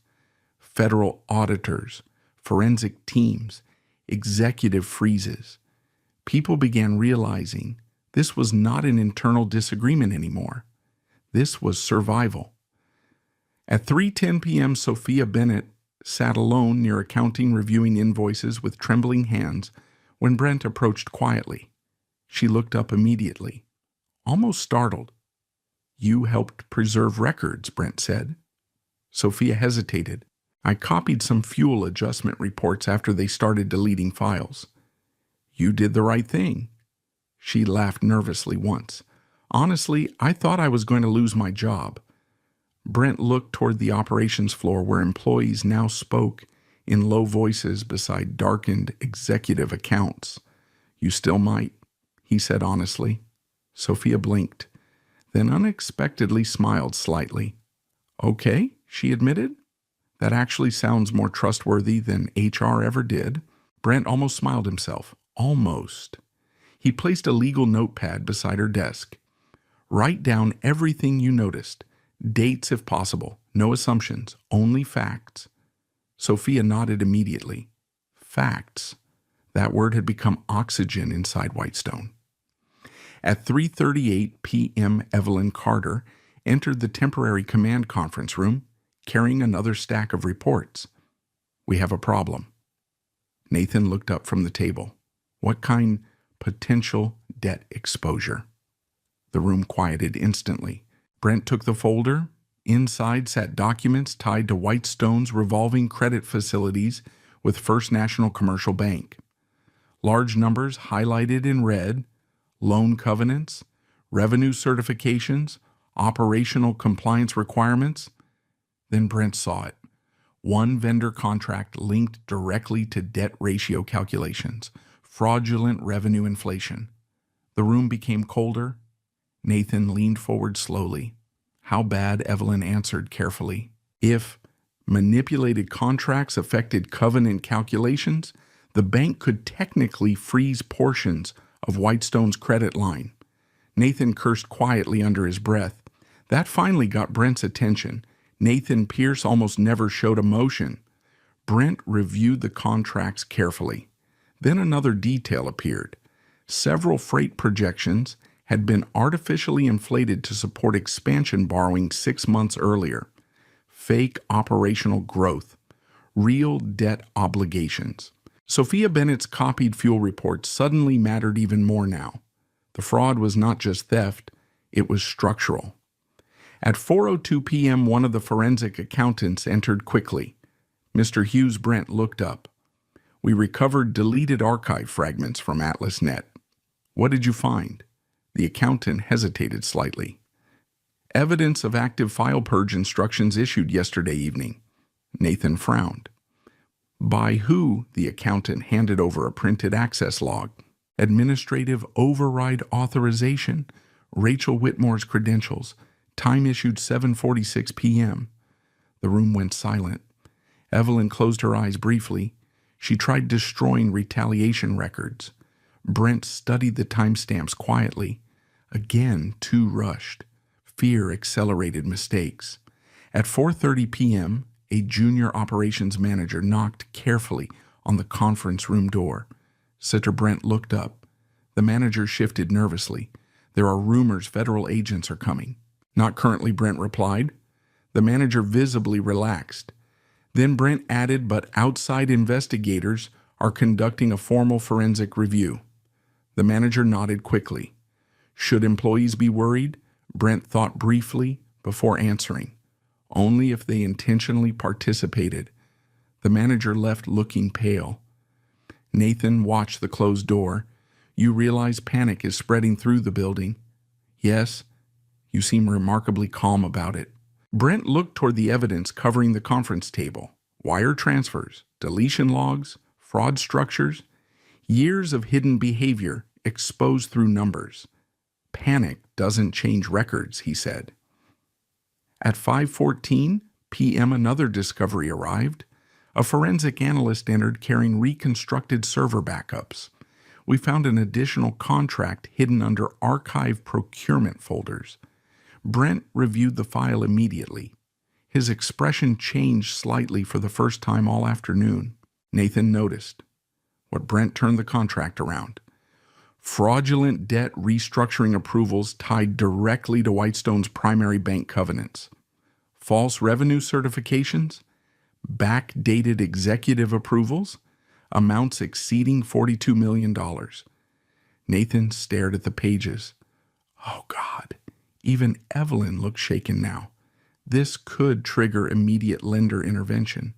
Federal auditors, forensic teams, executive freezes. People began realizing this was not an internal disagreement anymore. This was survival. At 3:10 p.m., Sophia Bennett sat alone near accounting reviewing invoices with trembling hands when Brent approached quietly. She looked up immediately, almost startled. "You helped preserve records," Brent said. Sophia hesitated. I copied some fuel adjustment reports after they started deleting files. You did the right thing. She laughed nervously once. Honestly, I thought I was going to lose my job. Brent looked toward the operations floor where employees now spoke in low voices beside darkened executive accounts. You still might, he said honestly. Sophia blinked, then unexpectedly smiled slightly. Okay, she admitted. That actually sounds more trustworthy than HR ever did. Brent almost smiled himself. Almost. He placed a legal notepad beside her desk. Write down everything you noticed. Dates if possible. No assumptions. Only facts. Sophia nodded immediately. Facts. That word had become oxygen inside Whitestone. At 3:38 p.m., Evelyn Carter entered the temporary command conference room, carrying another stack of reports. We have a problem. Nathan looked up from the table. What kind? Potential debt exposure. The room quieted instantly. Brent took the folder. Inside sat documents tied to Whitestone's revolving credit facilities with First National Commercial Bank. Large numbers highlighted in red, loan covenants, revenue certifications, operational compliance requirements. Then Brent saw it. One vendor contract linked directly to debt ratio calculations, fraudulent revenue inflation. The room became colder. Nathan leaned forward slowly. How bad? Evelyn answered carefully. If manipulated contracts affected covenant calculations, the bank could technically freeze portions of Whitestone's credit line. Nathan cursed quietly under his breath. That finally got Brent's attention. Nathan Pierce almost never showed emotion. Brent reviewed the contracts carefully. Then another detail appeared. Several freight projections had been artificially inflated to support expansion borrowing 6 months earlier. Fake operational growth. Real debt obligations. Sophia Bennett's copied fuel reports suddenly mattered even more now. The fraud was not just theft, it was structural. At 4:02 p.m., one of the forensic accountants entered quickly. Mr. Hughes Brent looked up. We recovered deleted archive fragments from AtlasNet. What did you find? The accountant hesitated slightly. Evidence of active file purge instructions issued yesterday evening. Nathan frowned. By who? The accountant handed over a printed access log. Administrative override authorization. Rachel Whitmore's credentials. Time issued 7:46 p.m. The room went silent. Evelyn closed her eyes briefly. She tried destroying retaliation records. Brent studied the timestamps quietly. Again, too rushed. Fear accelerated mistakes. At 4:30 p.m., a junior operations manager knocked carefully on the conference room door. Sitter Brent looked up. The manager shifted nervously. There are rumors federal agents are coming. Not currently, Brent replied. The manager visibly relaxed. Then Brent added, but outside investigators are conducting a formal forensic review. The manager nodded quickly. Should employees be worried? Brent thought briefly before answering. Only if they intentionally participated. The manager left looking pale. Nathan watched the closed door. You realize panic is spreading through the building. Yes. You seem remarkably calm about it. Brent looked toward the evidence covering the conference table. Wire transfers, deletion logs, fraud structures, years of hidden behavior exposed through numbers. Panic doesn't change records, he said. At 5:14 p.m., another discovery arrived. A forensic analyst entered carrying reconstructed server backups. We found an additional contract hidden under archive procurement folders. Brent reviewed the file immediately. His expression changed slightly for the first time all afternoon. Nathan noticed. What Brent turned the contract around. Fraudulent debt restructuring approvals tied directly to Whitestone's primary bank covenants. False revenue certifications. Backdated executive approvals. Amounts exceeding $42 million. Nathan stared at the pages. Oh, God. Even Evelyn looked shaken now. This could trigger immediate lender intervention.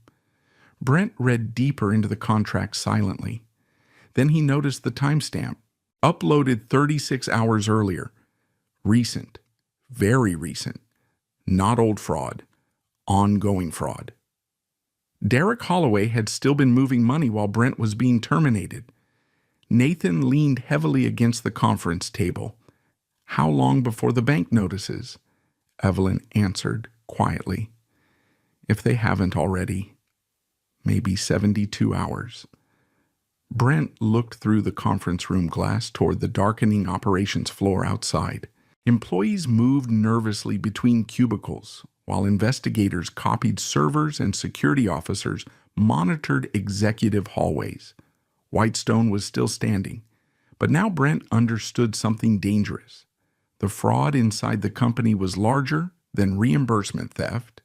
Brent read deeper into the contract silently. Then he noticed the timestamp. Uploaded 36 hours earlier. Recent. Very recent. Not old fraud. Ongoing fraud. Derek Holloway had still been moving money while Brent was being terminated. Nathan leaned heavily against the conference table. How long before the bank notices? Evelyn answered quietly. If they haven't already, maybe 72 hours. Brent looked through the conference room glass toward the darkening operations floor outside. Employees moved nervously between cubicles, while investigators copied servers and security officers monitored executive hallways. Whitestone was still standing, but now Brent understood something dangerous. The fraud inside the company was larger than reimbursement theft.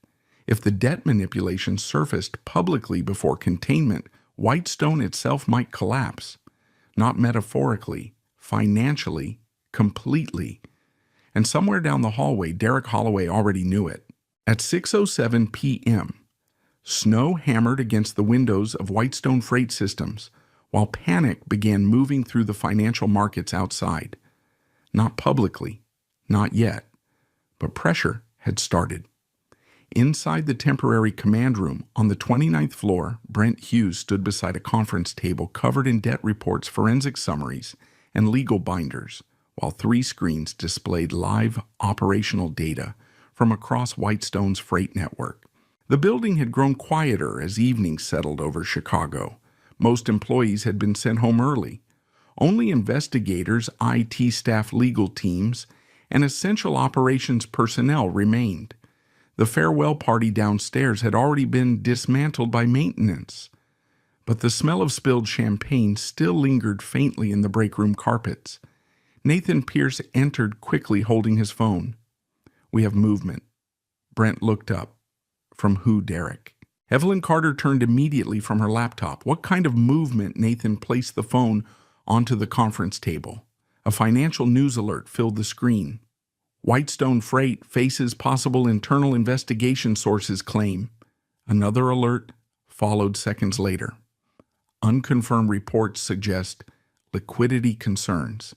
If the debt manipulation surfaced publicly before containment, Whitestone itself might collapse. Not metaphorically, financially, completely. And somewhere down the hallway, Derek Holloway already knew it. At 6:07 p.m., snow hammered against the windows of Whitestone Freight Systems, while panic began moving through the financial markets outside. Not publicly, not yet, but pressure had started. Inside the temporary command room on the 29th floor, Brent Hughes stood beside a conference table covered in debt reports, forensic summaries, and legal binders, while 3 screens displayed live operational data from across Whitestone's freight network. The building had grown quieter as evening settled over Chicago. Most employees had been sent home early. Only investigators, IT staff, legal teams, and essential operations personnel remained. The farewell party downstairs had already been dismantled by maintenance, but the smell of spilled champagne still lingered faintly in the break room carpets. Nathan Pierce entered quickly holding his phone. "We have movement." Brent looked up. "From who, Derek?" Evelyn Carter turned immediately from her laptop. What kind of movement? Nathan placed the phone onto the conference table. A financial news alert filled the screen. Whitestone Freight faces possible internal investigation, sources claim. Another alert followed seconds later. Unconfirmed reports suggest liquidity concerns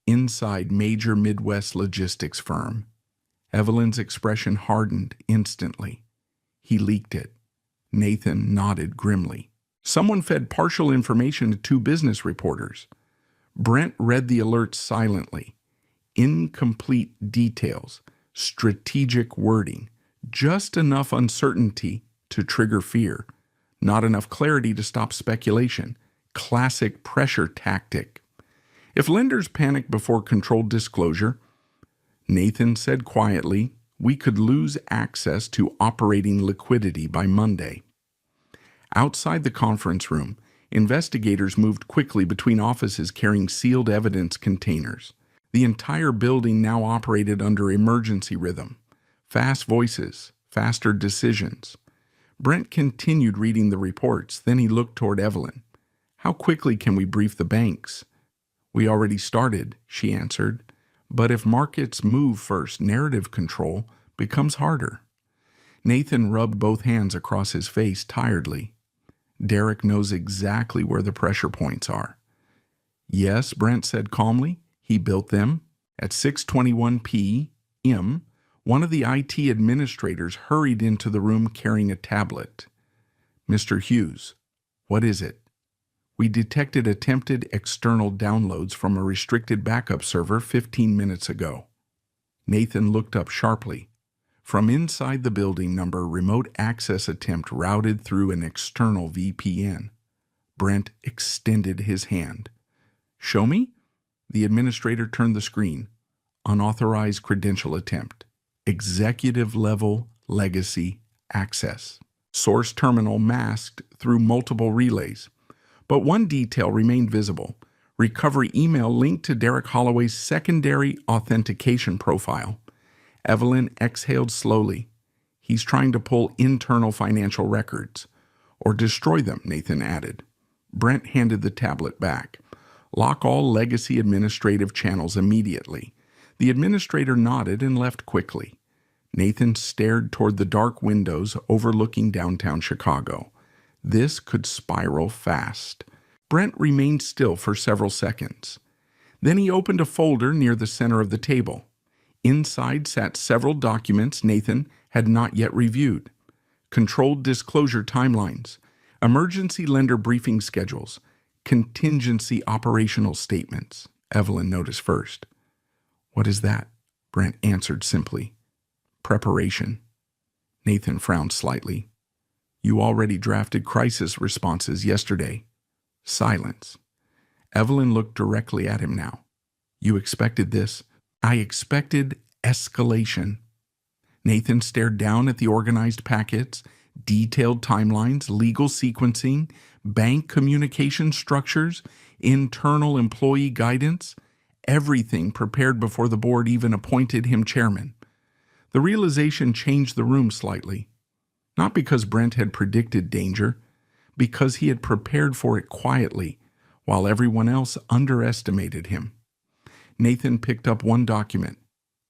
inside major Midwest logistics firm. Evelyn's expression hardened instantly. He leaked it. Nathan nodded grimly. Someone fed partial information to 2 business reporters. Brent read the alerts silently. Incomplete details, strategic wording, just enough uncertainty to trigger fear, not enough clarity to stop speculation. Classic pressure tactic. If lenders panic before controlled disclosure, Nathan said quietly, we could lose access to operating liquidity by Monday. Outside the conference room, investigators moved quickly between offices carrying sealed evidence containers. The entire building now operated under emergency rhythm. Fast voices, faster decisions. Brent continued reading the reports, then he looked toward Evelyn. "How quickly can we brief the banks?" "We already started," she answered. "But if markets move first, narrative control becomes harder." Nathan rubbed both hands across his face tiredly. "Derek knows exactly where the pressure points are." "Yes," Brent said calmly. "He built them." At 6:21 p.m., one of the IT administrators hurried into the room carrying a tablet. "Mr. Hughes, what is it?" "We detected attempted external downloads from a restricted backup server 15 minutes ago." Nathan looked up sharply. From inside the building, remote access attempt routed through an external VPN. Brent extended his hand. "Show me?" The administrator turned the screen. Unauthorized credential attempt. Executive level legacy access. Source terminal masked through multiple relays. But one detail remained visible. Recovery email linked to Derek Holloway's secondary authentication profile. Evelyn exhaled slowly. "He's trying to pull internal financial records." "Or destroy them," Nathan added. Brent handed the tablet back. "Lock all legacy administrative channels immediately." The administrator nodded and left quickly. Nathan stared toward the dark windows overlooking downtown Chicago. This could spiral fast. Brent remained still for several seconds. Then he opened a folder near the center of the table. Inside sat several documents Nathan had not yet reviewed. Controlled disclosure timelines, emergency lender briefing schedules, contingency operational statements. Evelyn noticed first. "What is that?" Brent answered simply. "Preparation." Nathan frowned slightly. "You already drafted crisis responses yesterday." Silence. Evelyn looked directly at him now. "You expected this?" "I expected escalation." Nathan stared down at the organized packets, detailed timelines, legal sequencing, bank communication structures, internal employee guidance, everything prepared before the board even appointed him chairman. The realization changed the room slightly. Not because Brent had predicted danger, because he had prepared for it quietly, while everyone else underestimated him. Nathan picked up one document,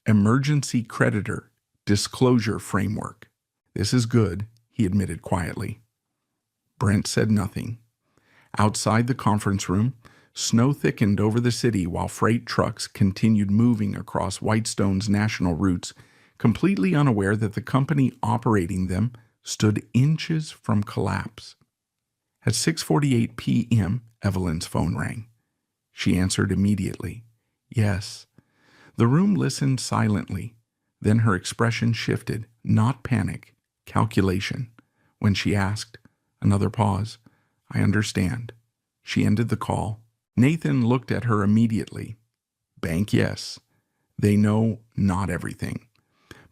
Emergency Creditor Disclosure Framework. "This is good," he admitted quietly. Brent said nothing. Outside the conference room, snow thickened over the city while freight trucks continued moving across Whitestone's national routes, completely unaware that the company operating them stood inches from collapse. At 6:48 p.m., Evelyn's phone rang. She answered immediately. "Yes." The room listened silently. Then her expression shifted, not panic, calculation. When she asked, another pause, "I understand." She ended the call. Nathan looked at her immediately. "Bank, yes. They know not everything.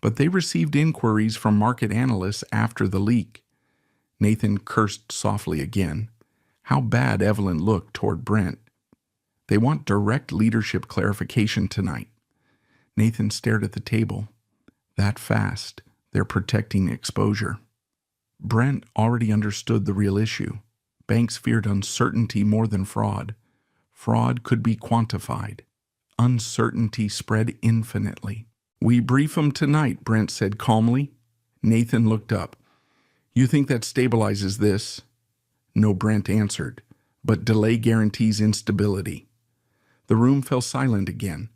But they received inquiries from market analysts after the leak." Nathan cursed softly again. How bad Evelyn looked toward Brent. "They want direct leadership clarification tonight." Nathan stared at the table. That fast, they're protecting exposure. Brent already understood the real issue. Banks feared uncertainty more than fraud. Fraud could be quantified. Uncertainty spread infinitely. "We brief them tonight," Brent said calmly. Nathan looked up. "You think that stabilizes this?" No, Brent answered, "but delay guarantees instability." The room fell silent again.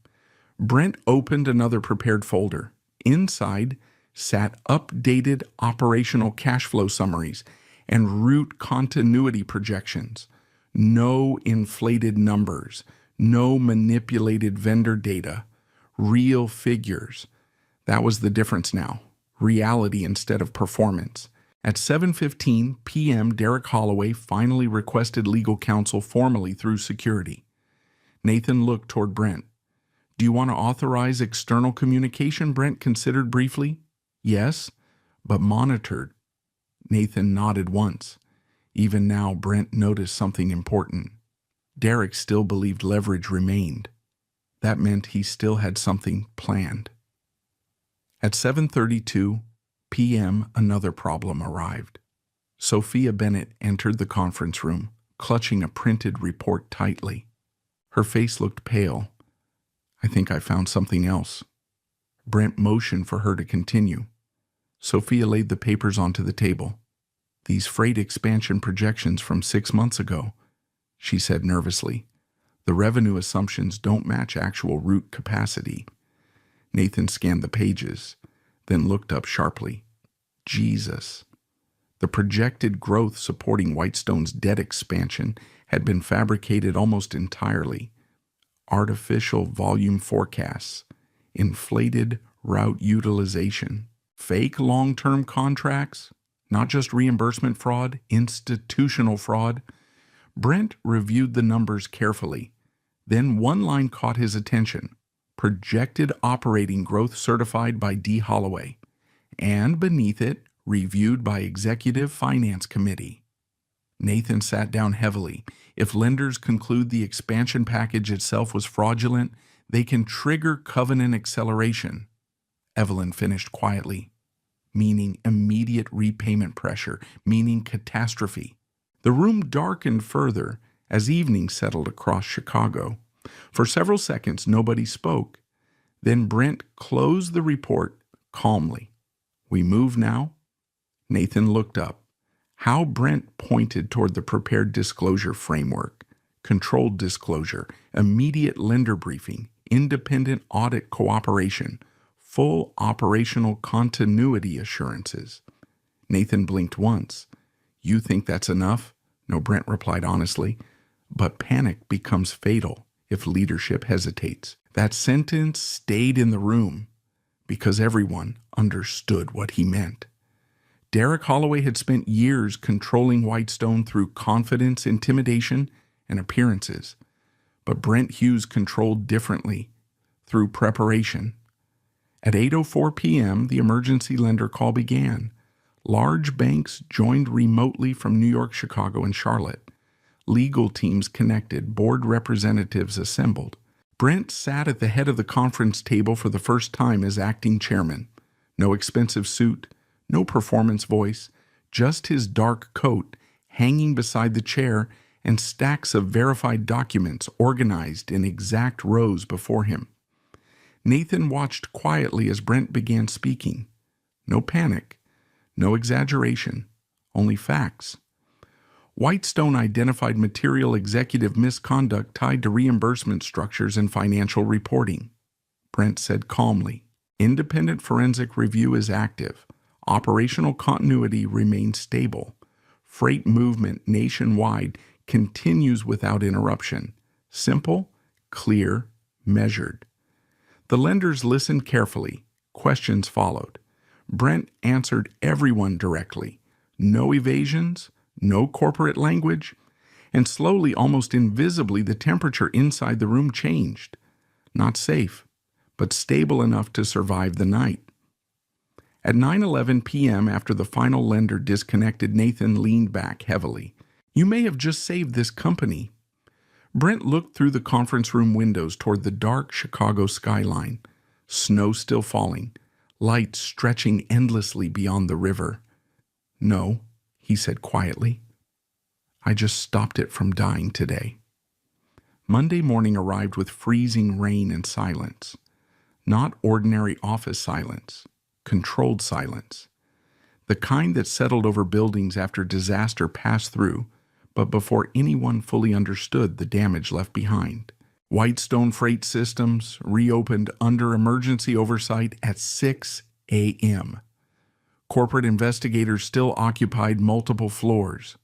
Brent opened another prepared folder. Inside sat updated operational cash flow summaries and route continuity projections. No inflated numbers, no manipulated vendor data, real figures. That was the difference now. Reality instead of performance. At 7:15 p.m., Derek Holloway finally requested legal counsel formally through security. Nathan looked toward Brent. "Do you want to authorize external communication?" Brent considered briefly. "Yes, but monitored." Nathan nodded once. Even now, Brent noticed something important. Derek still believed leverage remained. That meant he still had something planned. At 7:32 p.m., another problem arrived. Sophia Bennett entered the conference room, clutching a printed report tightly. Her face looked pale. "I think I found something else." Brent motioned for her to continue. Sophia laid the papers onto the table. "These freight expansion projections from 6 months ago," she said nervously. "The revenue assumptions don't match actual route capacity." Nathan scanned the pages, then looked up sharply. Jesus. The projected growth supporting Whitestone's debt expansion had been fabricated almost entirely. Artificial volume forecasts, inflated route utilization, fake long-term contracts, not just reimbursement fraud, institutional fraud. Brent reviewed the numbers carefully. Then one line caught his attention. Projected operating growth certified by D. Holloway, and beneath it, reviewed by Executive Finance Committee. Nathan sat down heavily. If lenders conclude the expansion package itself was fraudulent, they can trigger covenant acceleration. Evelyn finished quietly, meaning immediate repayment pressure, meaning catastrophe. The room darkened further as evening settled across Chicago. For several seconds, nobody spoke. Then Brent closed the report calmly. "We move now?" Nathan looked up. How Brent pointed toward the prepared disclosure framework, controlled disclosure, immediate lender briefing, independent audit cooperation, full operational continuity assurances. Nathan blinked once. You think that's enough? No, Brent replied honestly. But panic becomes fatal if leadership hesitates. That sentence stayed in the room because everyone understood what he meant. Derek Holloway had spent years controlling Whitestone through confidence, intimidation, and appearances. But Brent Hughes controlled differently, through preparation. At 8:04 p.m., the emergency lender call began. Large banks joined remotely from New York, Chicago, and Charlotte. Legal teams connected, board representatives assembled. Brent sat at the head of the conference table for the first time as acting chairman. No expensive suit, no performance voice, just his dark coat hanging beside the chair and stacks of verified documents organized in exact rows before him. Nathan watched quietly as Brent began speaking. No panic, no exaggeration, only facts. Whitestone identified material executive misconduct tied to reimbursement structures and financial reporting. Brent said calmly, independent forensic review is active. Operational continuity remains stable. Freight movement nationwide continues without interruption. Simple, clear, measured. The lenders listened carefully. Questions followed. Brent answered everyone directly. No evasions, no corporate language, and slowly, almost invisibly, the temperature inside the room changed. Not safe, but stable enough to survive the night. At 9:11 p.m., after the final lender disconnected, Nathan leaned back heavily. You may have just saved this company. Brent looked through the conference room windows toward the dark Chicago skyline. Snow still falling, lights stretching endlessly beyond the river. No, he said quietly. I just stopped it from dying today. Monday morning arrived with freezing rain and silence. Not ordinary office silence, controlled silence. The kind that settled over buildings after disaster passed through, but before anyone fully understood the damage left behind. Whitestone Freight Systems reopened under emergency oversight at 6 a.m. Corporate investigators still occupied multiple floors.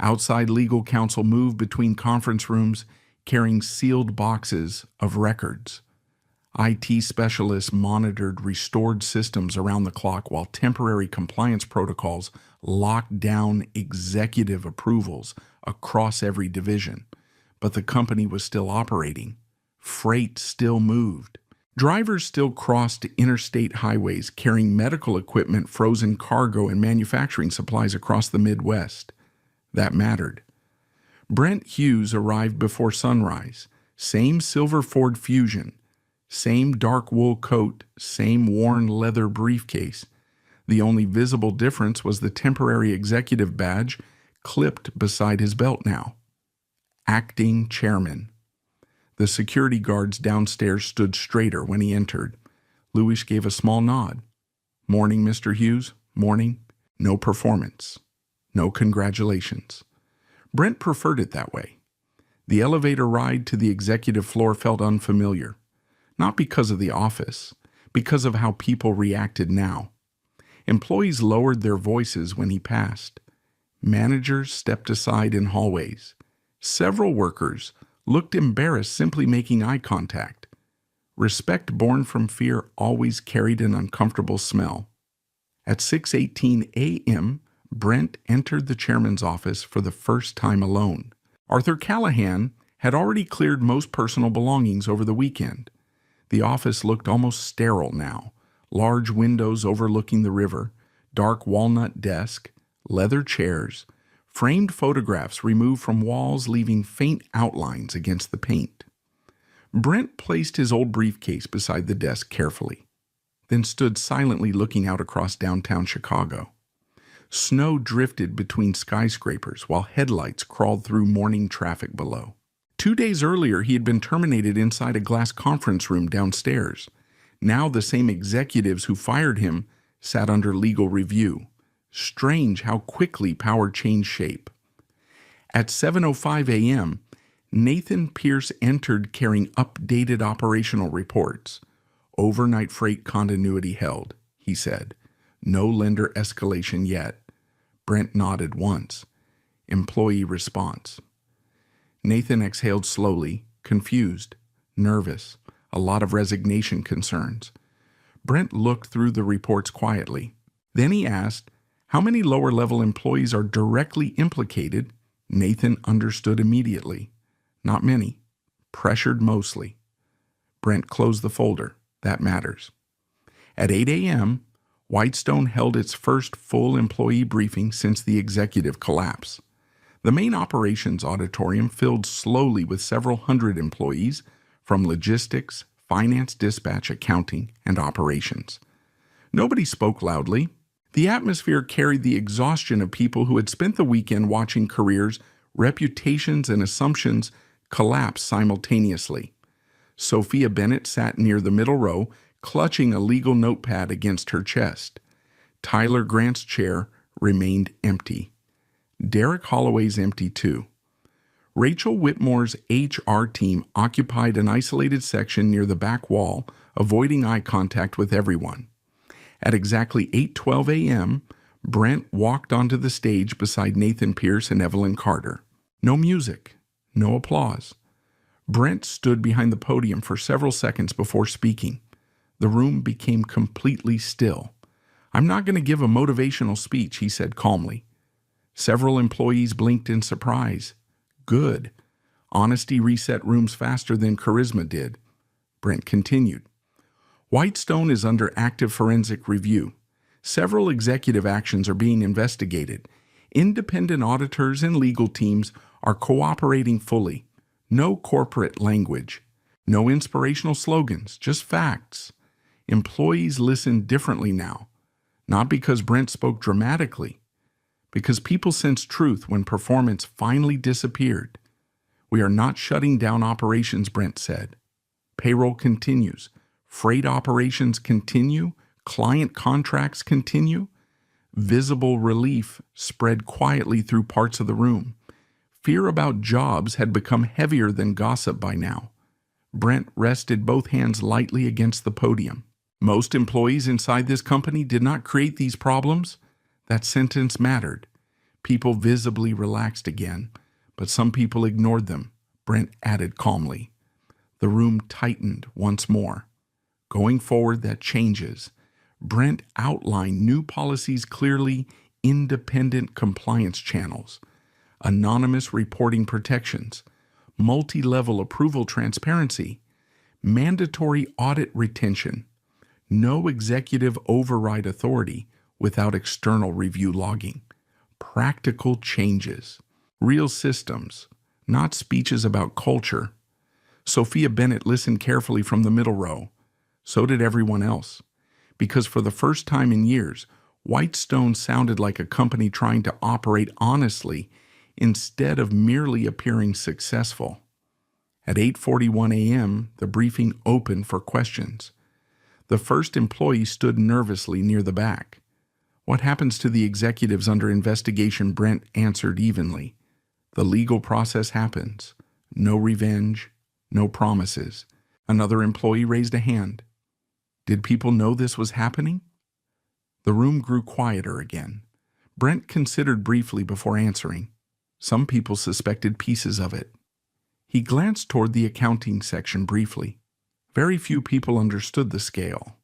Outside legal counsel moved between conference rooms carrying sealed boxes of records. IT specialists monitored restored systems around the clock while temporary compliance protocols locked down executive approvals across every division. But the company was still operating. Freight still moved. Drivers still crossed interstate highways carrying medical equipment, frozen cargo, and manufacturing supplies across the Midwest. That mattered. Brent Hughes arrived before sunrise. Same silver Ford Fusion. Same dark wool coat, same worn leather briefcase. The only visible difference was the temporary executive badge clipped beside his belt now. Acting chairman. The security guards downstairs stood straighter when he entered. Lewis gave a small nod. Morning, Mr. Hughes. Morning. No performance. No congratulations. Brent preferred it that way. The elevator ride to the executive floor felt unfamiliar. Not because of the office, because of how people reacted now. Employees lowered their voices when he passed. Managers stepped aside in hallways. Several workers looked embarrassed simply making eye contact. Respect born from fear always carried an uncomfortable smell. At 6:18 a.m., Brent entered the chairman's office for the first time alone. Arthur Callahan had already cleared most personal belongings over the weekend. The office looked almost sterile now. Large windows overlooking the river, dark walnut desk, leather chairs, framed photographs removed from walls leaving faint outlines against the paint. Brent placed his old briefcase beside the desk carefully, then stood silently looking out across downtown Chicago. Snow drifted between skyscrapers while headlights crawled through morning traffic below. 2 days earlier, he had been terminated inside a glass conference room downstairs. Now the same executives who fired him sat under legal review. Strange how quickly power changed shape. At 7:05 a.m., Nathan Pierce entered carrying updated operational reports. Overnight freight continuity held, he said. No lender escalation yet. Brent nodded once. Employee response. Nathan exhaled slowly, confused, nervous, a lot of resignation concerns. Brent looked through the reports quietly. Then he asked, how many lower-level employees are directly implicated? Nathan understood immediately. Not many. Pressured mostly. Brent closed the folder. That matters. At 8 a.m., Whitestone held its first full employee briefing since the executive collapse. The main operations auditorium filled slowly with several hundred employees from logistics, finance, dispatch, accounting, and operations. Nobody spoke loudly. The atmosphere carried the exhaustion of people who had spent the weekend watching careers, reputations, and assumptions collapse simultaneously. Sophia Bennett sat near the middle row, clutching a legal notepad against her chest. Tyler Grant's chair remained empty. Derek Holloway's empty too. Rachel Whitmore's HR team occupied an isolated section near the back wall, avoiding eye contact with everyone. At exactly 8:12 a.m., Brent walked onto the stage beside Nathan Pierce and Evelyn Carter. No music, no applause. Brent stood behind the podium for several seconds before speaking. The room became completely still. I'm not going to give a motivational speech, he said calmly. Several employees blinked in surprise. Good. Honesty reset rooms faster than charisma did. Brent continued. Whitestone is under active forensic review. Several executive actions are being investigated. Independent auditors and legal teams are cooperating fully. No corporate language. No inspirational slogans, just facts. Employees listen differently now. Not because Brent spoke dramatically, because people sense truth when performance finally disappeared. We are not shutting down operations, Brent said. Payroll continues. Freight operations continue. Client contracts continue. Visible relief spread quietly through parts of the room. Fear about jobs had become heavier than gossip by now. Brent rested both hands lightly against the podium. Most employees inside this company did not create these problems. That sentence mattered. People visibly relaxed again, but some people ignored them, Brent added calmly. The room tightened once more. Going forward, that changes. Brent outlined new policies clearly, independent compliance channels, anonymous reporting protections, multi-level approval transparency, mandatory audit retention, no executive override authority without external review logging, practical changes, real systems, not speeches about culture. Sophia Bennett listened carefully from the middle row. So did everyone else. Because for the first time in years, Whitestone sounded like a company trying to operate honestly instead of merely appearing successful. At 8:41 a.m., the briefing opened for questions. The first employee stood nervously near the back. What happens to the executives under investigation? Brent answered evenly. The legal process happens. No revenge, no promises. Another employee raised a hand. Did people know this was happening? The room grew quieter again. Brent considered briefly before answering. Some people suspected pieces of it. He glanced toward the accounting section briefly. Very few people understood the scale.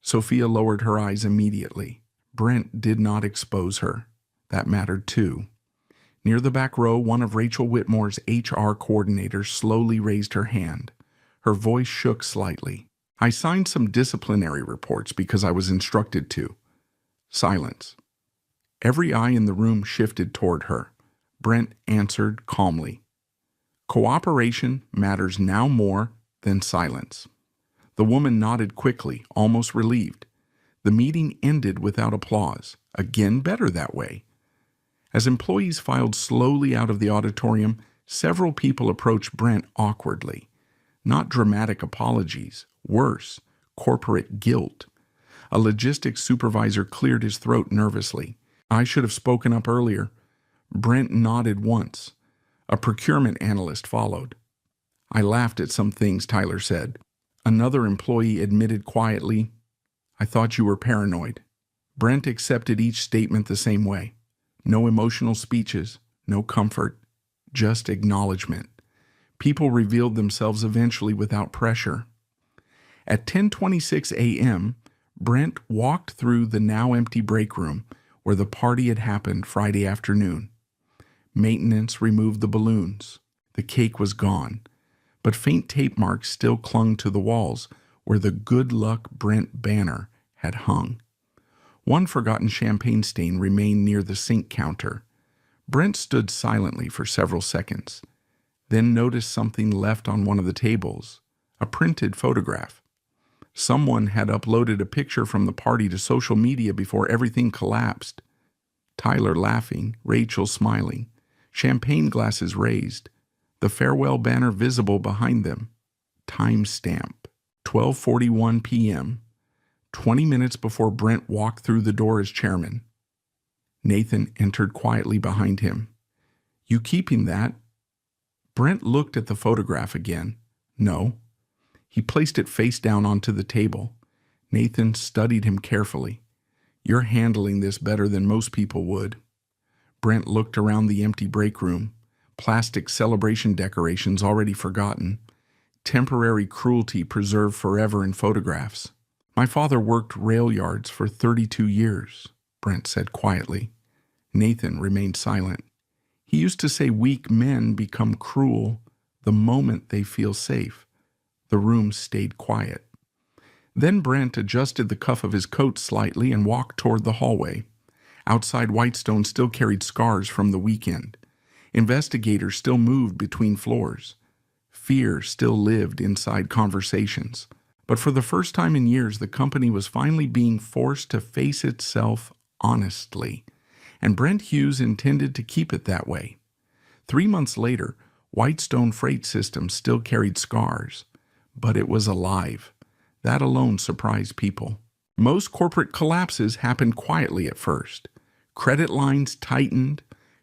Sophia lowered her eyes immediately. Brent did not expose her. That mattered too. Near the back row, one of Rachel Whitmore's HR coordinators slowly raised her hand. Her voice shook slightly. I signed some disciplinary reports because I was instructed to. Silence. Every eye in the room shifted toward her. Brent answered calmly. Cooperation matters now more than silence. The woman nodded quickly, almost relieved. The meeting ended without applause. Again, better that way. As employees filed slowly out of the auditorium, several people approached Brent awkwardly. Not dramatic apologies. Worse, corporate guilt. A logistics supervisor cleared his throat nervously. I should have spoken up earlier. Brent nodded once. A procurement analyst followed. I laughed at some things Tyler said. Another employee admitted quietly, I thought you were paranoid. Brent accepted each statement the same way. No emotional speeches, no comfort, just acknowledgement. People revealed themselves eventually without pressure. At 10:26 a.m., Brent walked through the now empty break room where the party had happened Friday afternoon. Maintenance removed the balloons. The cake was gone, but faint tape marks still clung to the walls where the Good Luck Brent banner had hung. One forgotten champagne stain remained near the sink counter. Brent stood silently for several seconds, then noticed something left on one of the tables, a printed photograph. Someone had uploaded a picture from the party to social media before everything collapsed. Tyler laughing, Rachel smiling, champagne glasses raised, the farewell banner visible behind them. Timestamp, 12:41 p.m., 20 minutes before Brent walked through the door as chairman. Nathan entered quietly behind him. You keeping that? Brent looked at the photograph again. No. He placed it face down onto the table. Nathan studied him carefully. You're handling this better than most people would. Brent looked around the empty break room. Plastic celebration decorations already forgotten. Temporary cruelty preserved forever in photographs. My father worked rail yards for 32 years, Brent said quietly. Nathan remained silent. He used to say weak men become cruel the moment they feel safe. The room stayed quiet. Then Brent adjusted the cuff of his coat slightly and walked toward the hallway. Outside, Whitestone still carried scars from the weekend. Investigators still moved between floors. Fear still lived inside conversations. But for the first time in years, the company was finally being forced to face itself honestly. And Brent Hughes intended to keep it that way. 3 months later, Whitestone Freight Systems still carried scars. But it was alive. That alone surprised people. Most corporate collapses happened quietly at first. Credit lines tightened,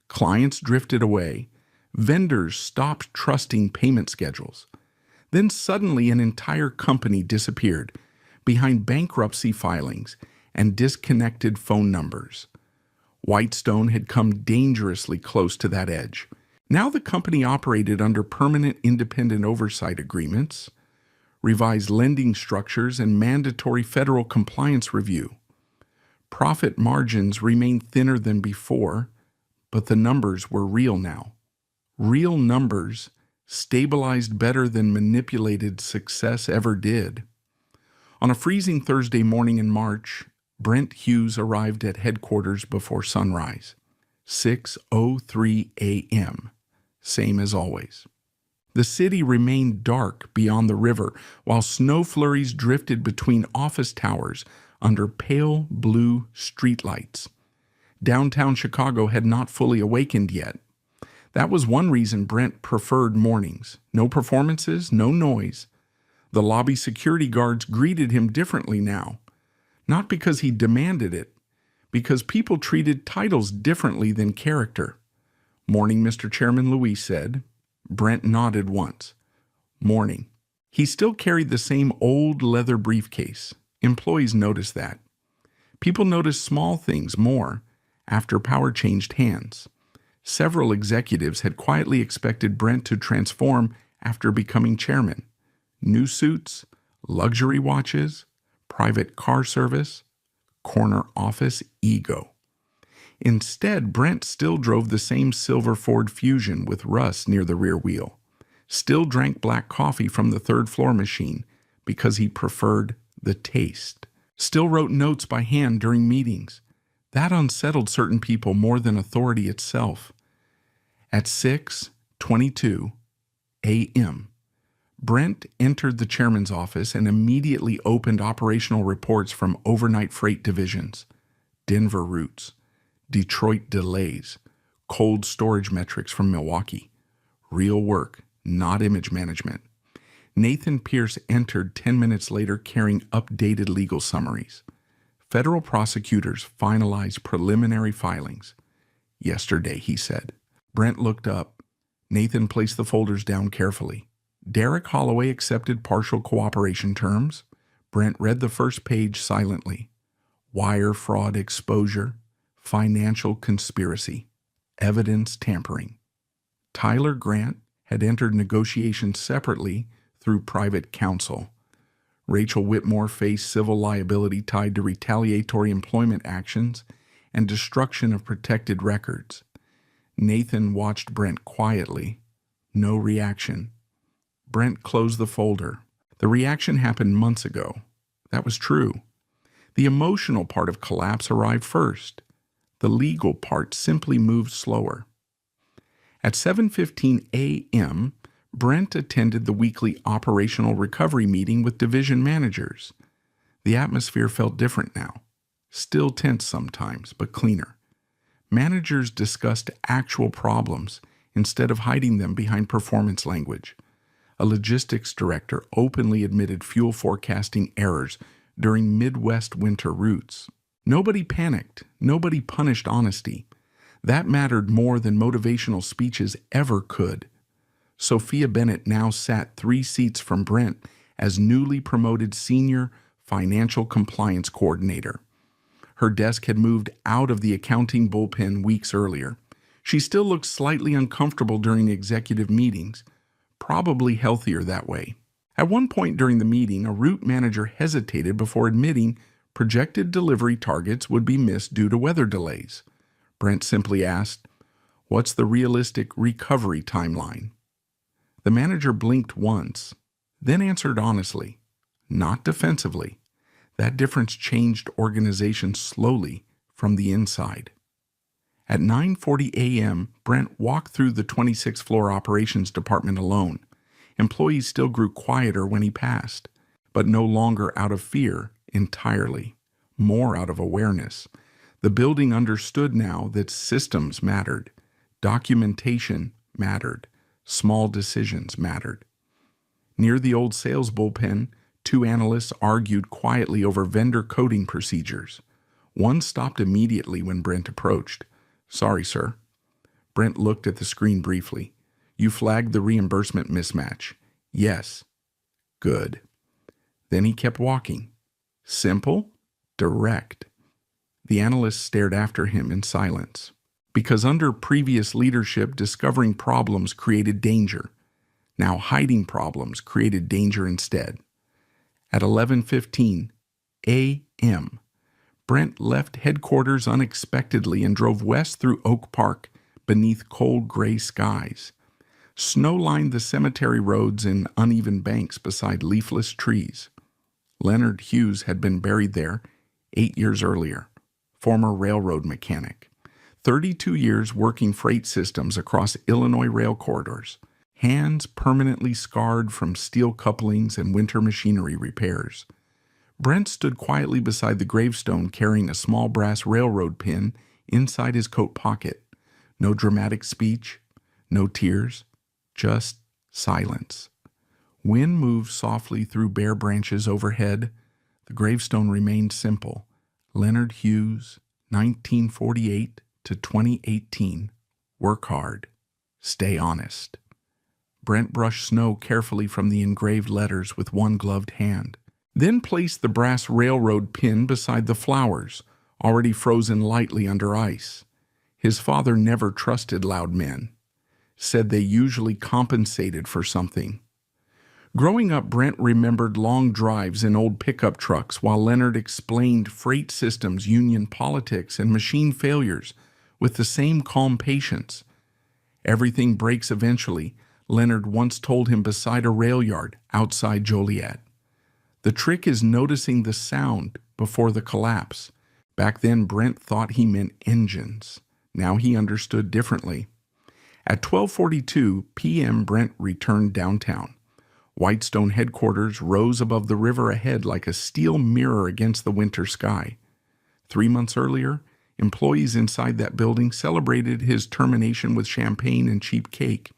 clients drifted away, vendors stopped trusting payment schedules. Then suddenly an entire company disappeared behind bankruptcy filings and disconnected phone numbers. Whitestone had come dangerously close to that edge. Now the company operated under permanent independent oversight agreements, revised lending structures, and mandatory federal compliance review. Profit margins remained thinner than before, but the numbers were real now. Real numbers stabilized better than manipulated success ever did. On a freezing Thursday morning in March, Brent Hughes arrived at headquarters before sunrise. 6:03 a.m., same as always. The city remained dark beyond the river, while snow flurries drifted between office towers under pale blue streetlights. Downtown Chicago had not fully awakened yet. That was one reason Brent preferred mornings. No performances, no noise. The lobby security guards greeted him differently now. Not because he demanded it, because people treated titles differently than character. Morning, Mr. Chairman, Louise said. Brent nodded once. Morning. He still carried the same old leather briefcase. Employees noticed that. People noticed small things more after power changed hands. Several executives had quietly expected Brent to transform after becoming chairman. New suits, luxury watches, private car service, corner office ego. Instead, Brent still drove the same silver Ford Fusion with Russ near the rear wheel. Still drank black coffee from the third-floor machine because he preferred the taste. Still wrote notes by hand during meetings. That unsettled certain people more than authority itself. At 6:22 a.m., Brent entered the chairman's office and immediately opened operational reports from overnight freight divisions, Denver routes, Detroit delays, cold storage metrics from Milwaukee. Real work, not image management. Nathan Pierce entered 10 minutes later carrying updated legal summaries. Federal prosecutors finalized preliminary filings. Yesterday, he said. Brent looked up. Nathan placed the folders down carefully. Derek Holloway accepted partial cooperation terms. Brent read the first page silently. Wire fraud exposure, financial conspiracy, evidence tampering. Tyler Grant had entered negotiations separately through private counsel. Rachel Whitmore faced civil liability tied to retaliatory employment actions and destruction of protected records. Nathan watched Brent quietly. No reaction. Brent closed the folder. The reaction happened months ago. That was true. The emotional part of collapse arrived first. The legal part simply moved slower. At 7:15 a.m., Brent attended the weekly operational recovery meeting with division managers. The atmosphere felt different now. Still tense sometimes, but cleaner. Managers discussed actual problems instead of hiding them behind performance language. A logistics director openly admitted fuel forecasting errors during Midwest winter routes. Nobody panicked. Nobody punished honesty. That mattered more than motivational speeches ever could. Sophia Bennett now sat 3 seats from Brent as newly promoted Senior Financial Compliance Coordinator. Her desk had moved out of the accounting bullpen weeks earlier. She still looked slightly uncomfortable during executive meetings, probably healthier that way. At one point during the meeting, a route manager hesitated before admitting projected delivery targets would be missed due to weather delays. Brent simply asked, "What's the realistic recovery timeline?" The manager blinked once, then answered honestly, not defensively. That difference changed organizations slowly from the inside. At 9:40 a.m., Brent walked through the 26th floor operations department alone. Employees still grew quieter when he passed, but no longer out of fear entirely, more out of awareness. The building understood now that systems mattered, documentation mattered, small decisions mattered. Near the old sales bullpen, 2 analysts argued quietly over vendor coding procedures. One stopped immediately when Brent approached. "Sorry, sir." Brent looked at the screen briefly. "You flagged the reimbursement mismatch." "Yes." "Good." Then he kept walking. Simple, direct. The analyst stared after him in silence. Because under previous leadership, discovering problems created danger. Now hiding problems created danger instead. At 11:15 a.m., Brent left headquarters unexpectedly and drove west through Oak Park beneath cold gray skies. Snow lined the cemetery roads in uneven banks beside leafless trees. Leonard Hughes had been buried there 8 years earlier, former railroad mechanic. 32 years working freight systems across Illinois rail corridors. Hands permanently scarred from steel couplings and winter machinery repairs. Brent stood quietly beside the gravestone carrying a small brass railroad pin inside his coat pocket. No dramatic speech, no tears, just silence. Wind moved softly through bare branches overhead. The gravestone remained simple. Leonard Hughes, 1948 to 2018. Work hard. Stay honest. Brent brushed snow carefully from the engraved letters with one gloved hand, then placed the brass railroad pin beside the flowers, already frozen lightly under ice. His father never trusted loud men, said they usually compensated for something. Growing up, Brent remembered long drives in old pickup trucks while Leonard explained freight systems, union politics, and machine failures with the same calm patience. "Everything breaks eventually," Leonard once told him beside a rail yard outside Joliet. "The trick is noticing the sound before the collapse." Back then, Brent thought he meant engines. Now he understood differently. At 12:42 p.m., Brent returned downtown. Whitestone headquarters rose above the river ahead like a steel mirror against the winter sky. 3 months earlier, employees inside that building celebrated his termination with champagne and cheap cake.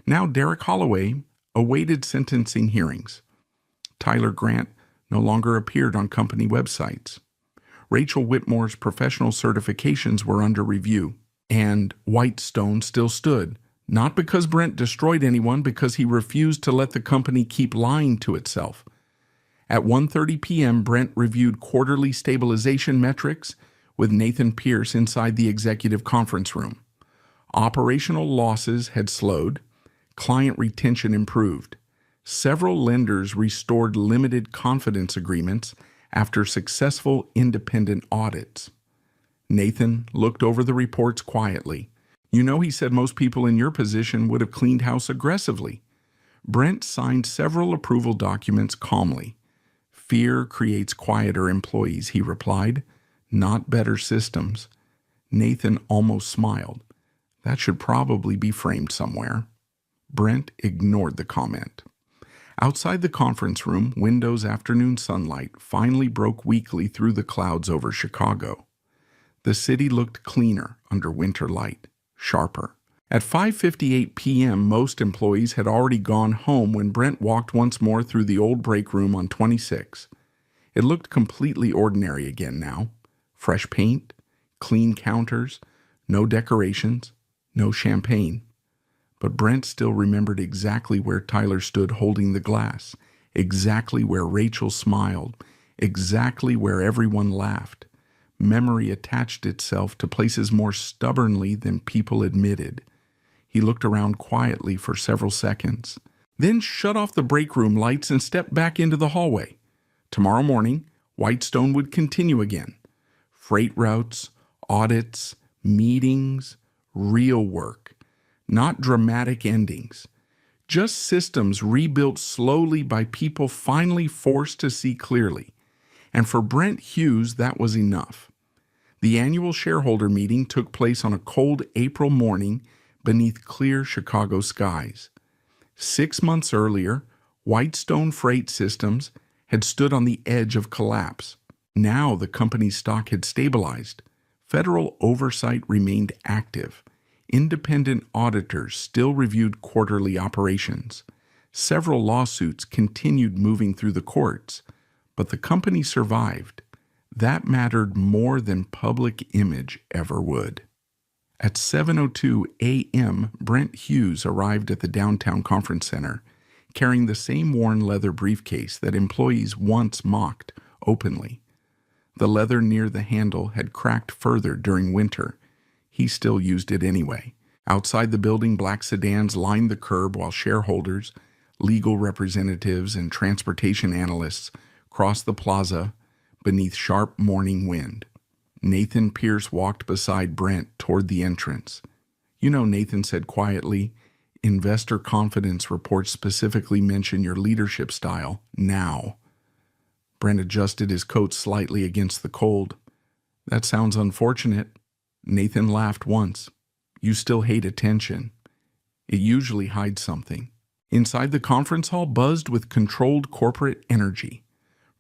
Now Derek Holloway awaited sentencing hearings. Tyler Grant no longer appeared on company websites. Rachel Whitmore's professional certifications were under review. And Whitestone still stood, not because Brent destroyed anyone, because he refused to let the company keep lying to itself. At 1:30 p.m., Brent reviewed quarterly stabilization metrics with Nathan Pierce inside the executive conference room. Operational losses had slowed. Client retention improved. Several lenders restored limited confidence agreements after successful independent audits. Nathan looked over the reports quietly. You know, he said, most people in your position would have cleaned house aggressively. Brent signed several approval documents calmly. Fear creates quieter employees, he replied, not better systems. Nathan almost smiled. That should probably be framed somewhere. Brent ignored the comment. Outside the conference room, Windows afternoon sunlight finally broke weakly through the clouds over Chicago. The city looked cleaner under winter light, sharper. At 5:58 p.m., most employees had already gone home when Brent walked once more through the old break room on 26. It looked completely ordinary again now. Fresh paint, clean counters, no decorations, no champagne. But Brent still remembered exactly where Tyler stood holding the glass, exactly where Rachel smiled, exactly where everyone laughed. Memory attached itself to places more stubbornly than people admitted. He looked around quietly for several seconds, then shut off the break room lights and stepped back into the hallway. Tomorrow morning, Whitestone would continue again. Freight routes, audits, meetings, real work. Not dramatic endings. Just systems rebuilt slowly by people finally forced to see clearly. And for Brent Hughes, that was enough. The annual shareholder meeting took place on a cold April morning beneath clear Chicago skies. 6 months earlier, Whitestone Freight Systems had stood on the edge of collapse. Now the company's stock had stabilized. Federal oversight remained active. Independent auditors still reviewed quarterly operations. Several lawsuits continued moving through the courts, but the company survived. That mattered more than public image ever would. At 7:02 a.m., Brent Hughes arrived at the downtown conference center, carrying the same worn leather briefcase that employees once mocked openly. The leather near the handle had cracked further during winter. He still used it anyway. Outside the building, black sedans lined the curb while shareholders, legal representatives, and transportation analysts crossed the plaza beneath sharp morning wind. Nathan Pierce walked beside Brent toward the entrance. You know, Nathan said quietly, investor confidence reports specifically mention your leadership style now. Brent adjusted his coat slightly against the cold. That sounds unfortunate. Nathan laughed once. You still hate attention. It usually hides something. Inside the conference hall buzzed with controlled corporate energy.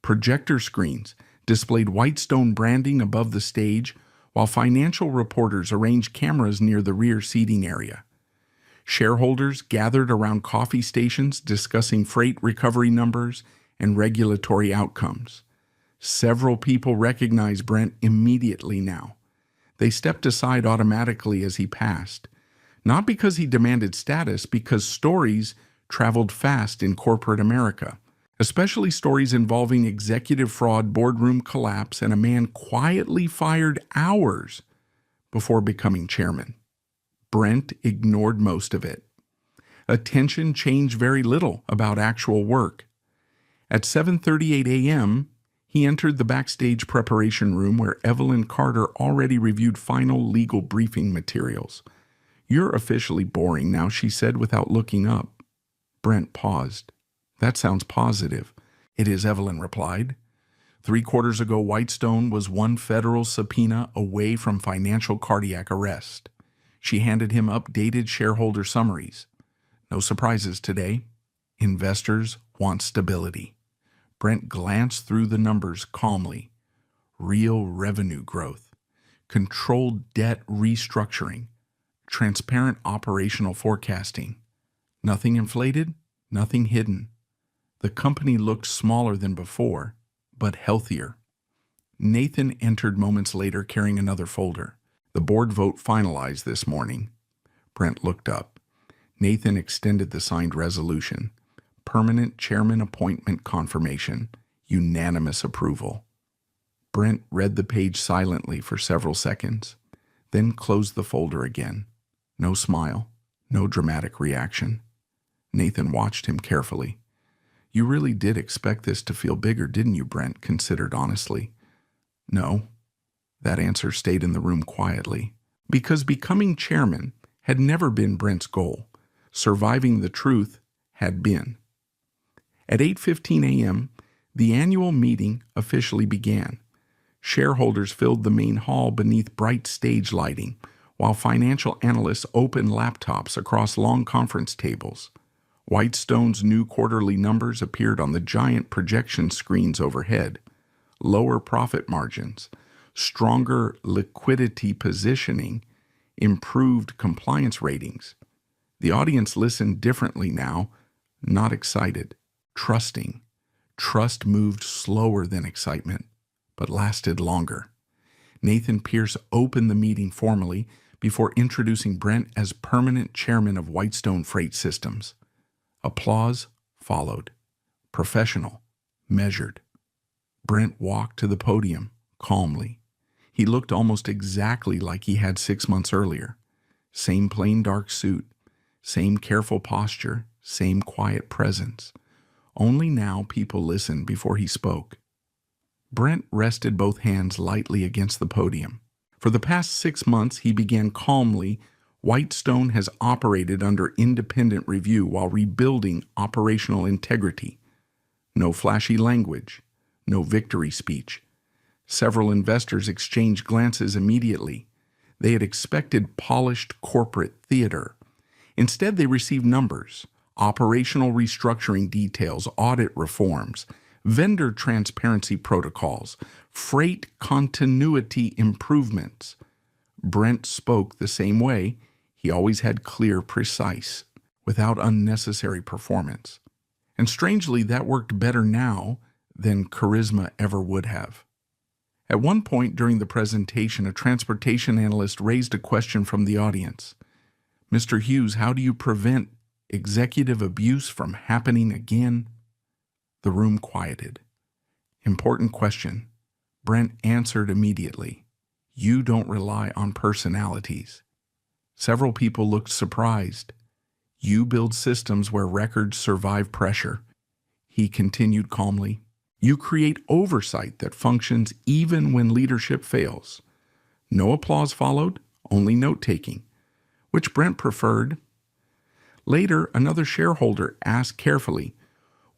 Projector screens displayed Whitestone branding above the stage, while financial reporters arranged cameras near the rear seating area. Shareholders gathered around coffee stations discussing freight recovery numbers and regulatory outcomes. Several people recognized Brent immediately now. They stepped aside automatically as he passed, not because he demanded status, because stories traveled fast in corporate America, especially stories involving executive fraud, boardroom collapse, and a man quietly fired hours before becoming chairman. Brent ignored most of it. Attention changed very little about actual work. At 7:38 a.m., he entered the backstage preparation room where Evelyn Carter already reviewed final legal briefing materials. You're officially boring now, she said without looking up. Brent paused. That sounds positive. It is, Evelyn replied. 3 quarters ago, Whitestone was one federal subpoena away from financial cardiac arrest. She handed him updated shareholder summaries. No surprises today. Investors want stability. Brent glanced through the numbers calmly. Real revenue growth, controlled debt restructuring, transparent operational forecasting. Nothing inflated, nothing hidden. The company looked smaller than before, but healthier. Nathan entered moments later carrying another folder. The board vote finalized this morning. Brent looked up. Nathan extended the signed resolution. Permanent chairman appointment confirmation. Unanimous approval. Brent read the page silently for several seconds, then closed the folder again. No smile, no dramatic reaction. Nathan watched him carefully. You really did expect this to feel bigger, didn't you, Brent considered honestly. No. That answer stayed in the room quietly, because becoming chairman had never been Brent's goal. Surviving the truth had been. At 8:15 a.m., the annual meeting officially began. Shareholders filled the main hall beneath bright stage lighting, while financial analysts opened laptops across long conference tables. Whitestone's new quarterly numbers appeared on the giant projection screens overhead. Lower profit margins, stronger liquidity positioning, improved compliance ratings. The audience listened differently now, not excited, trusting. Trust moved slower than excitement, but lasted longer. Nathan Pierce opened the meeting formally before introducing Brent as permanent chairman of Whitestone Freight Systems. Applause followed. Professional, measured. Brent walked to the podium, calmly. He looked almost exactly like he had 6 months earlier. Same plain dark suit, same careful posture, same quiet presence. Only now people listened before he spoke. Brent rested both hands lightly against the podium. For the past 6 months, he began calmly. Whitestone has operated under independent review while rebuilding operational integrity. No flashy language, no victory speech. Several investors exchanged glances immediately. They had expected polished corporate theater. Instead, they received numbers, operational restructuring details, audit reforms, vendor transparency protocols, freight continuity improvements. Brent spoke the same way. He always had clear, precise, without unnecessary performance. And strangely, that worked better now than charisma ever would have. At one point during the presentation, a transportation analyst raised a question from the audience. Mr. Hughes, how do you prevent executive abuse from happening again? The room quieted. Important question. Brent answered immediately. You don't rely on personalities. Several people looked surprised. You build systems where records survive pressure. He continued calmly. You create oversight that functions even when leadership fails. No applause followed, only note-taking, which Brent preferred. Later, another shareholder asked carefully,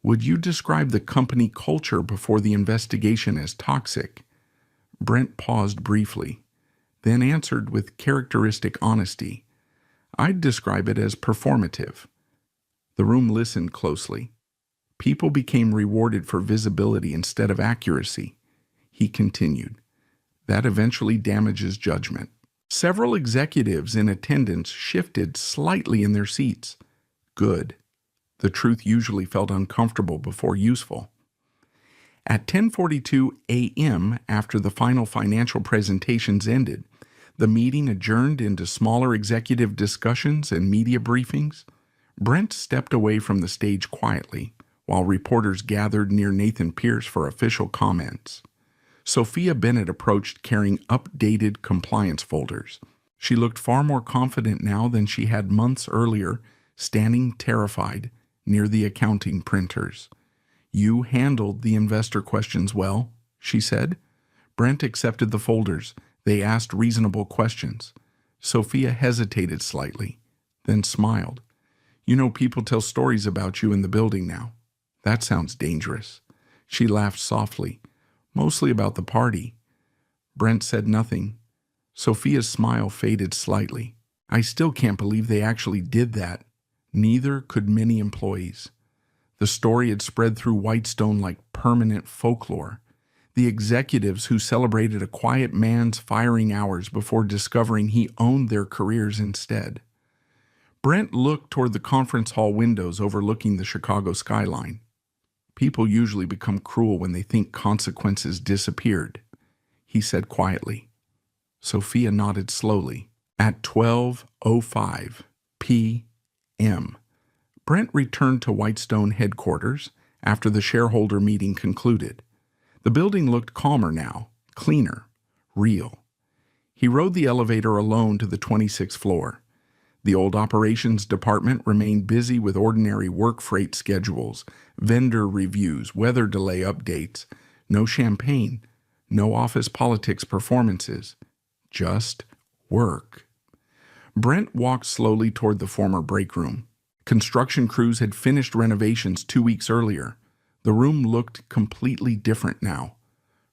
would you describe the company culture before the investigation as toxic? Brent paused briefly, then answered with characteristic honesty. I'd describe it as performative. The room listened closely. People became rewarded for visibility instead of accuracy. He continued. That eventually damages judgment. Several executives in attendance shifted slightly in their seats. Good. The truth usually felt uncomfortable before useful. At 10:42 a.m., after the final financial presentations ended, the meeting adjourned into smaller executive discussions and media briefings. Brent stepped away from the stage quietly, while reporters gathered near Nathan Pierce for official comments. Sophia Bennett approached carrying updated compliance folders. She looked far more confident now than she had months earlier, standing terrified near the accounting printers. You handled the investor questions well, she said. Brent accepted the folders. They asked reasonable questions. Sophia hesitated slightly, then smiled. You know, people tell stories about you in the building now. That sounds dangerous. She laughed softly, mostly about the party. Brent said nothing. Sophia's smile faded slightly. I still can't believe they actually did that. Neither could many employees. The story had spread through Whitestone like permanent folklore. The executives who celebrated a quiet man's firing hours before discovering he owned their careers instead. Brent looked toward the conference hall windows overlooking the Chicago skyline. People usually become cruel when they think consequences disappeared. he said quietly. Sophia nodded slowly. At 12:05 p.m., Brent returned to Whitestone headquarters after the shareholder meeting concluded. The building looked calmer now, cleaner, real. He rode the elevator alone to the 26th floor. The old operations department remained busy with ordinary work freight schedules, vendor reviews, weather delay updates. No champagne, no office politics performances, just work. Brent walked slowly toward the former break room. Construction crews had finished renovations 2 weeks earlier. The room looked completely different now.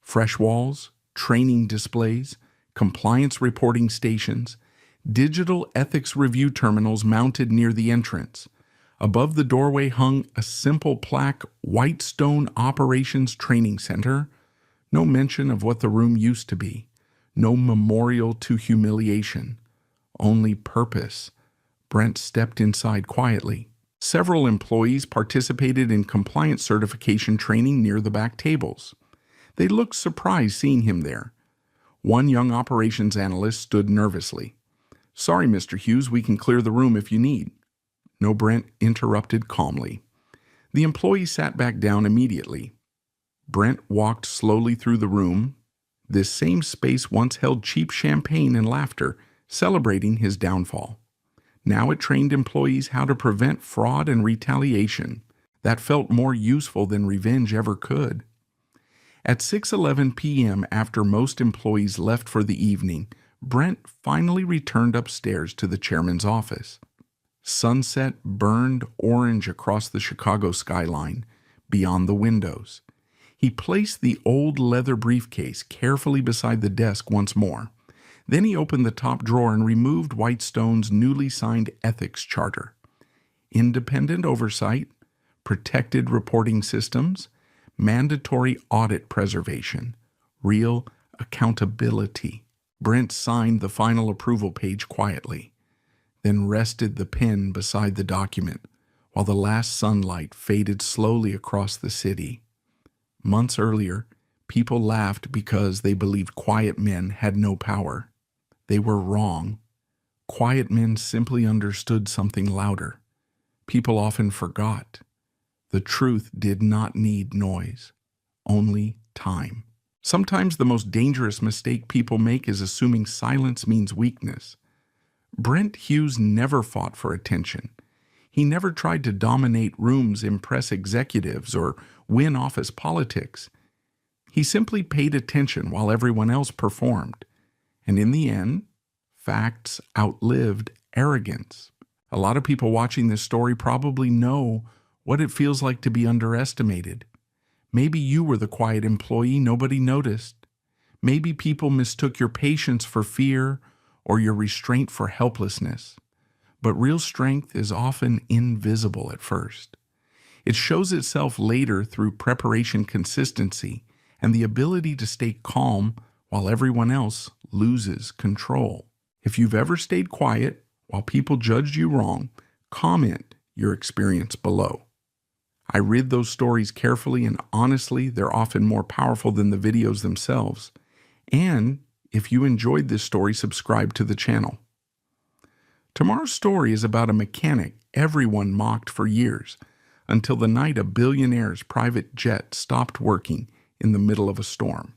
Fresh walls, training displays, compliance reporting stations, digital ethics review terminals mounted near the entrance. Above the doorway hung a simple plaque, Whitestone Operations Training Center. No mention of what the room used to be. No memorial to humiliation. Only purpose. Brent stepped inside quietly. Several employees participated in compliance certification training near the back tables. They looked surprised seeing him there. One young operations analyst stood nervously. "Sorry, Mr. Hughes, we can clear the room if you need." No, Brent interrupted calmly. The employee sat back down immediately. Brent walked slowly through the room. This same space once held cheap champagne and laughter, celebrating his downfall. Now it trained employees how to prevent fraud and retaliation. That felt more useful than revenge ever could. At 6:11 p.m., after most employees left for the evening, Brent finally returned upstairs to the chairman's office. Sunset burned orange across the Chicago skyline, beyond the windows. He placed the old leather briefcase carefully beside the desk once more. Then he opened the top drawer and removed Whitestone's newly signed ethics charter. Independent oversight, protected reporting systems, mandatory audit preservation, real accountability. Brent signed the final approval page quietly, then rested the pen beside the document while the last sunlight faded slowly across the city. Months earlier, people laughed because they believed quiet men had no power. They were wrong. Quiet men simply understood something louder. People often forgot. The truth did not need noise, only time. Sometimes the most dangerous mistake people make is assuming silence means weakness. Brent Hughes never fought for attention. He never tried to dominate rooms, impress executives, or win office politics. He simply paid attention while everyone else performed. And in the end, facts outlived arrogance. A lot of people watching this story probably know what it feels like to be underestimated. Maybe you were the quiet employee nobody noticed. Maybe people mistook your patience for fear or your restraint for helplessness. But real strength is often invisible at first. It shows itself later through preparation consistency and the ability to stay calm while everyone else loses control. If you've ever stayed quiet while people judged you wrong, comment your experience below. I read those stories carefully, and honestly, they're often more powerful than the videos themselves. And if you enjoyed this story, subscribe to the channel. Tomorrow's story is about a mechanic everyone mocked for years, until the night a billionaire's private jet stopped working in the middle of a storm.